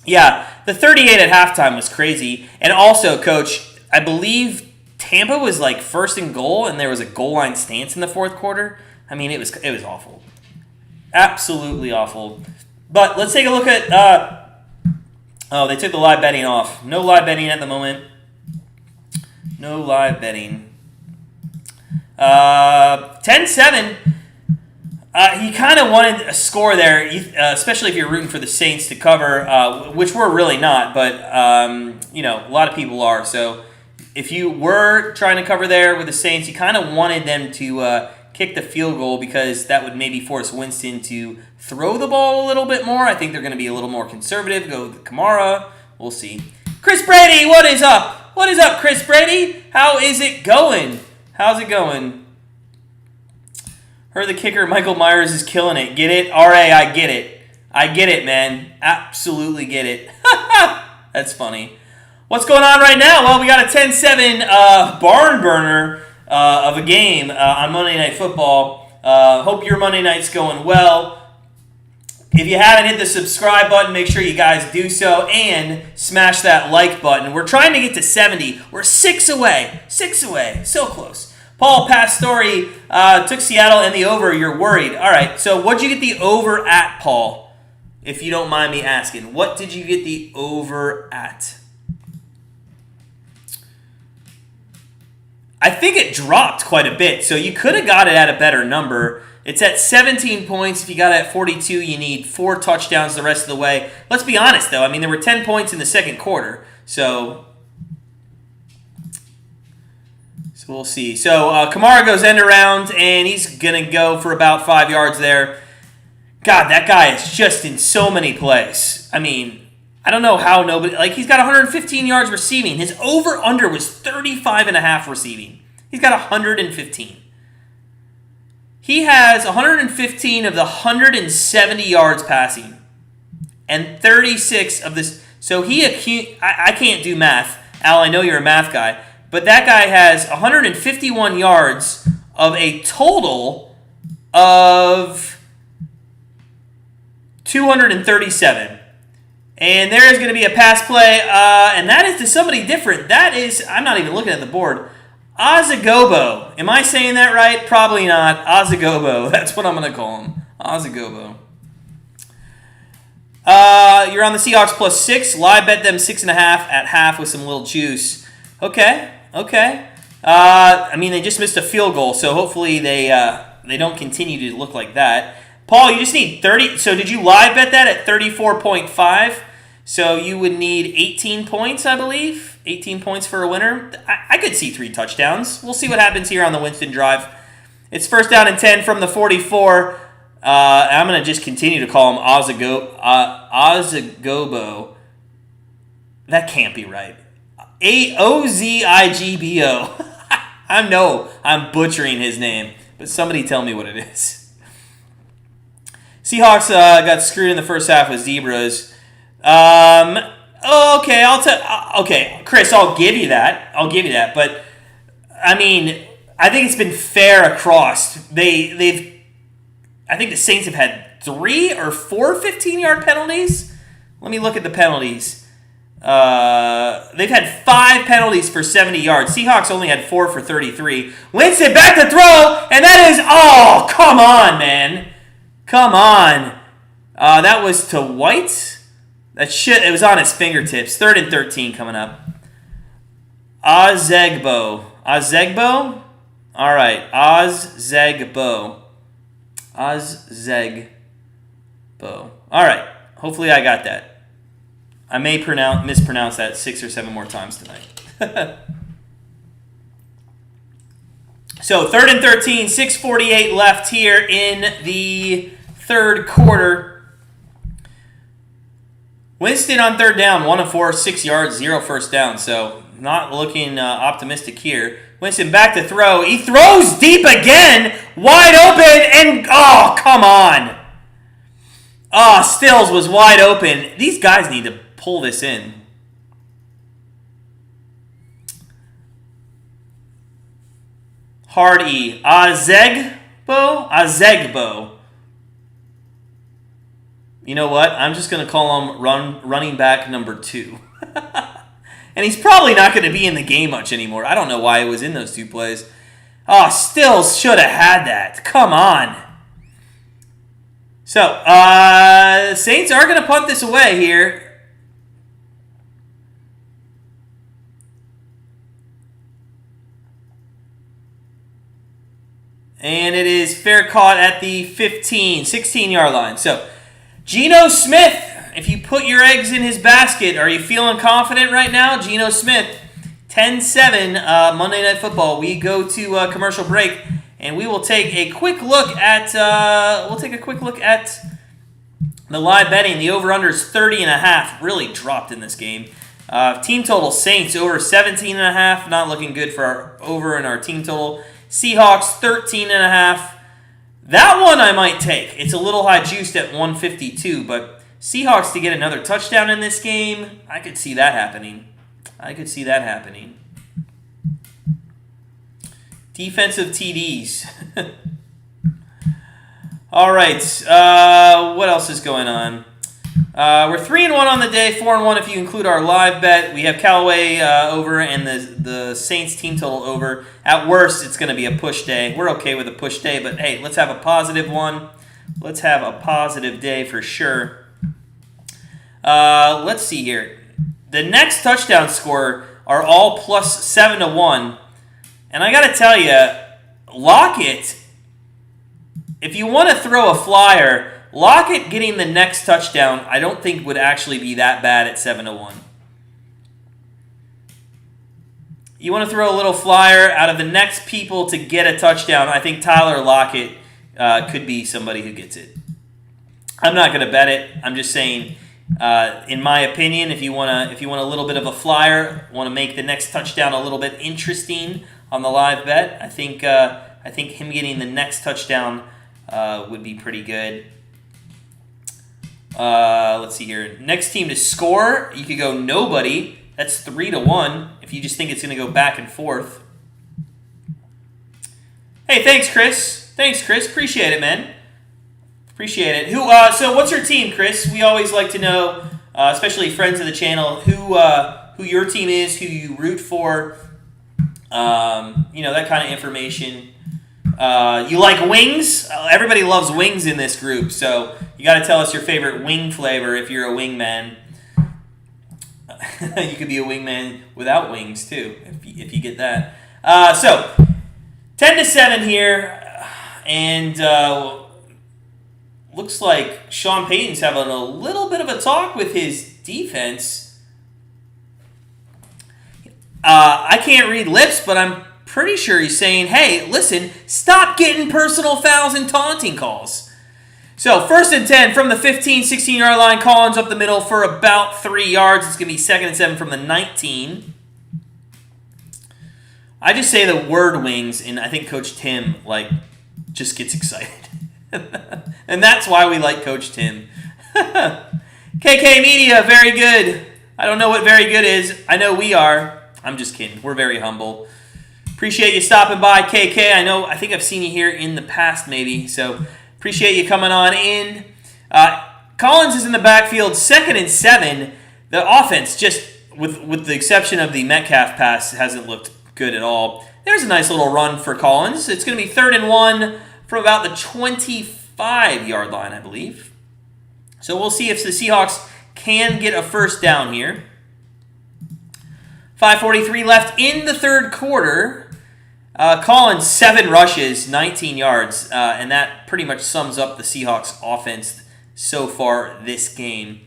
Yeah, the 38 at halftime was crazy. And also, Coach, I believe Tampa was like first and goal, and there was a goal line stance in the fourth quarter. I mean, it was awful. Absolutely awful. But let's take a look at... they took the live betting off. No live betting at the moment. No live betting. 10-7. He kind of wanted a score there, especially if you're rooting for the Saints to cover, which we're really not, but a lot of people are. So if you were trying to cover there with the Saints, you kind of wanted them to kick the field goal because that would maybe force Winston to throw the ball a little bit more. I think they're going to be a little more conservative, go with Kamara. We'll see. Chris Brady, what is up? What is up, Chris Brady? How is it going? How's it going? Heard the kicker, Michael Myers, is killing it. Get it? R.A., I get it. I get it, man. Absolutely get it. That's funny. What's going on right now? Well, we got a 10-7 barn burner of a game on Monday Night Football. Hope your Monday night's going well. If you haven't hit the subscribe button, make sure you guys do so and smash that like button. We're trying to get to 70. We're 6 away. 6 away. So close. Paul Pastore took Seattle and the over. You're worried. All right, so what'd you get the over at, Paul? If you don't mind me asking. What did you get the over at? I think it dropped quite a bit, so you could have got it at a better number. It's at 17 points. If you got it at 42, you need 4 touchdowns the rest of the way. Let's be honest, though. I mean, there were 10 points in the second quarter, so we'll see. So Kamara goes end around, and he's going to go for about 5 yards there. God, that guy is just in so many plays. I mean, I don't know how nobody... Like, he's got 115 yards receiving. His over-under was 35.5 receiving. He's got 115. He has 115 of the 170 yards passing. And 36 of this... So I can't do math. Al, I know you're a math guy. But that guy has 151 yards of a total of 237. And there is going to be a pass play, and that is to somebody different. That is, I'm not even looking at the board, Ozagobo. Am I saying that right? Probably not. Ozagobo. That's what I'm going to call him. Ozagobo. You're on the Seahawks +6. Live bet them 6.5 at half with some little juice. Okay. I mean, they just missed a field goal, so hopefully they don't continue to look like that. Paul, you just need 30. So did you live bet that at 34.5? So you would need 18 points, I believe. 18 points for a winner. I could see 3 touchdowns. We'll see what happens here on the Winston drive. It's first down and 10 from the 44. I'm going to just continue to call him Ozagobo. That can't be right. Ozigbo. I'm butchering his name, but somebody tell me what it is. Seahawks got screwed in the first half with zebras. Okay, Chris, I'll give you that. But I mean, I think it's been fair across. I think the Saints have had 3 or 4 15-yard penalties. Let me look at the penalties. They've had 5 penalties for 70 yards. Seahawks only had 4 for 33. Winston back to throw, and that is, oh, come on, man. Come on. That was to White. It was on his fingertips. 3rd and 13 coming up. Ozegbo. All right, Ozegbo. All right, hopefully I got that. I may mispronounce that 6 or 7 more times tonight. So 3rd and 13, 6:48 left here in the 3rd quarter. Winston on 3rd down, 1 of 4, 6 yards, 0 first down. So not looking optimistic here. Winston back to throw. He throws deep again. Wide open. And, oh, come on. Oh, Stills was wide open. These guys need to pull this in. Hard E. Ozegbo. You know what? I'm just going to call him running back number 2. And he's probably not going to be in the game much anymore. I don't know why he was in those 2 plays. Oh, Stills should have had that. Come on. So, Saints are going to punt this away here. And it is fair caught at the 16-yard line. So, Geno Smith, if you put your eggs in his basket, are you feeling confident right now? Geno Smith, 10-7, Monday Night Football. We go to commercial break, and we will take a quick look at the live betting. The over/under is 30.5. Really dropped in this game. Team total Saints over 17.5. Not looking good for our over and our team total. Seahawks 13.5. That one I might take. It's a little high juiced at 152, but Seahawks to get another touchdown in this game, I could see that happening. Defensive TDs. All right. What else is going on? We're 3-1 on the day, 4-1 if you include our live bet. We have Callaway over and the Saints team total over. At worst, it's going to be a push day. We're okay with a push day, but hey, let's have a positive one. Let's have a positive day for sure. Let's see here. The next touchdown scorer are all plus 7-1. And I got to tell you, Lockett, if you want to throw a flyer, Lockett getting the next touchdown, I don't think would actually be that bad at 7-1. You want to throw a little flyer out of the next people to get a touchdown, I think Tyler Lockett could be somebody who gets it. I'm not going to bet it. I'm just saying, in my opinion, if you want a little bit of a flyer, want to make the next touchdown a little bit interesting on the live bet, I think him getting the next touchdown would be pretty good. Let's see here. Next team to score, you could go nobody. That's 3-1 if you just think it's going to go back and forth. Hey, thanks, Chris. Appreciate it, man. Appreciate it. So what's your team, Chris? We always like to know, especially friends of the channel, who your team is, who you root for. That kind of information. You like wings? Everybody loves wings in this group, so you got to tell us your favorite wing flavor if you're a wingman. You could be a wingman without wings too, if you get that. So 10-7 here, and looks like Sean Payton's having a little bit of a talk with his defense. I can't read lips, but I'm pretty sure he's saying, hey, listen, stop getting personal fouls and taunting calls. So 1st and 10 from the 15, 16-yard line. Collins up the middle for about 3 yards. It's going to be 2nd and 7 from the 19. I just say the word wings, and I think Coach Tim, just gets excited. And that's why we like Coach Tim. KK Media, very good. I don't know what very good is. I know we are. I'm just kidding. We're very humble. Appreciate you stopping by, KK. I think I've seen you here in the past, maybe. So appreciate you coming on in. Collins is in the backfield, 2nd and 7. The offense, just with the exception of the Metcalf pass, hasn't looked good at all. There's a nice little run for Collins. It's going to be 3rd and 1 from about the 25-yard line, I believe. So we'll see if the Seahawks can get a first down here. 5:43 left in the third quarter. Collins, 7 rushes, 19 yards, and that pretty much sums up the Seahawks offense so far this game.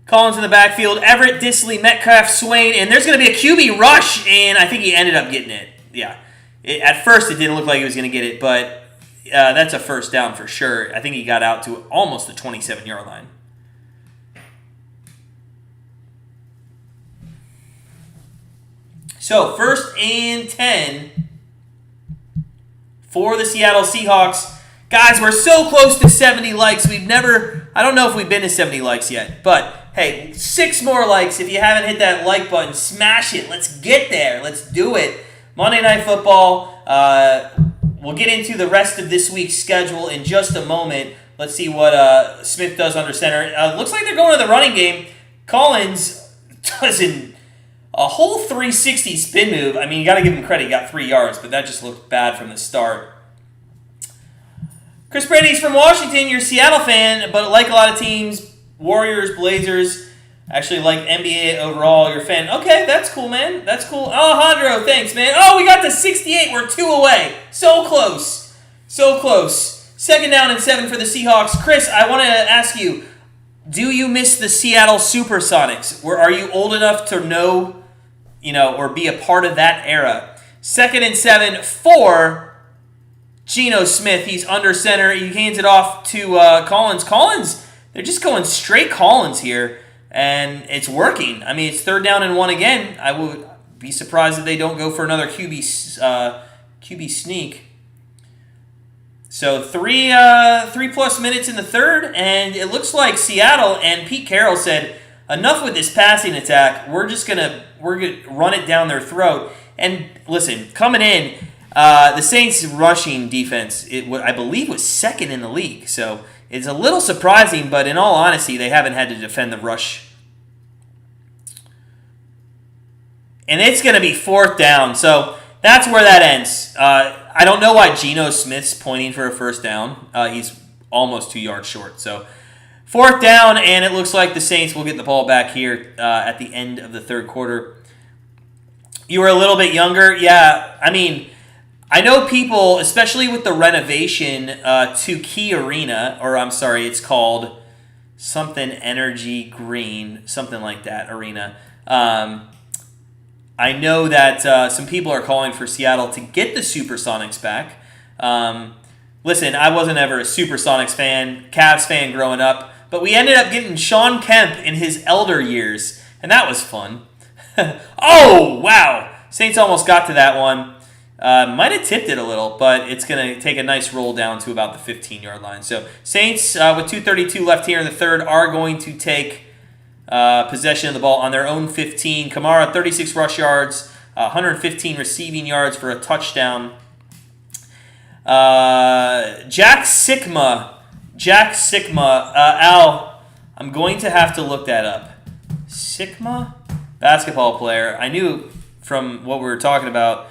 Collins in the backfield, Everett, Disley, Metcalf, Swain, and there's going to be a QB rush, and I think he ended up getting it. Yeah. At first, it didn't look like he was going to get it, but that's a first down for sure. I think he got out to almost the 27-yard line. So, 1st and 10 for the Seattle Seahawks. Guys, we're so close to 70 likes. I don't know if we've been to 70 likes yet, but hey, 6 more likes. If you haven't hit that like button, smash it. Let's get there. Let's do it. Monday Night Football. We'll get into the rest of this week's schedule in just a moment. Let's see what Smith does under center. Looks like they're going to the running game. Collins doesn't. A whole 360 spin move. I mean, you got to give him credit. He got 3 yards, but that just looked bad from the start. Chris Brady's from Washington. You're a Seattle fan, but like a lot of teams, Warriors, Blazers, actually like NBA overall, you're a fan. Okay, that's cool, man. That's cool. Alejandro, thanks, man. Oh, we got to 68. We're 2 away. So close. So close. 2nd down and 7 for the Seahawks. Chris, I want to ask you, do you miss the Seattle Supersonics? Are you old enough to know, or be a part of that era? 2nd and 7 for Geno Smith. He's under center. He hands it off to Collins. Collins, they're just going straight Collins here, and it's working. I mean, it's 3rd down and 1 again. I would be surprised if they don't go for another QB sneak. So 3+ minutes in the third, and it looks like Seattle and Pete Carroll said, enough with this passing attack. We're gonna run it down their throat. And listen, coming in, the Saints' rushing defense, I believe, was 2nd in the league. So it's a little surprising, but in all honesty, they haven't had to defend the rush. And it's going to be 4th down. So that's where that ends. I don't know why Geno Smith's pointing for a first down. He's almost 2 yards short. So 4th down, and it looks like the Saints will get the ball back here at the end of the third quarter. You were a little bit younger. Yeah, I mean, I know people, especially with the renovation to Key Arena, it's called something Energy Green, something like that, Arena. I know that some people are calling for Seattle to get the Supersonics back. Listen, I wasn't ever a Supersonics fan, Cavs fan growing up, but we ended up getting Sean Kemp in his elder years, and that was fun. Oh, wow! Saints almost got to that one. Might have tipped it a little, but it's going to take a nice roll down to about the 15-yard line. So Saints, with 2:32 left here in the third, are going to take possession of the ball on their own 15. Kamara, 36 rush yards, 115 receiving yards for a touchdown. Jack Sikma, Al, I'm going to have to look that up. Sikma? Basketball player. I knew from what we were talking about.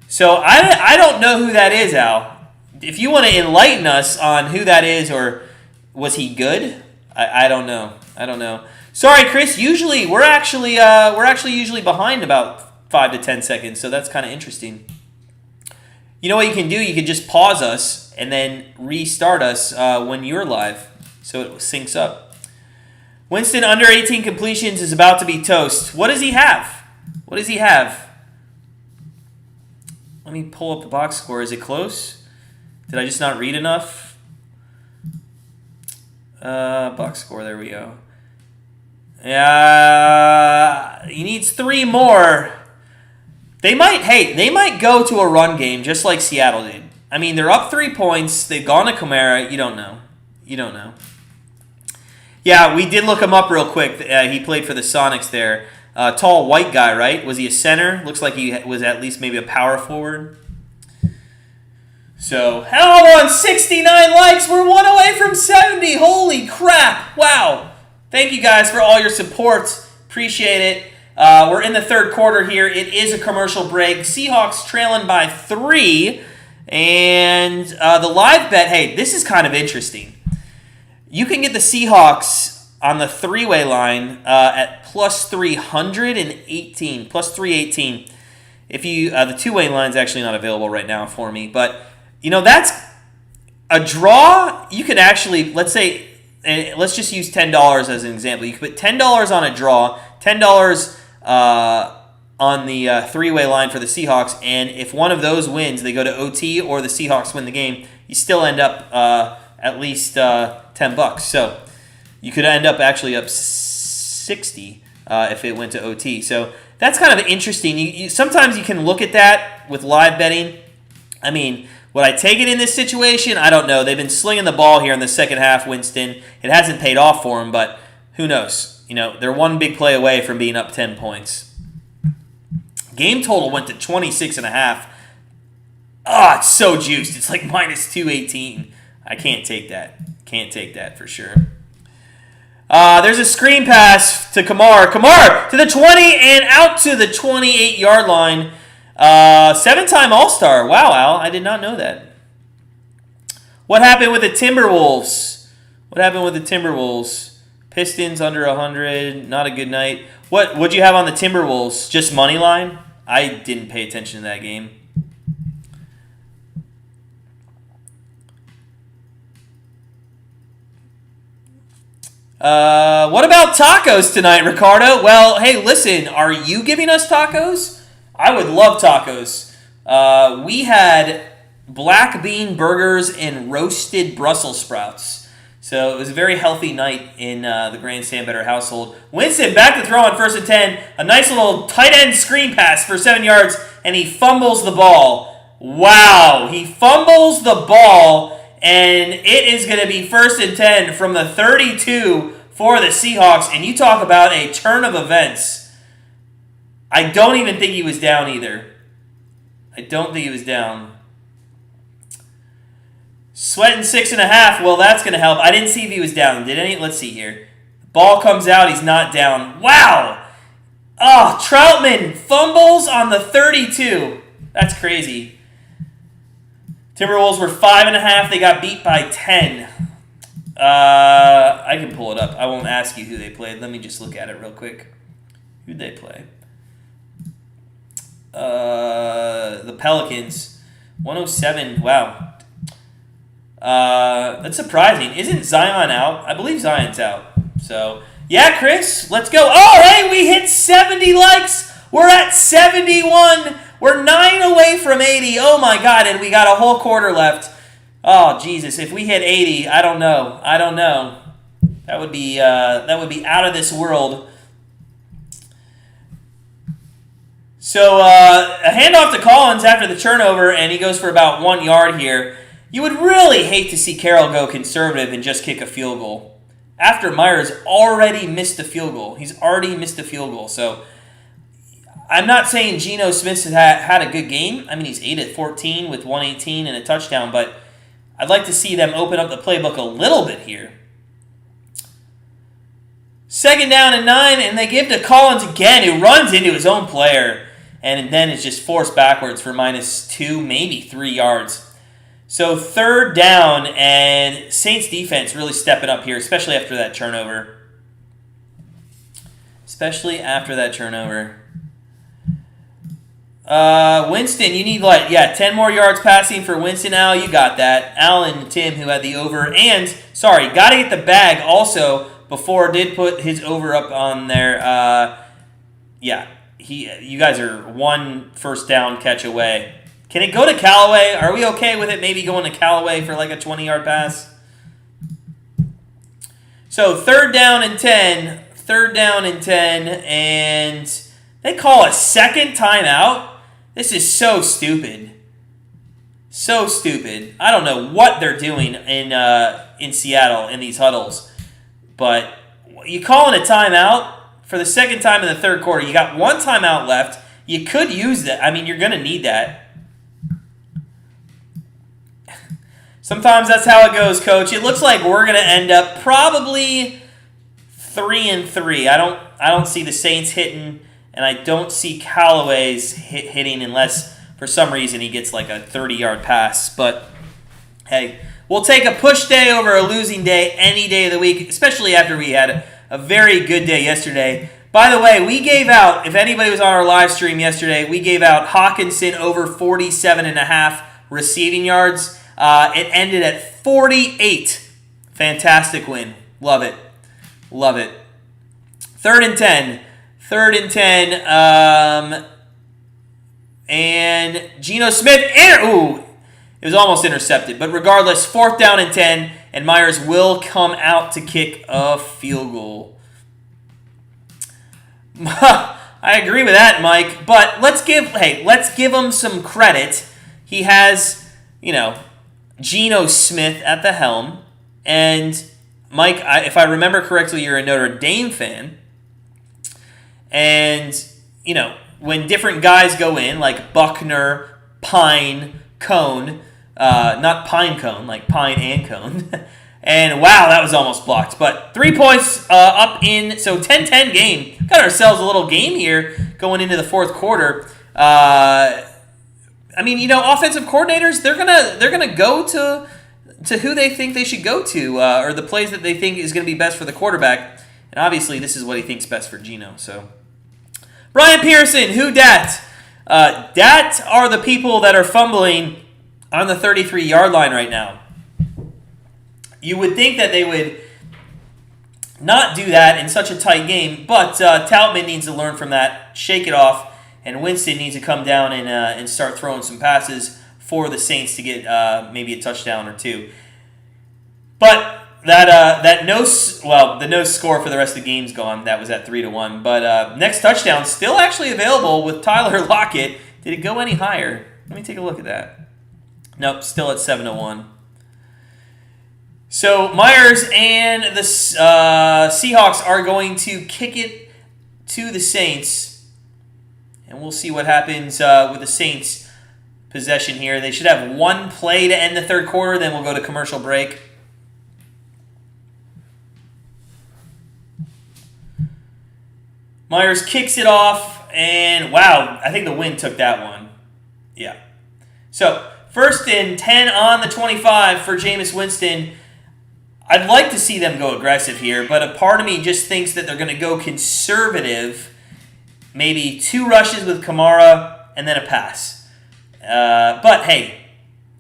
So I don't know who that is, Al. If you want to enlighten us on who that is, or was he good? I don't know. Sorry, Chris. Usually we're actually usually behind about 5 to 10 seconds, so that's kind of interesting. You know what you can do? You can just pause us and then restart us when you're live, so it syncs up. Winston, under 18 completions, is about to be toast. What does he have? Let me pull up the box score. Is it close? Did I just not read enough? Box score, there we go. He needs 3 more. They might go to a run game just like Seattle did. I mean, they're up 3 points. They've gone to Kamara. You don't know. Yeah, we did look him up real quick. He played for the Sonics there. Tall white guy, right? Was he a center? Looks like he was at least maybe a power forward. So, hell on 69 likes. We're one away from 70. Holy crap. Wow. Thank you guys for all your support. Appreciate it. We're in the third quarter here. It is a commercial break. Seahawks trailing by 3. And the live bet, hey, this is kind of interesting. You can get the Seahawks on the three-way line at plus 318, plus 318. If you the two-way line is actually not available right now for me, but you know that's a draw. You could actually let's just use $10 as an example. You could put $10 on a draw, $10 on the three-way line for the Seahawks, and if one of those wins, they go to OT or the Seahawks win the game, you still end up at least $10. So you could end up actually up 60 if it went to OT. So that's kind of interesting. Sometimes you can look at that with live betting. I mean, would I take it in this situation? I don't know. They've been slinging the ball here in the second half, Winston. It hasn't paid off for him, but who knows? You know, they're one big play away from being up 10 points. Game total went to 26.5. Oh, it's so juiced. It's like minus 218. I can't take that. Can't take that for sure. There's a screen pass to Kamar. Kamar to the 20 and out to the 28-yard line. 7-time All-Star. Wow, Al. I did not know that. What happened with the Timberwolves? Pistons under 100. Not a good night. What'd you have on the Timberwolves? Just money line? I didn't pay attention to that game. What about tacos tonight, Ricardo? Well, hey, listen, are you giving us tacos? I would love tacos. We had black bean burgers and roasted Brussels sprouts. So it was a very healthy night in the Grandstand Better household. Winston back to throw on 1st and 10. A nice little tight end screen pass for 7 yards, and he fumbles the ball. Wow, he fumbles the ball, and it is going to be 1st and 10 from the 32 for the Seahawks. And you talk about a turn of events. I don't even think he was down either. I don't think he was down. Sweating 6.5. Well, that's going to help. I didn't see if he was down. Did any? Let's see here. Ball comes out. He's not down. Wow. Oh, Troutman fumbles on the 32. That's crazy. Timberwolves were 5.5. They got beat by 10. I can pull it up. I won't ask you who they played. Let me just look at it real quick. Who'd they play? The Pelicans. 107. Wow. That's surprising. Isn't Zion out? I believe Zion's out. So, yeah, Chris, let's go. Oh, hey, we hit 70 likes. We're at 71. We're 9 away from 80. Oh, my God, and we got a whole quarter left. Oh, Jesus, if we hit 80, I don't know. That would be out of this world. So, a handoff to Collins after the turnover, and he goes for about 1 yard here. You would really hate to see Carroll go conservative and just kick a field goal. After Myers already missed a field goal. He's already missed a field goal. So, I'm not saying Geno Smith had a good game. I mean, he's 8 of 14 with 118 and a touchdown, but I'd like to see them open up the playbook a little bit here. 2nd down and 9, and they give to Collins again, who runs into his own player, and then is just forced backwards for minus 2, maybe 3 yards. So 3rd down, and Saints defense really stepping up here, especially after that turnover. Winston, you need 10 more yards passing for Winston now. You got that. Allen and Tim, who had the over, and, got to get the bag also before did put his over up on there. You guys are 1 first down catch away. Can it go to Callaway? Are we okay with it maybe going to Callaway for like a 20-yard pass? So 3rd down and 10, and they call a second timeout. This is so stupid. So stupid. I don't know what they're doing in Seattle in these huddles, but you calling a timeout for the second time in the third quarter. You got one timeout left. You could use that. I mean, you're going to need that. Sometimes that's how it goes, Coach. It looks like we're going to end up probably 3-3. I don't see the Saints hitting, and I don't see Callaway's hitting unless for some reason he gets like a 30-yard pass. But hey, we'll take a push day over a losing day any day of the week, especially after we had a very good day yesterday. By the way, we gave out, if anybody was on our live stream yesterday, we gave out Hawkinson over 47.5 receiving yards. It ended at 48. Fantastic win. Love it. Love it. 3rd and 10. 3rd and 10. And Geno Smith. It was almost intercepted. But regardless, 4th down and 10. And Myers will come out to kick a field goal. I agree with that, Mike. But let's give him some credit. He has, Geno Smith at the helm. And Mike, if I remember correctly, you're a Notre Dame fan. And, when different guys go in, like Buckner, Pine, Cone, not Pine Cone, like Pine and Cone. And wow, that was almost blocked. But 3 points up in, so 10-10 game. Got ourselves a little game here going into the fourth quarter. Offensive coordinators, they're gonna go to who they think they should go to, or the plays that they think is going to be best for the quarterback. And obviously, this is what he thinks best for Geno. So, Brian Pearson, who dat? Dat are the people that are fumbling on the 33-yard line right now. You would think that they would not do that in such a tight game, but Talbot needs to learn from that, shake it off, and Winston needs to come down and start throwing some passes for the Saints to get maybe a touchdown or two. But the no score for the rest of the game's gone. That was at 3-1. But next touchdown still actually available with Tyler Lockett. Did it go any higher? Let me take a look at that. Nope, still at 7-1. So Myers and the Seahawks are going to kick it to the Saints, and we'll see what happens with the Saints possession here. They should have one play to end the third quarter, then we'll go to commercial break. Myers kicks it off, and wow, I think the wind took that one. Yeah. So, 1st and 10 on the 25 for Jameis Winston. I'd like to see them go aggressive here, but a part of me just thinks that they're going to go conservative. Maybe 2 rushes with Kamara and then a pass. But hey,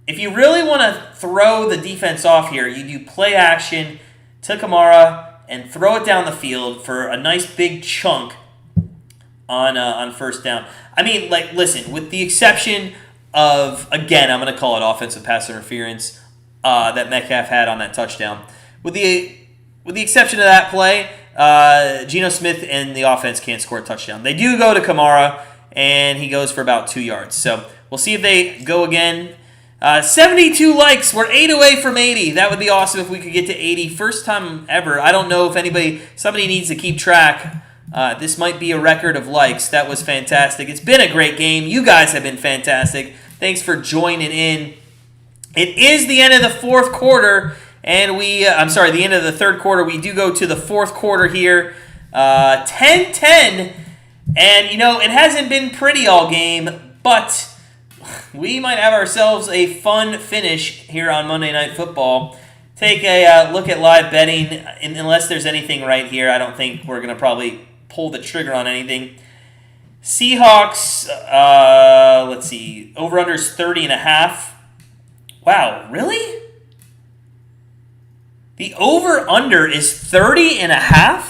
if you really want to throw the defense off here, you do play action to Kamara and throw it down the field for a nice big chunk on 1st down. I mean, listen, with the exception of, again, I'm going to call it offensive pass interference that Metcalf had on that touchdown. With the exception of that play, Geno Smith and the offense can't score a touchdown. They do go to Kamara, and he goes for about 2 yards. So we'll see if they go again. 72 likes. We're 8 away from 80. That would be awesome if we could get to 80. First time ever. I don't know if somebody needs to keep track. This might be a record of likes. That was fantastic. It's been a great game. You guys have been fantastic. Thanks for joining in. It is the end of the fourth quarter, and the end of the third quarter. We do go to the fourth quarter here. 10-10, and it hasn't been pretty all game, but we might have ourselves a fun finish here on Monday Night Football. Take a look at live betting. Unless there's anything right here, I don't think we're going to probably pull the trigger on anything. Seahawks, let's see, over-under's 30.5. Wow, really? The over-under is 30.5?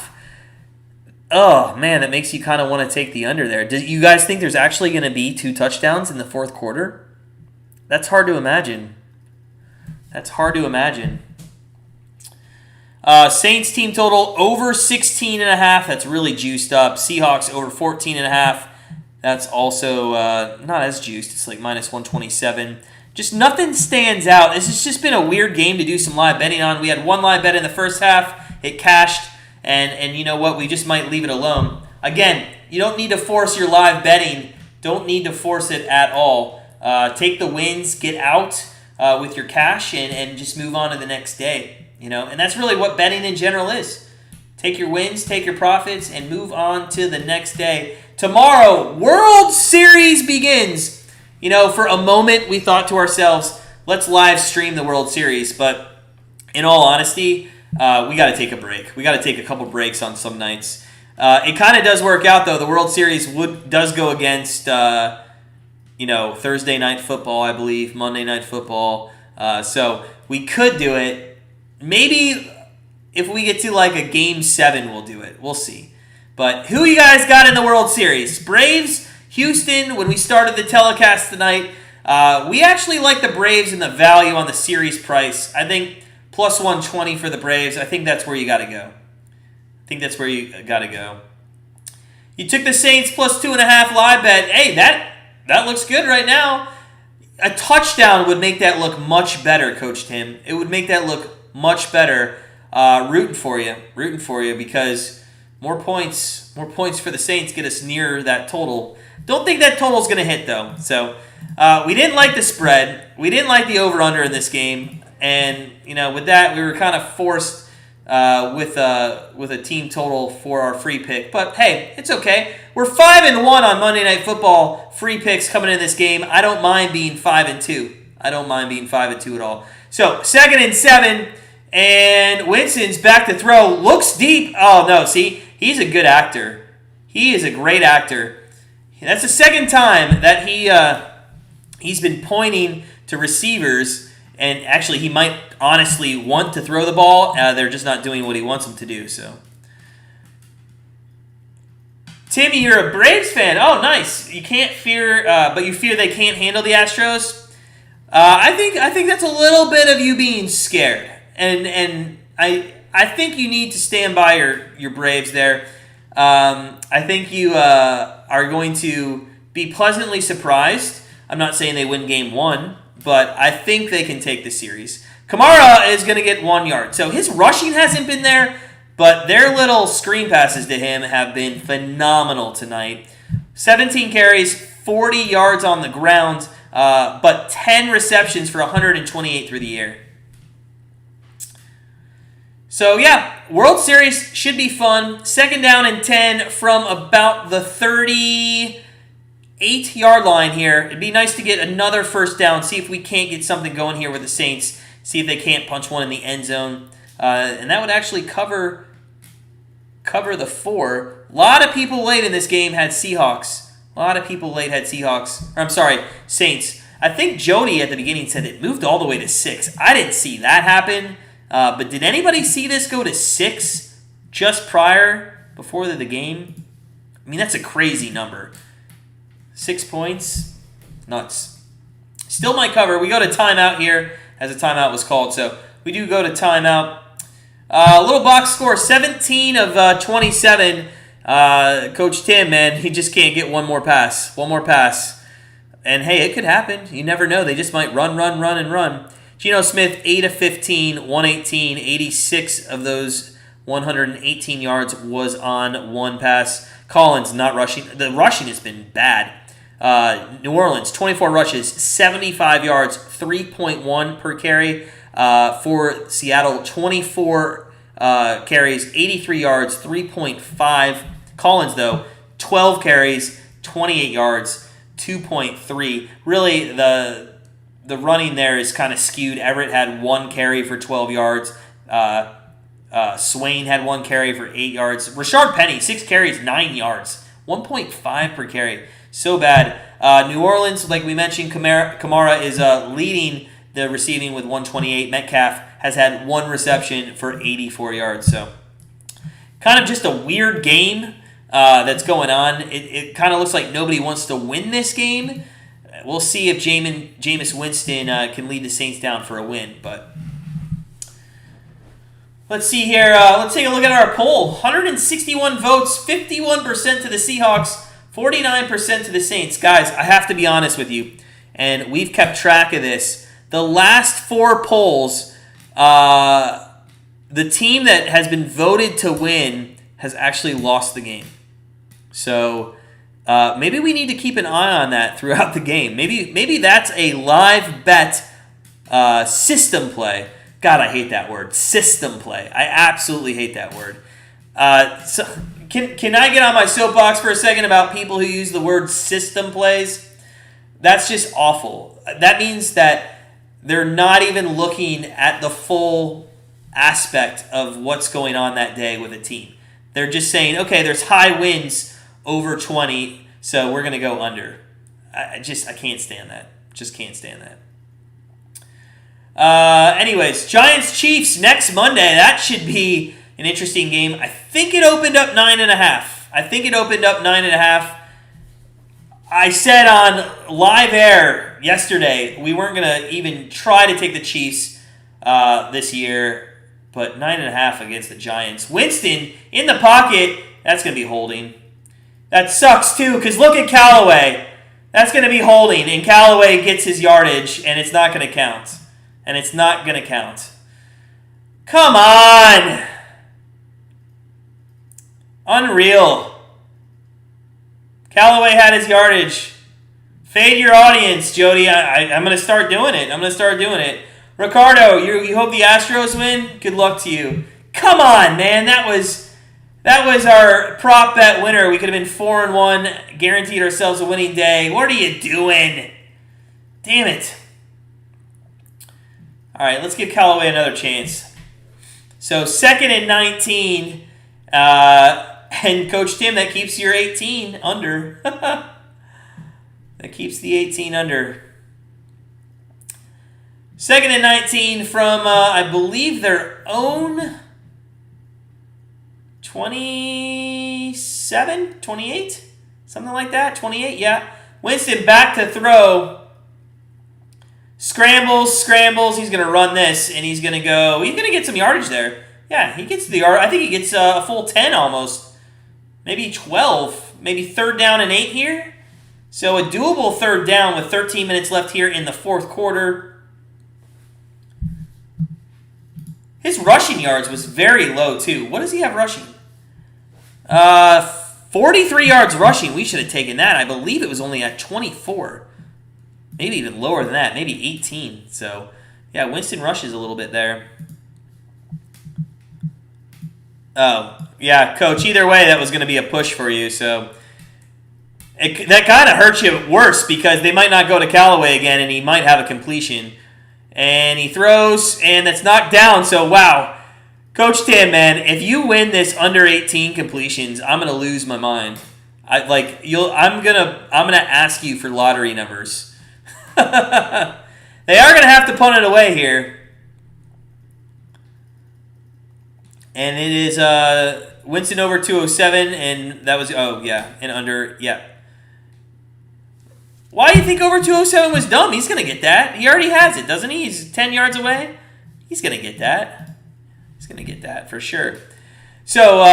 Oh, man, that makes you kind of want to take the under there. Do you guys think there's actually going to be 2 touchdowns in the fourth quarter? That's hard to imagine. Saints team total over 16.5. That's really juiced up. Seahawks over 14.5. That's also not as juiced. It's like minus 127. Just nothing stands out. This has just been a weird game to do some live betting on. We had one live bet in the first half. It cashed. And you know what? We just might leave it alone. Again, you don't need to force your live betting. Don't need to force it at all. Take the wins, get out with your cash, and just move on to the next day. And that's really what betting in general is. Take your wins, take your profits, and move on to the next day. Tomorrow, World Series begins. For a moment, we thought to ourselves, let's live stream the World Series. But in all honesty, we got to take a break. We got to take a couple breaks on some nights. It kind of does work out, though. The World Series does go against, Thursday night football, I believe, Monday night football. So we could do it. Maybe if we get to like a Game 7, we'll do it. We'll see. But who you guys got in the World Series? Braves, Houston. When we started the telecast tonight, we actually like the Braves and the value on the series price. I think plus 120 for the Braves. I think that's where you got to go. You took the Saints plus 2.5 live bet. Hey, that looks good right now. A touchdown would make that look much better, Coach Tim. It would make that look much better. Rooting for you because more points for the Saints get us near that total. Don't think that total's going to hit, though. So we didn't like the spread. We didn't like the over-under in this game. And, with that, we were kind of forced with a team total for our free pick. But, hey, it's okay. We're 5-1 on Monday Night Football. Free picks coming in this game. I don't mind being 5-2. I don't mind being 5-2 at all. So, 2nd and 7. And Winston's back to throw. Looks deep. Oh, no. See, he's a good actor. He is a great actor. That's the second time that he's been pointing to receivers. And actually, he might honestly want to throw the ball. They're just not doing what he wants them to do. So, Timmy, you're a Braves fan. Oh, nice. You can't fear, but you fear they can't handle the Astros. I think that's a little bit of you being scared, and I think you need to stand by your Braves there. I think you are going to be pleasantly surprised. I'm not saying they win Game 1. But I think they can take the series. Kamara is going to get 1 yard. So his rushing hasn't been there, but their little screen passes to him have been phenomenal tonight. 17 carries, 40 yards on the ground, but 10 receptions for 128 through the air. So, yeah, World Series should be fun. 2nd down and 10 from about the 38-yard line here. It'd be nice to get another first down, see if we can't get something going here with the Saints, see if they can't punch one in the end zone. And that would actually cover the 4. A lot of people late in this game had Seahawks. Saints. I think Jody at the beginning said it moved all the way to 6. I didn't see that happen. But did anybody see this go to 6 just before the game? I mean, that's a crazy number. 6 points. Nuts. Still might cover. We go to timeout here, as a timeout was called. So we do go to timeout. Little box score, 17 of 27. Coach Tim, man, he just can't get one more pass. And, hey, it could happen. You never know. They just might run. Geno Smith, 8 of 15, 118. 86 of those 118 yards was on one pass. Collins not rushing. The rushing has been bad. New Orleans, 24 rushes, 75 yards, 3.1 per carry. For Seattle, 24 carries, 83 yards, 3.5. Collins, though, 12 carries, 28 yards, 2.3. Really, the running there is kind of skewed. Everett had 1 carry for 12 yards. Swain had 1 carry for 8 yards. Rashard Penny, 6 carries, 9 yards. 1.5 per carry. So bad. New Orleans, like we mentioned, Kamara is leading the receiving with 128. Metcalf has had 1 reception for 84 yards. So kind of just a weird game that's going on. It kind of looks like nobody wants to win this game. We'll see if Jameis Winston can lead the Saints down for a win. But let's see here. Let's take a look at our poll. 161 votes, 51% to the Seahawks, 49% to the Saints. Guys, I have to be honest with you, and we've kept track of this. The last 4 polls, the team that has been voted to win has actually lost the game. So maybe we need to keep an eye on that throughout the game. Maybe that's a live bet system play. God, I hate that word, system play. I absolutely hate that word. So can I get on my soapbox for a second about people who use the word system plays? That's just awful. That means that they're not even looking at the full aspect of what's going on that day with a team. They're just saying, okay, there's high wins over 20, so we're going to go under. I can't stand that. Just can't stand that. Anyways, Giants-Chiefs next Monday. That should be an interesting game. I think it opened up 9.5. I said on live air yesterday we weren't going to even try to take the Chiefs this year, but 9.5 against the Giants. Winston in the pocket, that's going to be holding. That sucks too, because look at Callaway. That's going to be holding, and Callaway gets his yardage, and it's not going to count. Come on! Unreal. Callaway had his yardage. Fade your audience, Jody. I'm going to start doing it. Ricardo, you hope the Astros win? Good luck to you. Come on, man. That was our prop bet winner. We could have been 4-1, guaranteed ourselves a winning day. What are you doing? Damn it. All right, let's give Callaway another chance. So 2nd and 19. And Coach Tim, that keeps your 18 under. That keeps the 18 under. 2nd and 19 from, I believe, their own 27, 28? Something like that? 28, yeah. Winston back to throw. Scrambles. He's going to run this, and he's going to get some yardage there. Yeah, he gets the yard. I think he gets a full 10 almost. Maybe 12. Maybe 3rd down and 8 here. So a doable 3rd down with 13 minutes left here in the 4th quarter. His rushing yards was very low, too. What does he have rushing? 43 yards rushing. We should have taken that. I believe it was only at 24. Maybe even lower than that. Maybe 18. So, yeah, Winston rushes a little bit there. Oh, yeah, Coach. Either way, that was going to be a push for you. So that kind of hurts you worse because they might not go to Callaway again, and he might have a completion. And he throws, and that's knocked down. So, wow. Coach Tim, man, if you win this under 18 completions, I'm going to lose my mind. I'm gonna ask you for lottery numbers. They are going to have to punt it away here. And it is Winston over 207, and that was, and under, yeah. Why do you think over 207 was dumb? He's going to get that. He already has it, doesn't he? He's 10 yards away. He's going to get that. He's going to get that for sure. So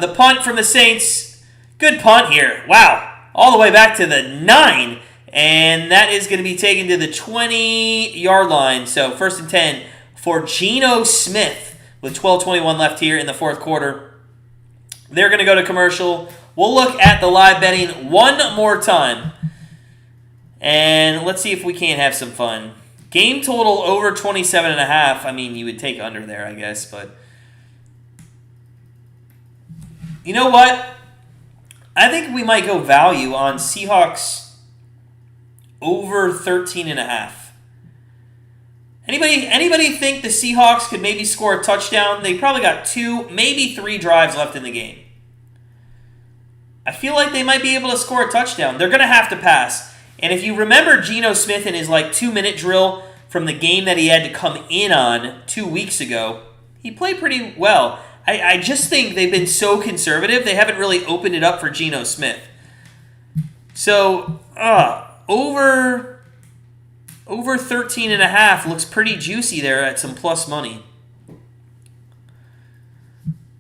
the punt from the Saints, good punt here. Wow. All the way back to the 9, and that is going to be taken to the 20-yard line. So 1st and 10 for Geno Smith. With 12:21 left here in the 4th quarter. They're going to go to commercial. We'll look at the live betting one more time. And let's see if we can't have some fun. Game total over 27.5. I mean, you would take under there, I guess. But you know what? I think we might go value on Seahawks over 13.5. Anybody think the Seahawks could maybe score a touchdown? They probably got 2, maybe 3 drives left in the game. I feel like they might be able to score a touchdown. They're going to have to pass. And if you remember Geno Smith in his 2-minute drill from the game that he had to come in on 2 weeks ago, he played pretty well. I just think they've been so conservative, they haven't really opened it up for Geno Smith. So, over 13.5 looks pretty juicy there at some plus money.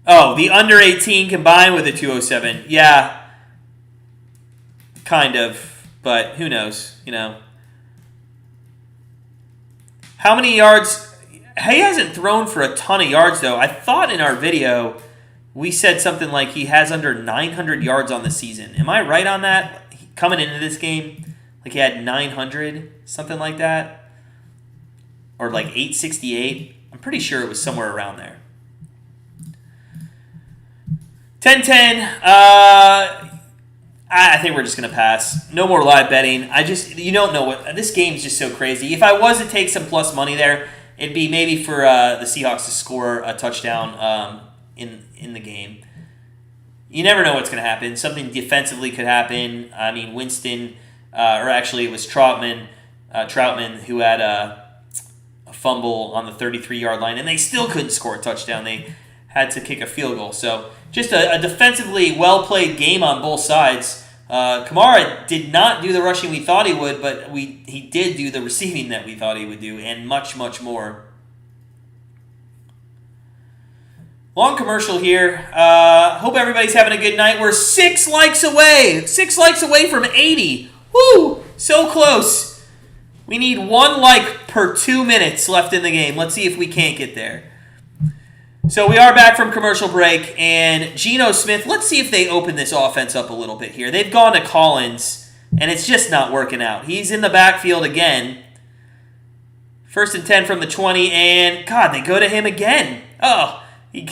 Oh, the under 18 combined with the 207. Yeah, kind of, but who knows, How many yards he hasn't thrown for a ton of yards, though. I thought in our video we said something like he has under 900 yards on the season. Am I right on that? Coming into this game, like he had 900, something like that? Or like 868? I'm pretty sure it was somewhere around there. 10-10. I think we're just going to pass. No more live betting. You don't know what, this game's just so crazy. If I was to take some plus money there, it'd be maybe for the Seahawks to score a touchdown in the game. You never know what's going to happen. Something defensively could happen. I mean, Winston, or actually it was Troutman who had a fumble on the 33-yard line, and they still couldn't score a touchdown. They had to kick a field goal. So just a defensively well-played game on both sides. Kamara did not do the rushing we thought he would, but he did do the receiving that we thought he would do, and much, much more. Long commercial here. Hope everybody's having a good night. We're 6 likes away. 6 likes away from 80. Woo! So close. We need 1 like per 2 minutes left in the game. Let's see if we can't get there. So we are back from commercial break, and Geno Smith, let's see if they open this offense up a little bit here. They've gone to Collins, and it's just not working out. He's in the backfield again. 1st and 10 from the 20, and God, they go to him again. Oh, he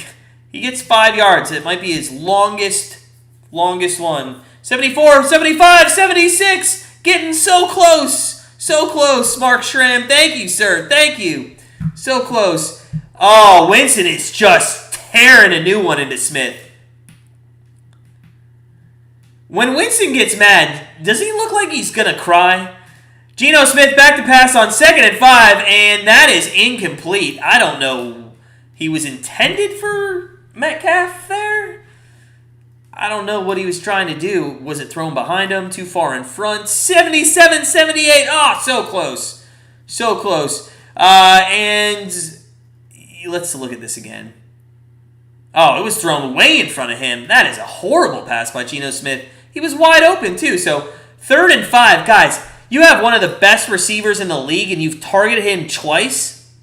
gets 5 yards. It might be his longest one. 74, 75, 76, getting so close. So close, Mark Schramm. Thank you, sir. Thank you. So close. Oh, Winston is just tearing a new one into Smith. When Winston gets mad, does he look like he's going to cry? Geno Smith back to pass on 2nd and 5, and that is incomplete. I don't know. He was intended for Metcalf there? I don't know what he was trying to do. Was it thrown behind him? Too far in front? 77, 78. Oh, so close. So close. And let's look at this again. Oh, it was thrown way in front of him. That is a horrible pass by Geno Smith. He was wide open, too. So 3rd and 5. Guys, you have one of the best receivers in the league, and you've targeted him twice.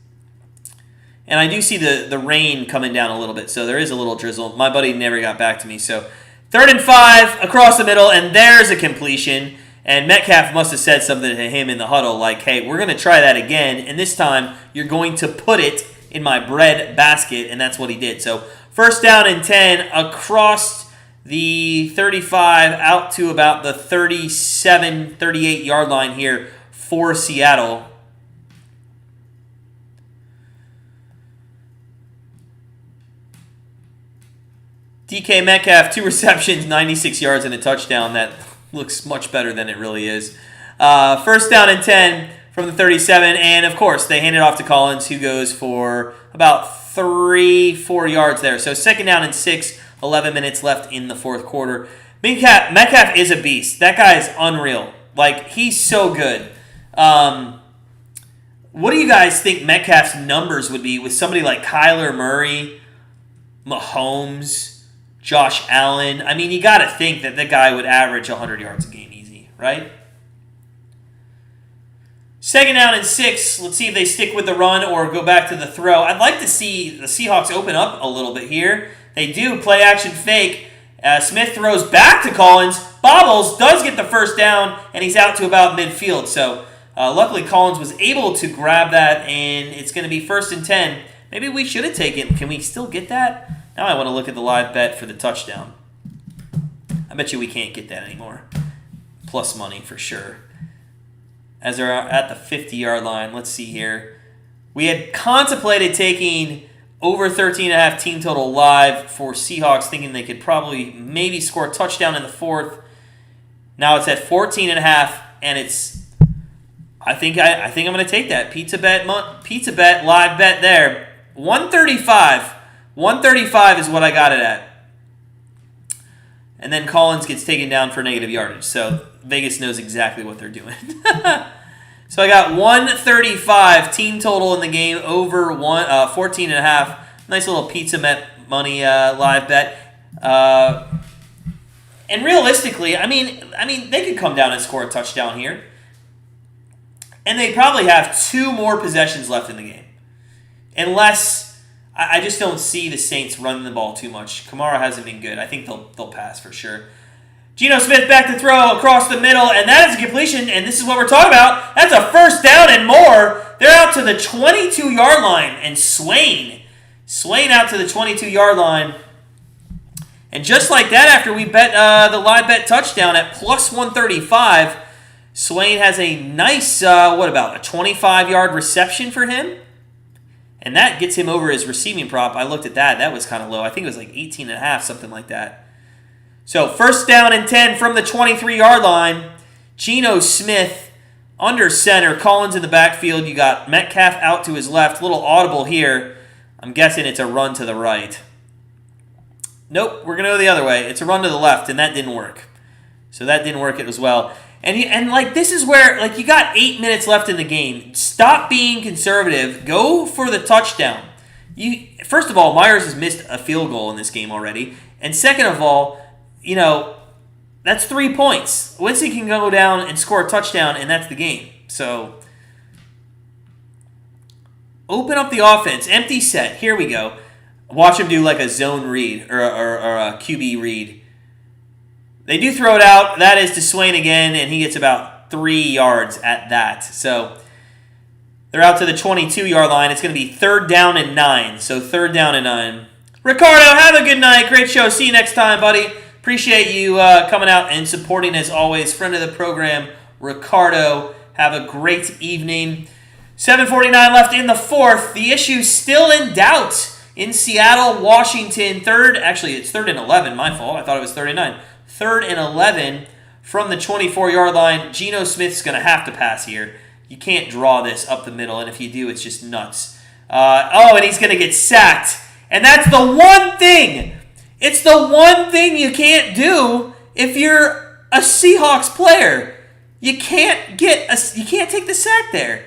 And I do see the rain coming down a little bit, so there is a little drizzle. My buddy never got back to me. So 3rd and 5, across the middle, and there's a completion. And Metcalf must have said something to him in the huddle like, hey, we're going to try that again, and this time you're going to put it in my bread basket, and that's what he did. So 1st down and 10 across the 35 out to about the 37, 38-yard line here for Seattle. DK Metcalf, 2 receptions, 96 yards, and a touchdown. That looks much better than it really is. 1st down and 10 from the 37, and of course, they hand it off to Collins, who goes for about 3-4 yards there. So 2nd down and 6, 11 minutes left in the 4th quarter. Metcalf is a beast. That guy is unreal. Like, he's so good. What do you guys think Metcalf's numbers would be with somebody like Kyler Murray, Mahomes, Josh Allen? I mean, you got to think that the guy would average 100 yards a game easy, right? 2nd down and 6. Let's see if they stick with the run or go back to the throw. I'd like to see the Seahawks open up a little bit here. They do. Play action fake. Smith throws back to Collins. Bobbles does get the 1st down, and he's out to about midfield. So luckily Collins was able to grab that, and it's going to be 1st and 10. Maybe we should have taken. Can we still get that? Now I want to look at the live bet for the touchdown. I bet you we can't get that anymore. Plus money for sure. As they're at the 50-yard line, let's see here. We had contemplated taking over 13.5 team total live for Seahawks, thinking they could probably maybe score a touchdown in the 4th. Now it's at 14.5, and it's. I think I'm going to take that pizza bet live bet there. 135. 135 is what I got it at. And then Collins gets taken down for negative yardage. So Vegas knows exactly what they're doing. So I got 135 team total in the game over 14.5. Nice little pizza bet money live bet. And realistically, I mean, they could come down and score a touchdown here. And they probably have 2 more possessions left in the game. unless I just don't see the Saints running the ball too much. Kamara hasn't been good. I think they'll pass for sure. Geno Smith back to throw across the middle, and that is a completion, and this is what we're talking about. That's a first down and more. They're out to the 22-yard line, and Swain out to the 22-yard line. And just like that, after we bet the live bet touchdown at plus 135, Swain has a nice, what about a 25-yard reception for him? And that gets him over his receiving prop. I looked at that. That was kind of low. I think it was like 18.5, something like that. So first down and 10 from the 23-yard line. Geno Smith under center. Collins in the backfield. You got Metcalf out to his left. Little audible here. I'm guessing it's a run to the right. Nope, we're going to go the other way. It's a run to the left, and that didn't work. So that didn't work as well. And like this is where like you got 8 minutes left in the game. Stop being conservative. Go for the touchdown. First of all, Myers has missed a field goal in this game already. And second of all, that's 3 points. Winston can go down and score a touchdown, and that's the game. So open up the offense. Empty set. Here we go. Watch him do like a zone read or a QB read. They do throw it out. That is to Swain again, and he gets about 3 yards at that. So they're out to the 22-yard line. It's going to be 3rd down and 9. So 3rd down and 9. Ricardo, have a good night. Great show. See you next time, buddy. Appreciate you coming out and supporting as always. Friend of the program, Ricardo. Have a great evening. 7:49 left in the 4th. The issue still in doubt in Seattle, Washington. It's 3rd and 11. My fault. I thought it was 3rd and 9. 3rd and 11 from the 24-yard line. Geno Smith's going to have to pass here. You can't draw this up the middle, and if you do, it's just nuts. And he's going to get sacked. And that's the one thing. It's the one thing you can't do if you're a Seahawks player. You can't take the sack there.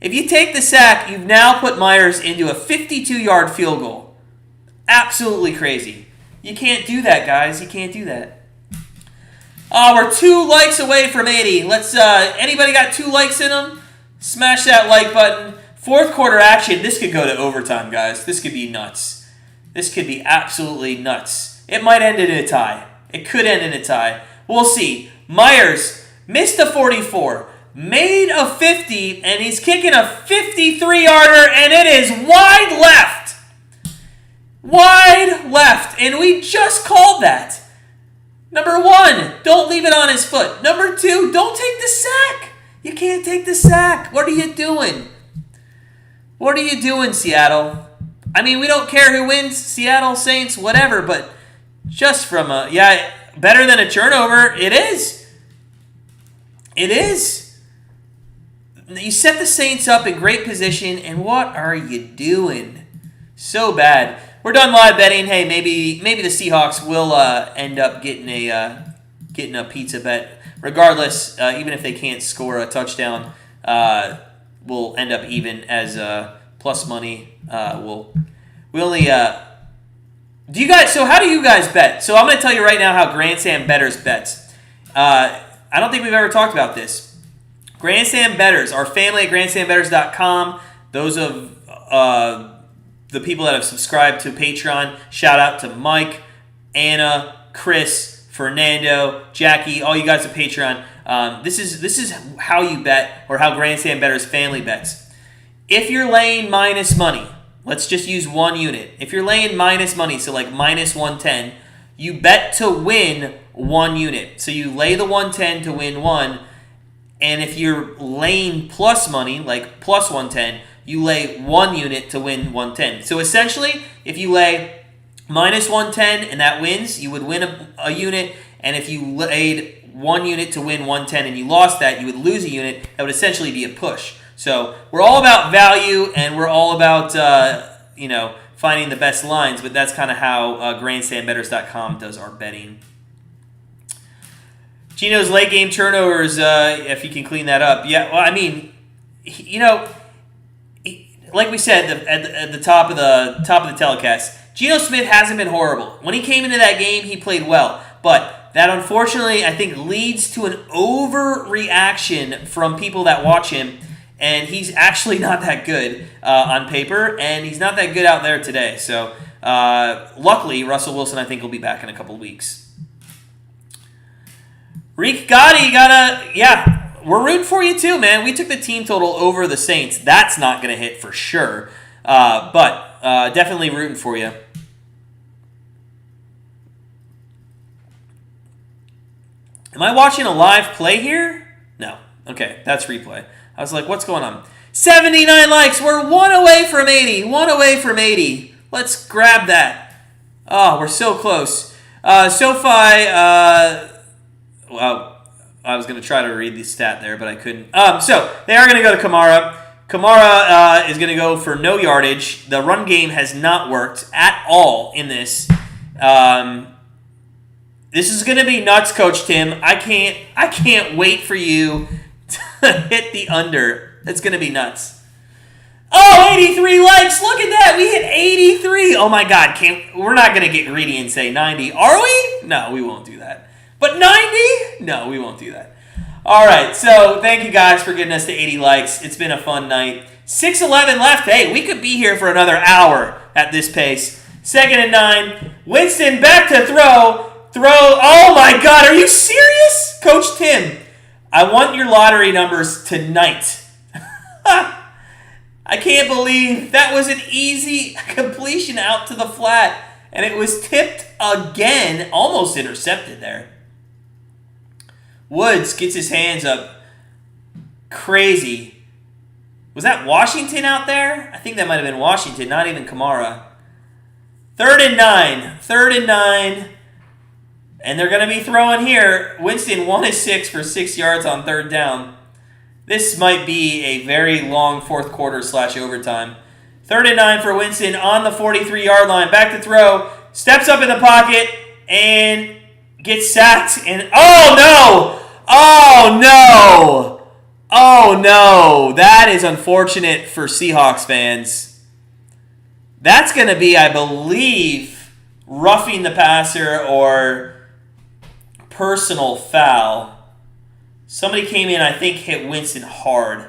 If you take the sack, you've now put Myers into a 52-yard field goal. Absolutely crazy. You can't do that, guys. You can't do that. We're 2 likes away from 80. Let's. Anybody got 2 likes in them? Smash that like button. 4th quarter action. This could go to overtime, guys. This could be nuts. This could be absolutely nuts. It might end in a tie. It could end in a tie. We'll see. Myers missed a 44, made a 50, and he's kicking a 53-yarder, and it is wide left. Wide left. And we just called that. Number 1, don't leave it on his foot. Number 2, don't take the sack. You can't take the sack. What are you doing? What are you doing, Seattle? I mean, we don't care who wins, Seattle, Saints, whatever, but just from better than a turnover, it is. It is. You set the Saints up in great position, and what are you doing? So bad. We're done live betting. Hey, maybe the Seahawks will end up getting a pizza bet. Regardless, even if they can't score a touchdown, we'll end up even as plus money. We only do you guys? So how do you guys bet? So I'm going to tell you right now how Grandstand Bettors bets. I don't think we've ever talked about this. Grandstand Bettors, our family at grandstandbettors.com. Those of the people that have subscribed to Patreon. Shout out to Mike, Anna, Chris, Fernando, Jackie, all you guys at Patreon. This is how you bet, or how Grandstand Bettors family bets. If you're laying minus money, let's just use 1 unit. If you're laying minus money, so like minus 110, you bet to win 1 unit. So you lay the 110 to win 1. And if you're laying plus money, like plus 110, you lay 1 unit to win 110. So essentially, if you lay minus 110 and that wins, you would win a unit. And if you laid 1 unit to win 110 and you lost that, you would lose a unit. That would essentially be a push. So we're all about value, and we're all about finding the best lines. But that's kind of how grandstandbettors.com does our betting. Geno's late game turnovers, if you can clean that up. Yeah, well, I mean, like we said at the top of the telecast, Geno Smith hasn't been horrible. When he came into that game, he played well, but that unfortunately I think leads to an overreaction from people that watch him. and he's actually not that good on paper, and he's not that good out there today. So luckily, Russell Wilson, I think, will be back in a couple of weeks. Reek Gotti we're rooting for you too, man. We took the team total over the Saints. That's not going to hit for sure, but definitely rooting for you. Am I watching a live play here? No. Okay, that's replay. I was like, what's going on? 79 likes. We're 1 away from 80. 1 away from 80. Let's grab that. Oh, we're so close. SoFi, well, I was going to try to read the stat there, but I couldn't. So, they are going to go to Kamara. Kamara is going to go for no yardage. The run game has not worked at all in this. This is going to be nuts, Coach Tim. I can't wait for you to hit the under. It's going to be nuts. Oh, 83 likes. Look at that. We hit 83. Oh, my God. We're not going to get greedy and say 90. Are we? No, we won't do that. But 90? No, we won't do that. All right. So thank you guys for getting us to 80 likes. It's been a fun night. 6:11 left. Hey, we could be here for another hour at this pace. 2nd and 9. Winston back to throw. Oh my God, are you serious? Coach Tim, I want your lottery numbers tonight. I can't believe that was an easy completion out to the flat, and it was tipped again, almost intercepted there. Woods gets his hands up. Crazy. Was that Washington out there? I think that might have been Washington, not even Kamara. 3rd and 9. 3rd and 9. And they're going to be throwing here. Winston 1 of 6 for 6 yards on 3rd down. This might be a very long 4th quarter / overtime. 3rd and 9 for Winston on the 43-yard line. Back to throw. Steps up in the pocket and gets sacked. And oh no! Oh no! Oh no! That is unfortunate for Seahawks fans. That's going to be, I believe, roughing the passer or personal foul. Somebody came in, I think, hit Winston hard.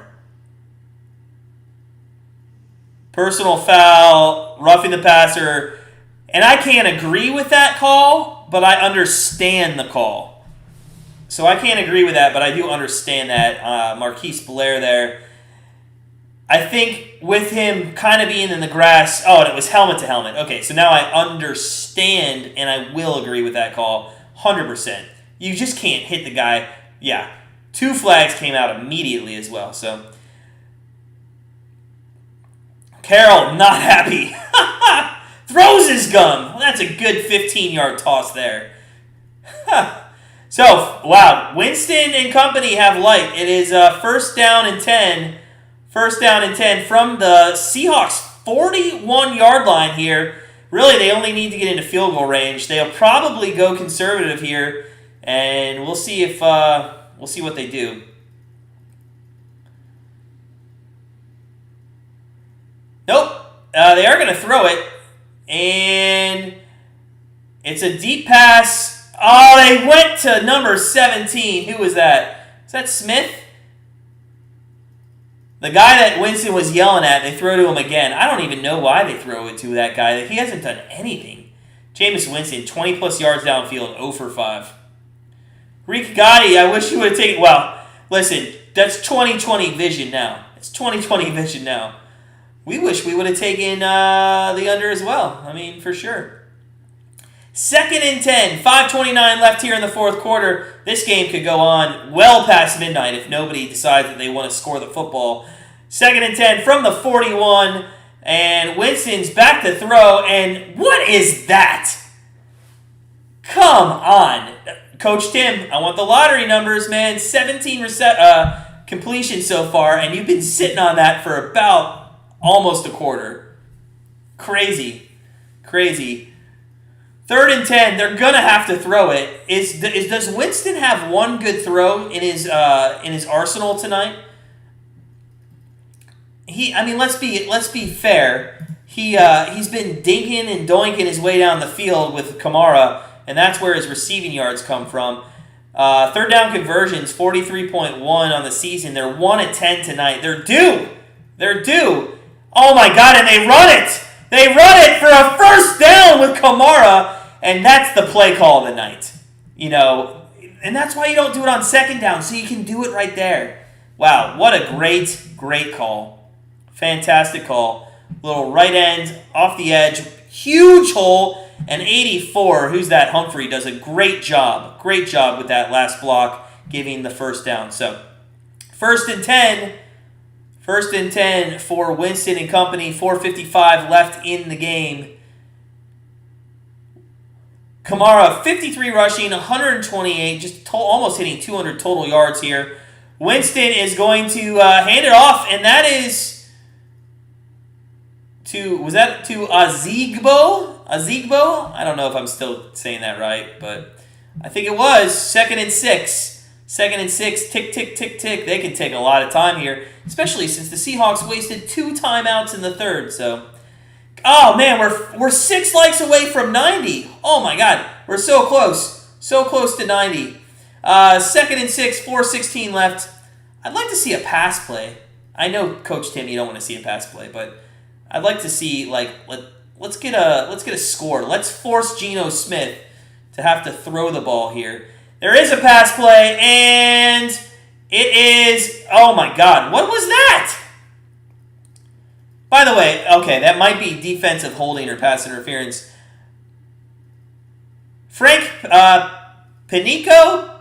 Personal foul, roughing the passer. And I can't agree with that call, but I understand the call. So I can't agree with that, but I do understand that. Marquise Blair there. I think with him kind of being in the grass. Oh, and it was helmet to helmet. Okay, so now I understand, and I will agree with that call 100%. You just can't hit the guy. Yeah. 2 flags came out immediately as well. So Carroll, not happy. Throws his gum. Well, that's a good 15-yard toss there. So, wow. Winston and company have light. It is 1st down and 10. 1st down and 10 from the Seahawks 41-yard line here. Really, they only need to get into field goal range. They'll probably go conservative here, and we'll see if we'll see what they do. Nope, they are going to throw it, and it's a deep pass. Oh, they went to number 17. Who was that? Is that Smith? The guy that Winston was yelling at, they throw to him again. I don't even know why they throw it to that guy. He hasn't done anything. Jameis Winston, 20-plus yards downfield, 0 for 5. Reek Gotti, I wish you would have taken... Well, listen, that's 2020 vision now. It's 2020 vision now. We wish we would have taken the under as well. I mean, for sure. 2nd and 10, 5:29 left here in the 4th quarter. This game could go on well past midnight if nobody decides that they want to score the football. 2nd and 10 from the 41, and Winston's back to throw, and what is that? Come on. Coach Tim, I want the lottery numbers, man. 17 completions so far, and you've been sitting on that for about almost a quarter. Crazy. 3rd and 10, they're going to have to throw it. Does Winston have one good throw in his arsenal tonight? Let's be fair. He's been dinking and doinking his way down the field with Kamara, and that's where his receiving yards come from. Third down conversions, 43.1 on the season. They're 1-10 tonight. They're due. They're due. Oh my God, and they run it. They run it for a first down with Kamara, and that's the play call of the night. You know, and that's why you don't do it on second down, so you can do it right there. Wow, what a great call. Fantastic call. Little right end, off the edge, huge hole, and 84, who's that? Humphrey does a great job with that last block, giving the first down. So, first and 10 for Winston and company, 4:55 left in the game. Kamara, 53 rushing, 128, just almost hitting 200 total yards here. Winston is going to hand it off, and that is to Azigbo? Azigbo? I don't know if I'm still saying that right, but I think it was. Second and six. Tick, tick, tick, tick. They can take a lot of time here, especially since the Seahawks wasted 2 timeouts in the third. So, oh man, we're 6 likes away from 90. Oh my God, we're so close to 90. Second and 6, 4:16 left. I'd like to see a pass play. I know, Coach Tim, you don't want to see a pass play, but I'd like to see let's get a score. Let's force Geno Smith to have to throw the ball here. There is a pass play, and it is, oh my God, what was that? By the way, okay, that might be defensive holding or pass interference. Frank Panico,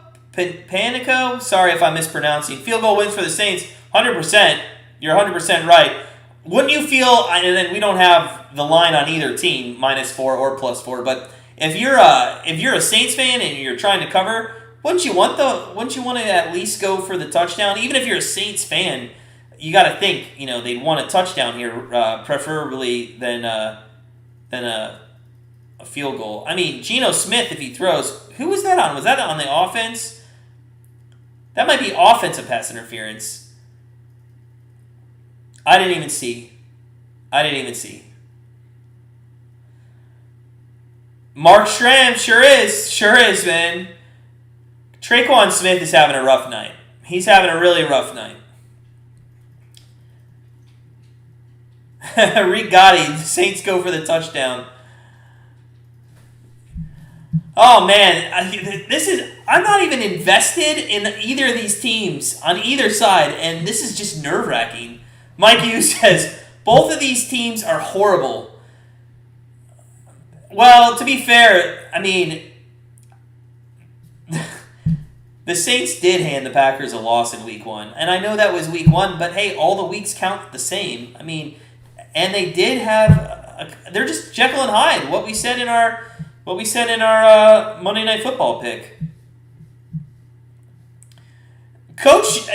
sorry if I'm mispronouncing. Field goal wins for the Saints, 100%. You're 100% right. Wouldn't you feel, and then we don't have the line on either team, -4 or +4, but if you're a Saints fan and you're trying to cover, wouldn't you want to at least go for the touchdown? Even if you're a Saints fan, you got to think, they'd want a touchdown here, preferably than a field goal. I mean, Geno Smith, if he throws, who was that on? Was that on the offense? That might be offensive pass interference. I didn't even see. Mark Stram, sure is, man. Traquan Smith is having a rough night. He's having a really rough night. Reed Gotti, the Saints go for the touchdown. Oh man, I'm not even invested in either of these teams on either side, and this is just nerve-wracking. Mike Hughes says, both of these teams are horrible. Well, to be fair, I mean, the Saints did hand the Packers a loss in Week 1. And I know that was Week 1, but hey, all the weeks count the same. I mean, and they did have, they're just Jekyll and Hyde, what we said in our Monday Night Football pick. Coach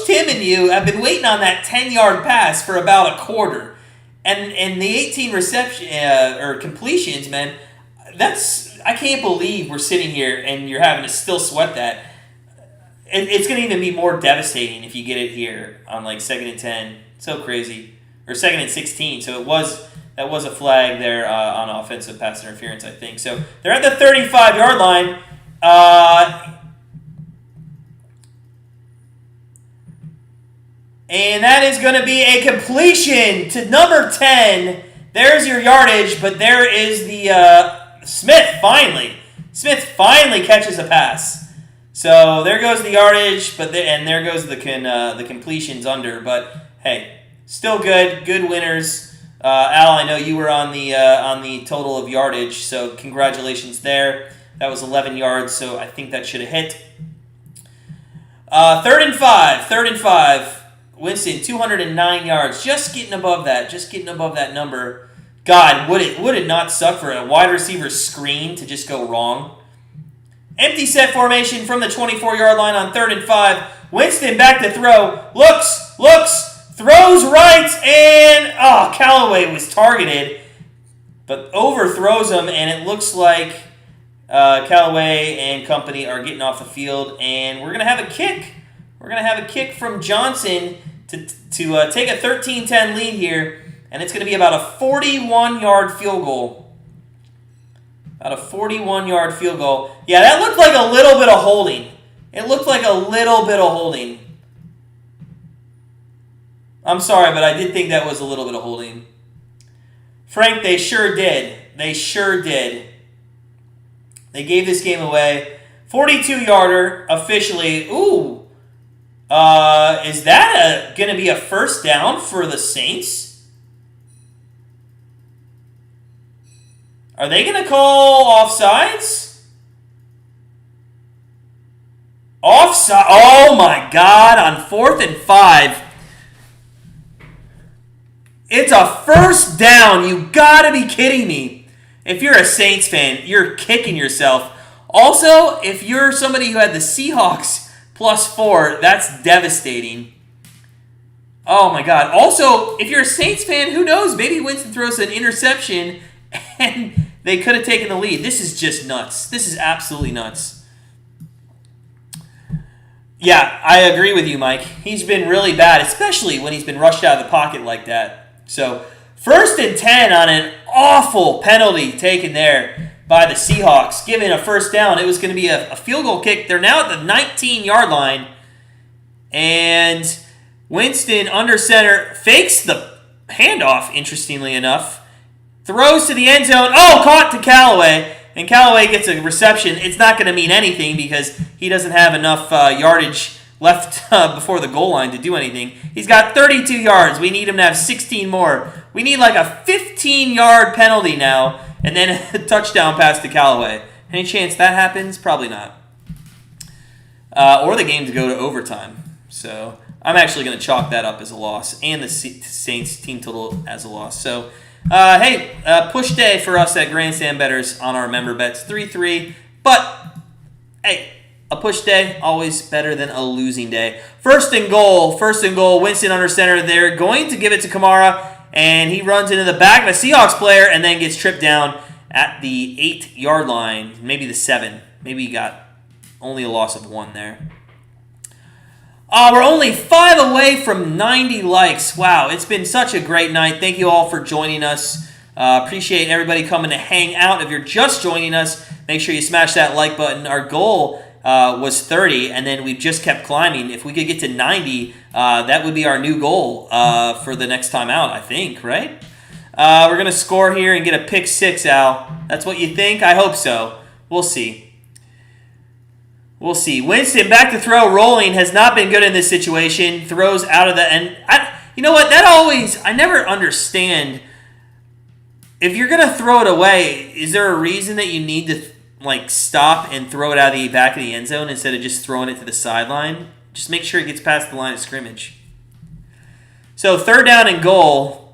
Tim and you have been waiting on that 10-yard pass for about a quarter. And the 18 reception or completions, man, I can't believe we're sitting here and you're having to still sweat that. It's going to even be more devastating if you get it here on like 2nd and 10. So crazy. Or 2nd and 16. So that was a flag there on offensive pass interference, I think. So they're at the 35-yard line. And that is going to be a completion to number 10. There's your yardage, but there is the Smith finally catches a pass. So there goes the yardage, and there goes the completions under. But hey, still good winners. Al, I know you were on the total of yardage, so congratulations there. That was 11 yards, so I think that should have hit. 3rd and 5. Winston, 209 yards, just getting above that number. God, would it not suck for a wide receiver screen to just go wrong? Empty set formation from the 24-yard line on 3rd and 5. Winston back to throw. Looks, throws right, and Callaway was targeted, but overthrows him, and it looks like Callaway and company are getting off the field, and we're gonna have a kick. We're gonna have a kick from Johnson to take a 13-10 lead here, and it's going to be about a 41-yard field goal. About a 41-yard field goal. Yeah, that looked like a little bit of holding. It looked like a little bit of holding. I'm sorry, but I did think that was a little bit of holding. Frank, they sure did. They sure did. They gave this game away. 42-yarder officially. Ooh. Is that going to be a first down for the Saints? Are they going to call offsides? Offside. Oh, my God. On 4th and 5. It's a first down. You got to be kidding me. If you're a Saints fan, you're kicking yourself. Also, if you're somebody who had the Seahawks +4, that's devastating. Oh, my God. Also, if you're a Saints fan, who knows? Maybe Winston throws an interception and they could have taken the lead. This is just nuts. This is absolutely nuts. Yeah, I agree with you, Mike. He's been really bad, especially when he's been rushed out of the pocket like that. So, 1st and 10 on an awful penalty taken there by the Seahawks, giving a first down. It was going to be a field goal kick. They're now at the 19-yard line. And Winston, under center, fakes the handoff, interestingly enough. Throws to the end zone. Oh, caught to Callaway. And Callaway gets a reception. It's not going to mean anything because he doesn't have enough yardage left before the goal line to do anything. He's got 32 yards. We need him to have 16 more. We need like a 15-yard penalty now, and then a touchdown pass to Callaway. Any chance that happens? Probably not. Or the game to go to overtime. So I'm actually going to chalk that up as a loss, and the Saints team total as a loss. So, hey, push day for us at Grandstand Bettors on our member bets, 3-3. But, hey, a push day, always better than a losing day. First and goal. Winston under center. They're going to give it to Kamara, and he runs into the back of a Seahawks player and then gets tripped down at the 8-yard line, maybe the 7. Maybe he got only a loss of 1 there. We're only 5 away from 90 likes. Wow, it's been such a great night. Thank you all for joining us. Appreciate everybody coming to hang out. If you're just joining us, make sure you smash that like button. Our goal was 30, and then we've just kept climbing. If we could get to 90, that would be our new goal for the next time out, I think, right? We're going to score here and get a pick 6, Al. That's what you think? I hope so. We'll see. We'll see. Winston, back to throw, rolling, has not been good in this situation. Throws out of the end. You know what? I never understand. If you're going to throw it away, is there a reason that you need to stop and throw it out of the back of the end zone instead of just throwing it to the sideline? Just make sure it gets past the line of scrimmage. So 3rd down and goal.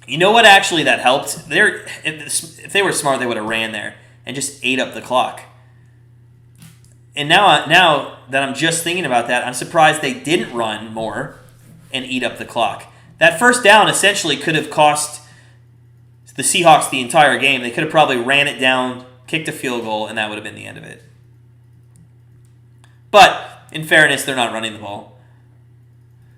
You know what actually that helped? If they were smart, they would have ran there and just ate up the clock. And now that I'm just thinking about that, I'm surprised they didn't run more and eat up the clock. That first down essentially could have cost the Seahawks the entire game. They could have probably ran it down, kicked a field goal, and that would have been the end of it. But, in fairness, they're not running the ball.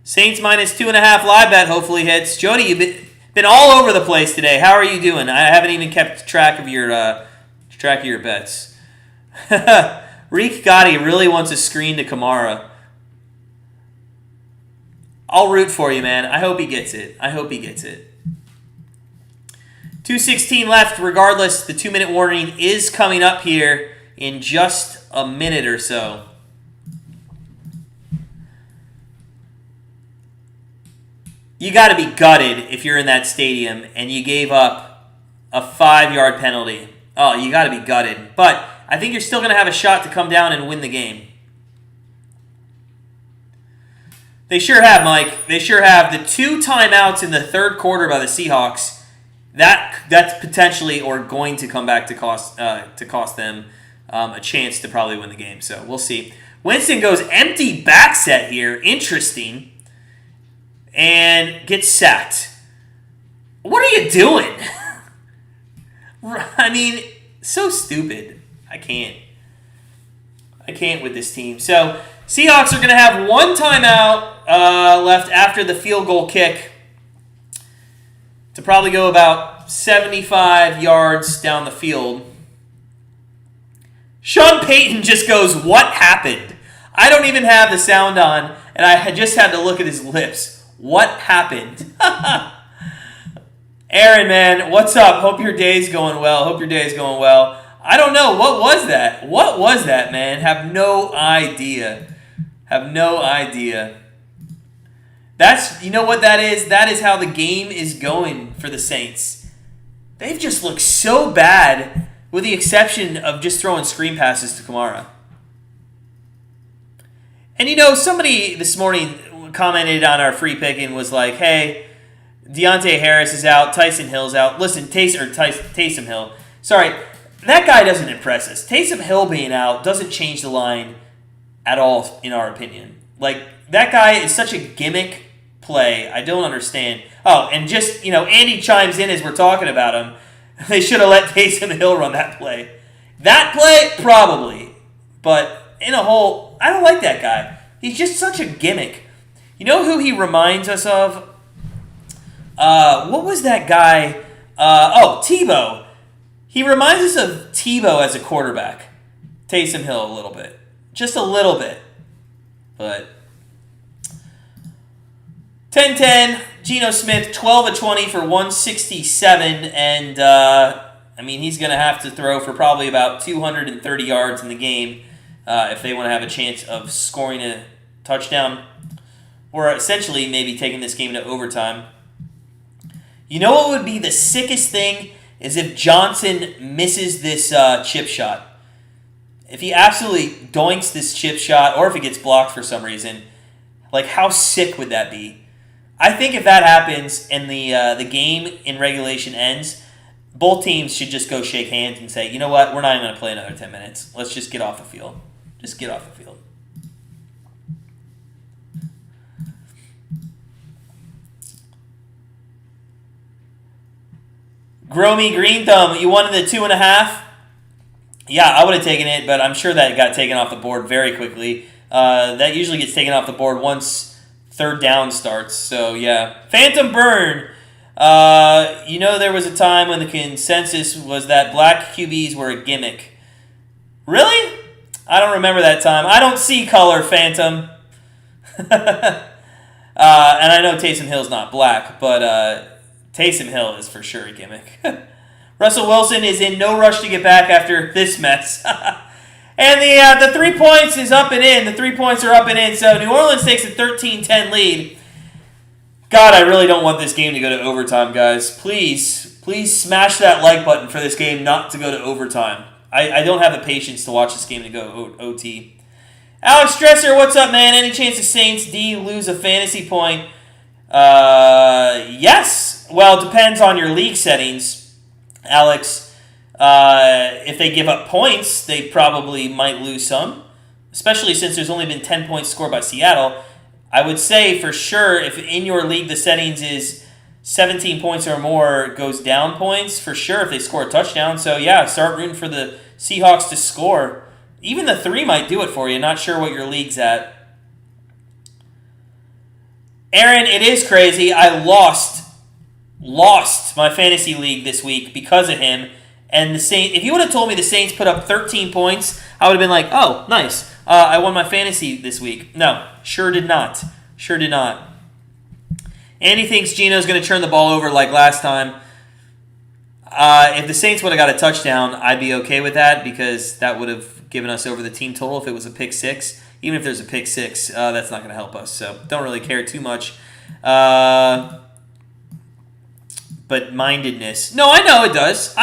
Saints -2.5 live bet hopefully hits. Jody, you've been all over the place today. How are you doing? I haven't even kept track of your bets. Reek Gotti really wants a screen to Kamara. I'll root for you, man. I hope he gets it. 2:16 left. Regardless, the 2-minute warning is coming up here in just a minute or so. You got to be gutted if you're in that stadium and you gave up a 5-yard penalty. Oh, you got to be gutted. But I think you're still going to have a shot to come down and win the game. They sure have, Mike. They sure have. The 2 timeouts in the 3rd quarter by the Seahawks, that's potentially or going to come back to cost them a chance to probably win the game. So we'll see. Winston goes empty back set here. Interesting. And gets sacked. What are you doing? I mean, so stupid. I can't with this team. So, Seahawks are going to have 1 timeout left after the field goal kick to probably go about 75 yards down the field. Sean Payton just goes, "What happened?" I don't even have the sound on, and I just had to look at his lips. What happened? Aaron, man, what's up? Hope your day's going well. I don't know. What was that? What was that, man? Have no idea. You know what that is? That is how the game is going for the Saints. They've just looked so bad, with the exception of just throwing screen passes to Kamara. And somebody this morning commented on our free pick and was like, hey, Deontay Harris is out, Tyson Hill's out. Listen, Taysom Hill. Sorry, that guy doesn't impress us. Taysom Hill being out doesn't change the line at all, in our opinion. Like, that guy is such a gimmick play. I don't understand. Oh, and just, Andy chimes in as we're talking about him. They should have let Taysom Hill run that play. That play, probably. But in a whole, I don't like that guy. He's just such a gimmick. You know who he reminds us of? What was that guy? Tebow. He reminds us of Tebow as a quarterback. Taysom Hill a little bit. Just a little bit. But 10-10, Geno Smith, 12 of 20 for 167, and he's going to have to throw for probably about 230 yards in the game if they want to have a chance of scoring a touchdown, or essentially maybe taking this game to overtime. You know what would be the sickest thing is if Johnson misses this chip shot. If he absolutely doinks this chip shot, or if it gets blocked for some reason, like, how sick would that be? I think if that happens and the game in regulation ends, both teams should just go shake hands and say, you know what, we're not even going to play another 10 minutes. Let's just get off the field. Just get off the field. Gromy Green Thumb, you wanted the 2.5? Yeah, I would have taken it, but I'm sure that got taken off the board very quickly. That usually gets taken off the board once third down starts. So, yeah. Phantom Burn. There was a time when the consensus was that black QBs were a gimmick. Really? I don't remember that time. I don't see color, Phantom. And I know Taysom Hill's not black, but Taysom Hill is for sure a gimmick. Russell Wilson is in no rush to get back after this mess. And the 3 points is up and in. The 3 points are up and in. So New Orleans takes a 13-10 lead. God, I really don't want this game to go to overtime, guys. Please smash that like button for this game not to go to overtime. I don't have the patience to watch this game to go OT. Alex Stresser, what's up, man? Any chance the Saints D lose a fantasy point? Yes. Well, it depends on your league settings, Alex. If they give up points, they probably might lose some, especially since there's only been 10 points scored by Seattle. I would say for sure if in your league the settings is 17 points or more goes down points, for sure if they score a touchdown. So, yeah, start rooting for the Seahawks to score. Even the 3 might do it for you. Not sure what your league's at. Aaron, it is crazy. I lost my fantasy league this week because of him. And the Saints, if you would have told me the Saints put up 13 points, I would have been like, oh, nice. I won my fantasy this week. No, sure did not. Andy thinks Geno's going to turn the ball over like last time. If the Saints would have got a touchdown, I'd be okay with that because that would have given us over the team total if it was a pick six. Even if there's a pick six, that's not going to help us. So don't really care too much. But mindedness. No, I know it does.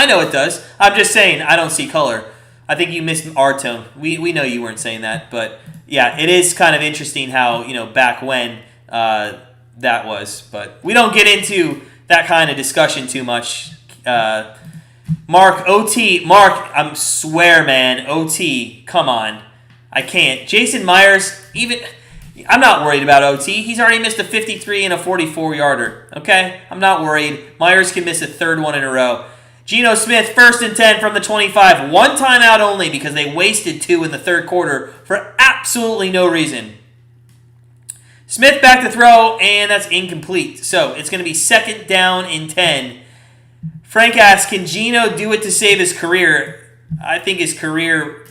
I'm just saying I don't see color. I think you missed our tone. We know you weren't saying that. But, yeah, it is kind of interesting how, back when that was. But we don't get into that kind of discussion too much. Mark, OT. Mark, I swear, man. OT. Come on. I can't. Jason Myers, I'm not worried about OT. He's already missed a 53 and a 44-yarder. Okay? I'm not worried. Myers can miss a third one in a row. Geno Smith, 1st and 10 from the 25. One timeout only because they wasted 2 in the third quarter for absolutely no reason. Smith back to throw, and that's incomplete. So it's going to be 2nd down and 10. Frank asks, can Geno do it to save his career? I think his career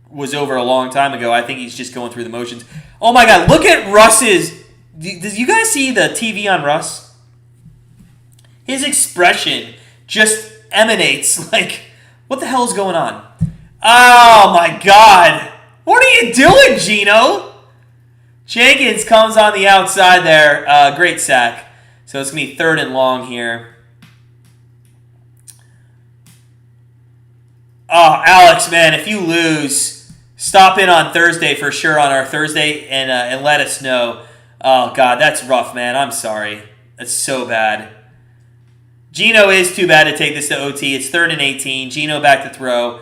was over a long time ago. I think he's just going through the motions. Oh my God, look at Russ's. Did you guys see the TV on Russ? His expression just emanates like, what the hell is going on? Oh my God. What are you doing, Gino? Jenkins comes on the outside there. Great sack. So it's going to be 3rd and long here. Oh, Alex, man, if you lose, stop in on Thursday for sure on our Thursday and let us know. Oh, God, that's rough, man. I'm sorry. That's so bad. Gino is too bad to take this to OT. It's 3rd and 18. Gino back to throw.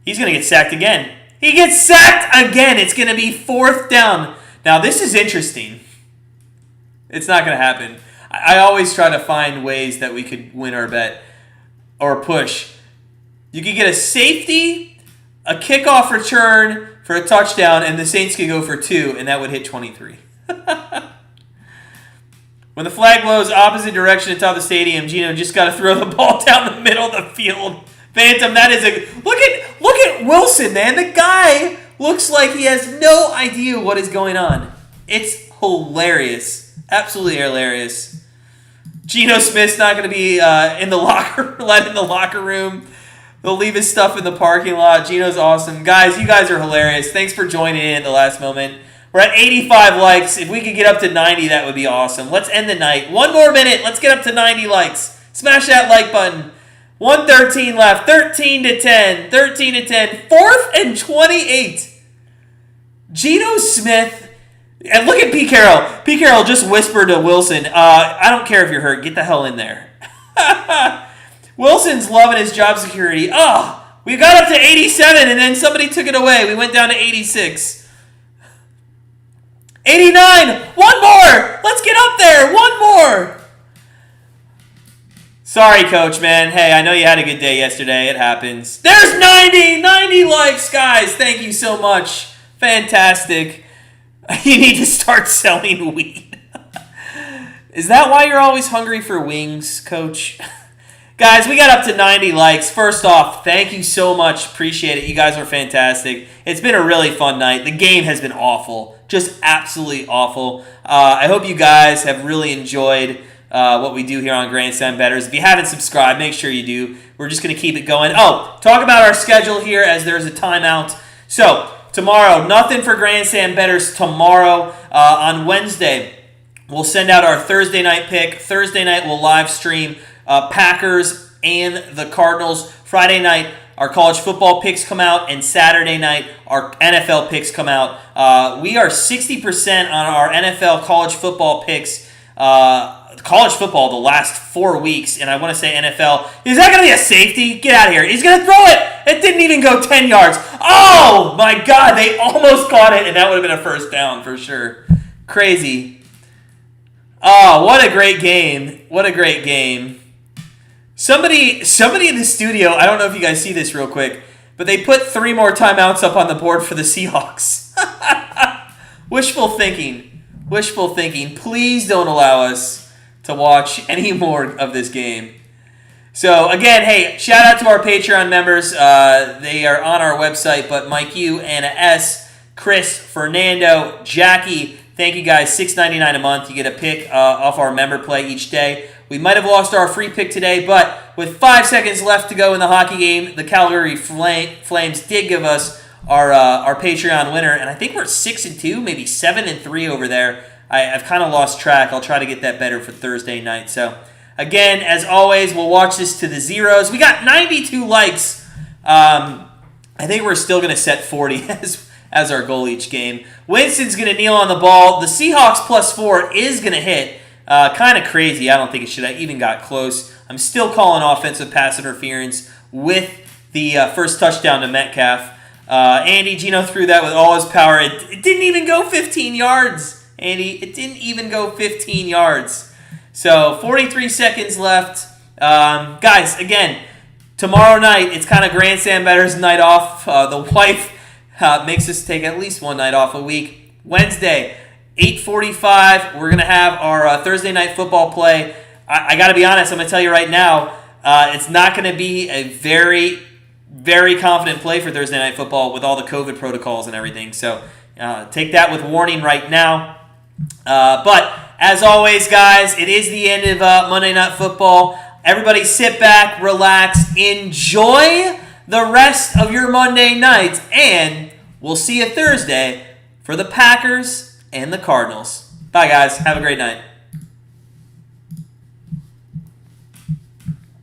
He's going to get sacked again. He gets sacked again. It's going to be 4th down. Now, this is interesting. It's not going to happen. I always try to find ways that we could win our bet or push. You could get a safety, a kickoff return for a touchdown, and the Saints could go for 2, and that would hit 23. When the flag blows opposite direction atop the stadium, Gino just got to throw the ball down the middle of the field. Phantom, that is a... Look at Wilson, man. The guy looks like he has no idea what is going on. It's hilarious. Absolutely hilarious. Geno Smith's not going to be let in the locker room. They'll leave his stuff in the parking lot. Geno's awesome. Guys, you guys are hilarious. Thanks for joining in at the last moment. We're at 85 likes. If we could get up to 90, that would be awesome. Let's end the night. 1 more minute. Let's get up to 90 likes. Smash that like button. 1:13 left. 13 to 10. 13 to 10. 4th and 28. Geno Smith. And look at Pete Carroll. Pete Carroll just whispered to Wilson, I don't care if you're hurt. Get the hell in there. Wilson's loving his job security. Oh, we got up to 87, and then somebody took it away. We went down to 86. 89. One more. Let's get up there. One more. Sorry, Coach, man. Hey, I know you had a good day yesterday. It happens. There's 90. 90 likes, guys. Thank you so much. Fantastic. You need to start selling weed. Is that why you're always hungry for wings, Coach? Guys, we got up to 90 likes. First off, thank you so much. Appreciate it. You guys are fantastic. It's been a really fun night. The game has been awful. Just absolutely awful. I hope you guys have really enjoyed what we do here on Grandstand Bettors. If you haven't subscribed, make sure you do. We're just going to keep it going. Oh, talk about our schedule here as there's a timeout. So, tomorrow, nothing for Grandstand Bettors tomorrow. On Wednesday, we'll send out our Thursday night pick. Thursday night, we'll live stream Packers and the Cardinals. Friday night, our college football picks come out, and Saturday night, our NFL picks come out. We are 60% on our NFL college football picks. College football the last 4 weeks, and I want to say NFL. Is that going to be a safety? Get out of here. He's going to throw it. It didn't even go 10 yards. Oh, my God. They almost caught it, and that would have been a first down for sure. Crazy. Oh, what a great game. What a great game. Somebody in the studio, I don't know if you guys see this real quick, but they put 3 more timeouts up on the board for the Seahawks. Wishful thinking. Wishful thinking. Please don't allow us to watch any more of this game. So, again, hey, shout out to our Patreon members. They are on our website, but Mike U, Anna S, Chris, Fernando, Jackie, thank you guys. $6.99 a month. You get a pick off our member play each day. We might have lost our free pick today, but with 5 seconds left to go in the hockey game, the Calgary Flames did give us our Patreon winner, and I think we're 6-2, maybe 7-3 over there. I've kind of lost track. I'll try to get that better for Thursday night. So, again, as always, we'll watch this to the zeros. We got 92 likes. I think we're still going to set 40 as our goal each game. Winston's going to kneel on the ball. The Seahawks +4 is going to hit. Kind of crazy. I don't think it should have even got close. I'm still calling offensive pass interference with the first touchdown to Metcalf. Andy Gino threw that with all his power. It didn't even go 15 yards. Andy, it didn't even go 15 yards. So, 43 seconds left. Guys, again, tomorrow night, it's kind of Grandstand Bettors night off. The wife makes us take at least one night off a week. Wednesday, 8:45, we're going to have our Thursday night football play. I got to be honest, I'm going to tell you right now, it's not going to be a very very confident play for Thursday Night Football with all the COVID protocols and everything. So take that with warning right now. But as always, guys, it is the end of Monday Night Football. Everybody sit back, relax, enjoy the rest of your Monday night, and we'll see you Thursday for the Packers and the Cardinals. Bye, guys. Have a great night.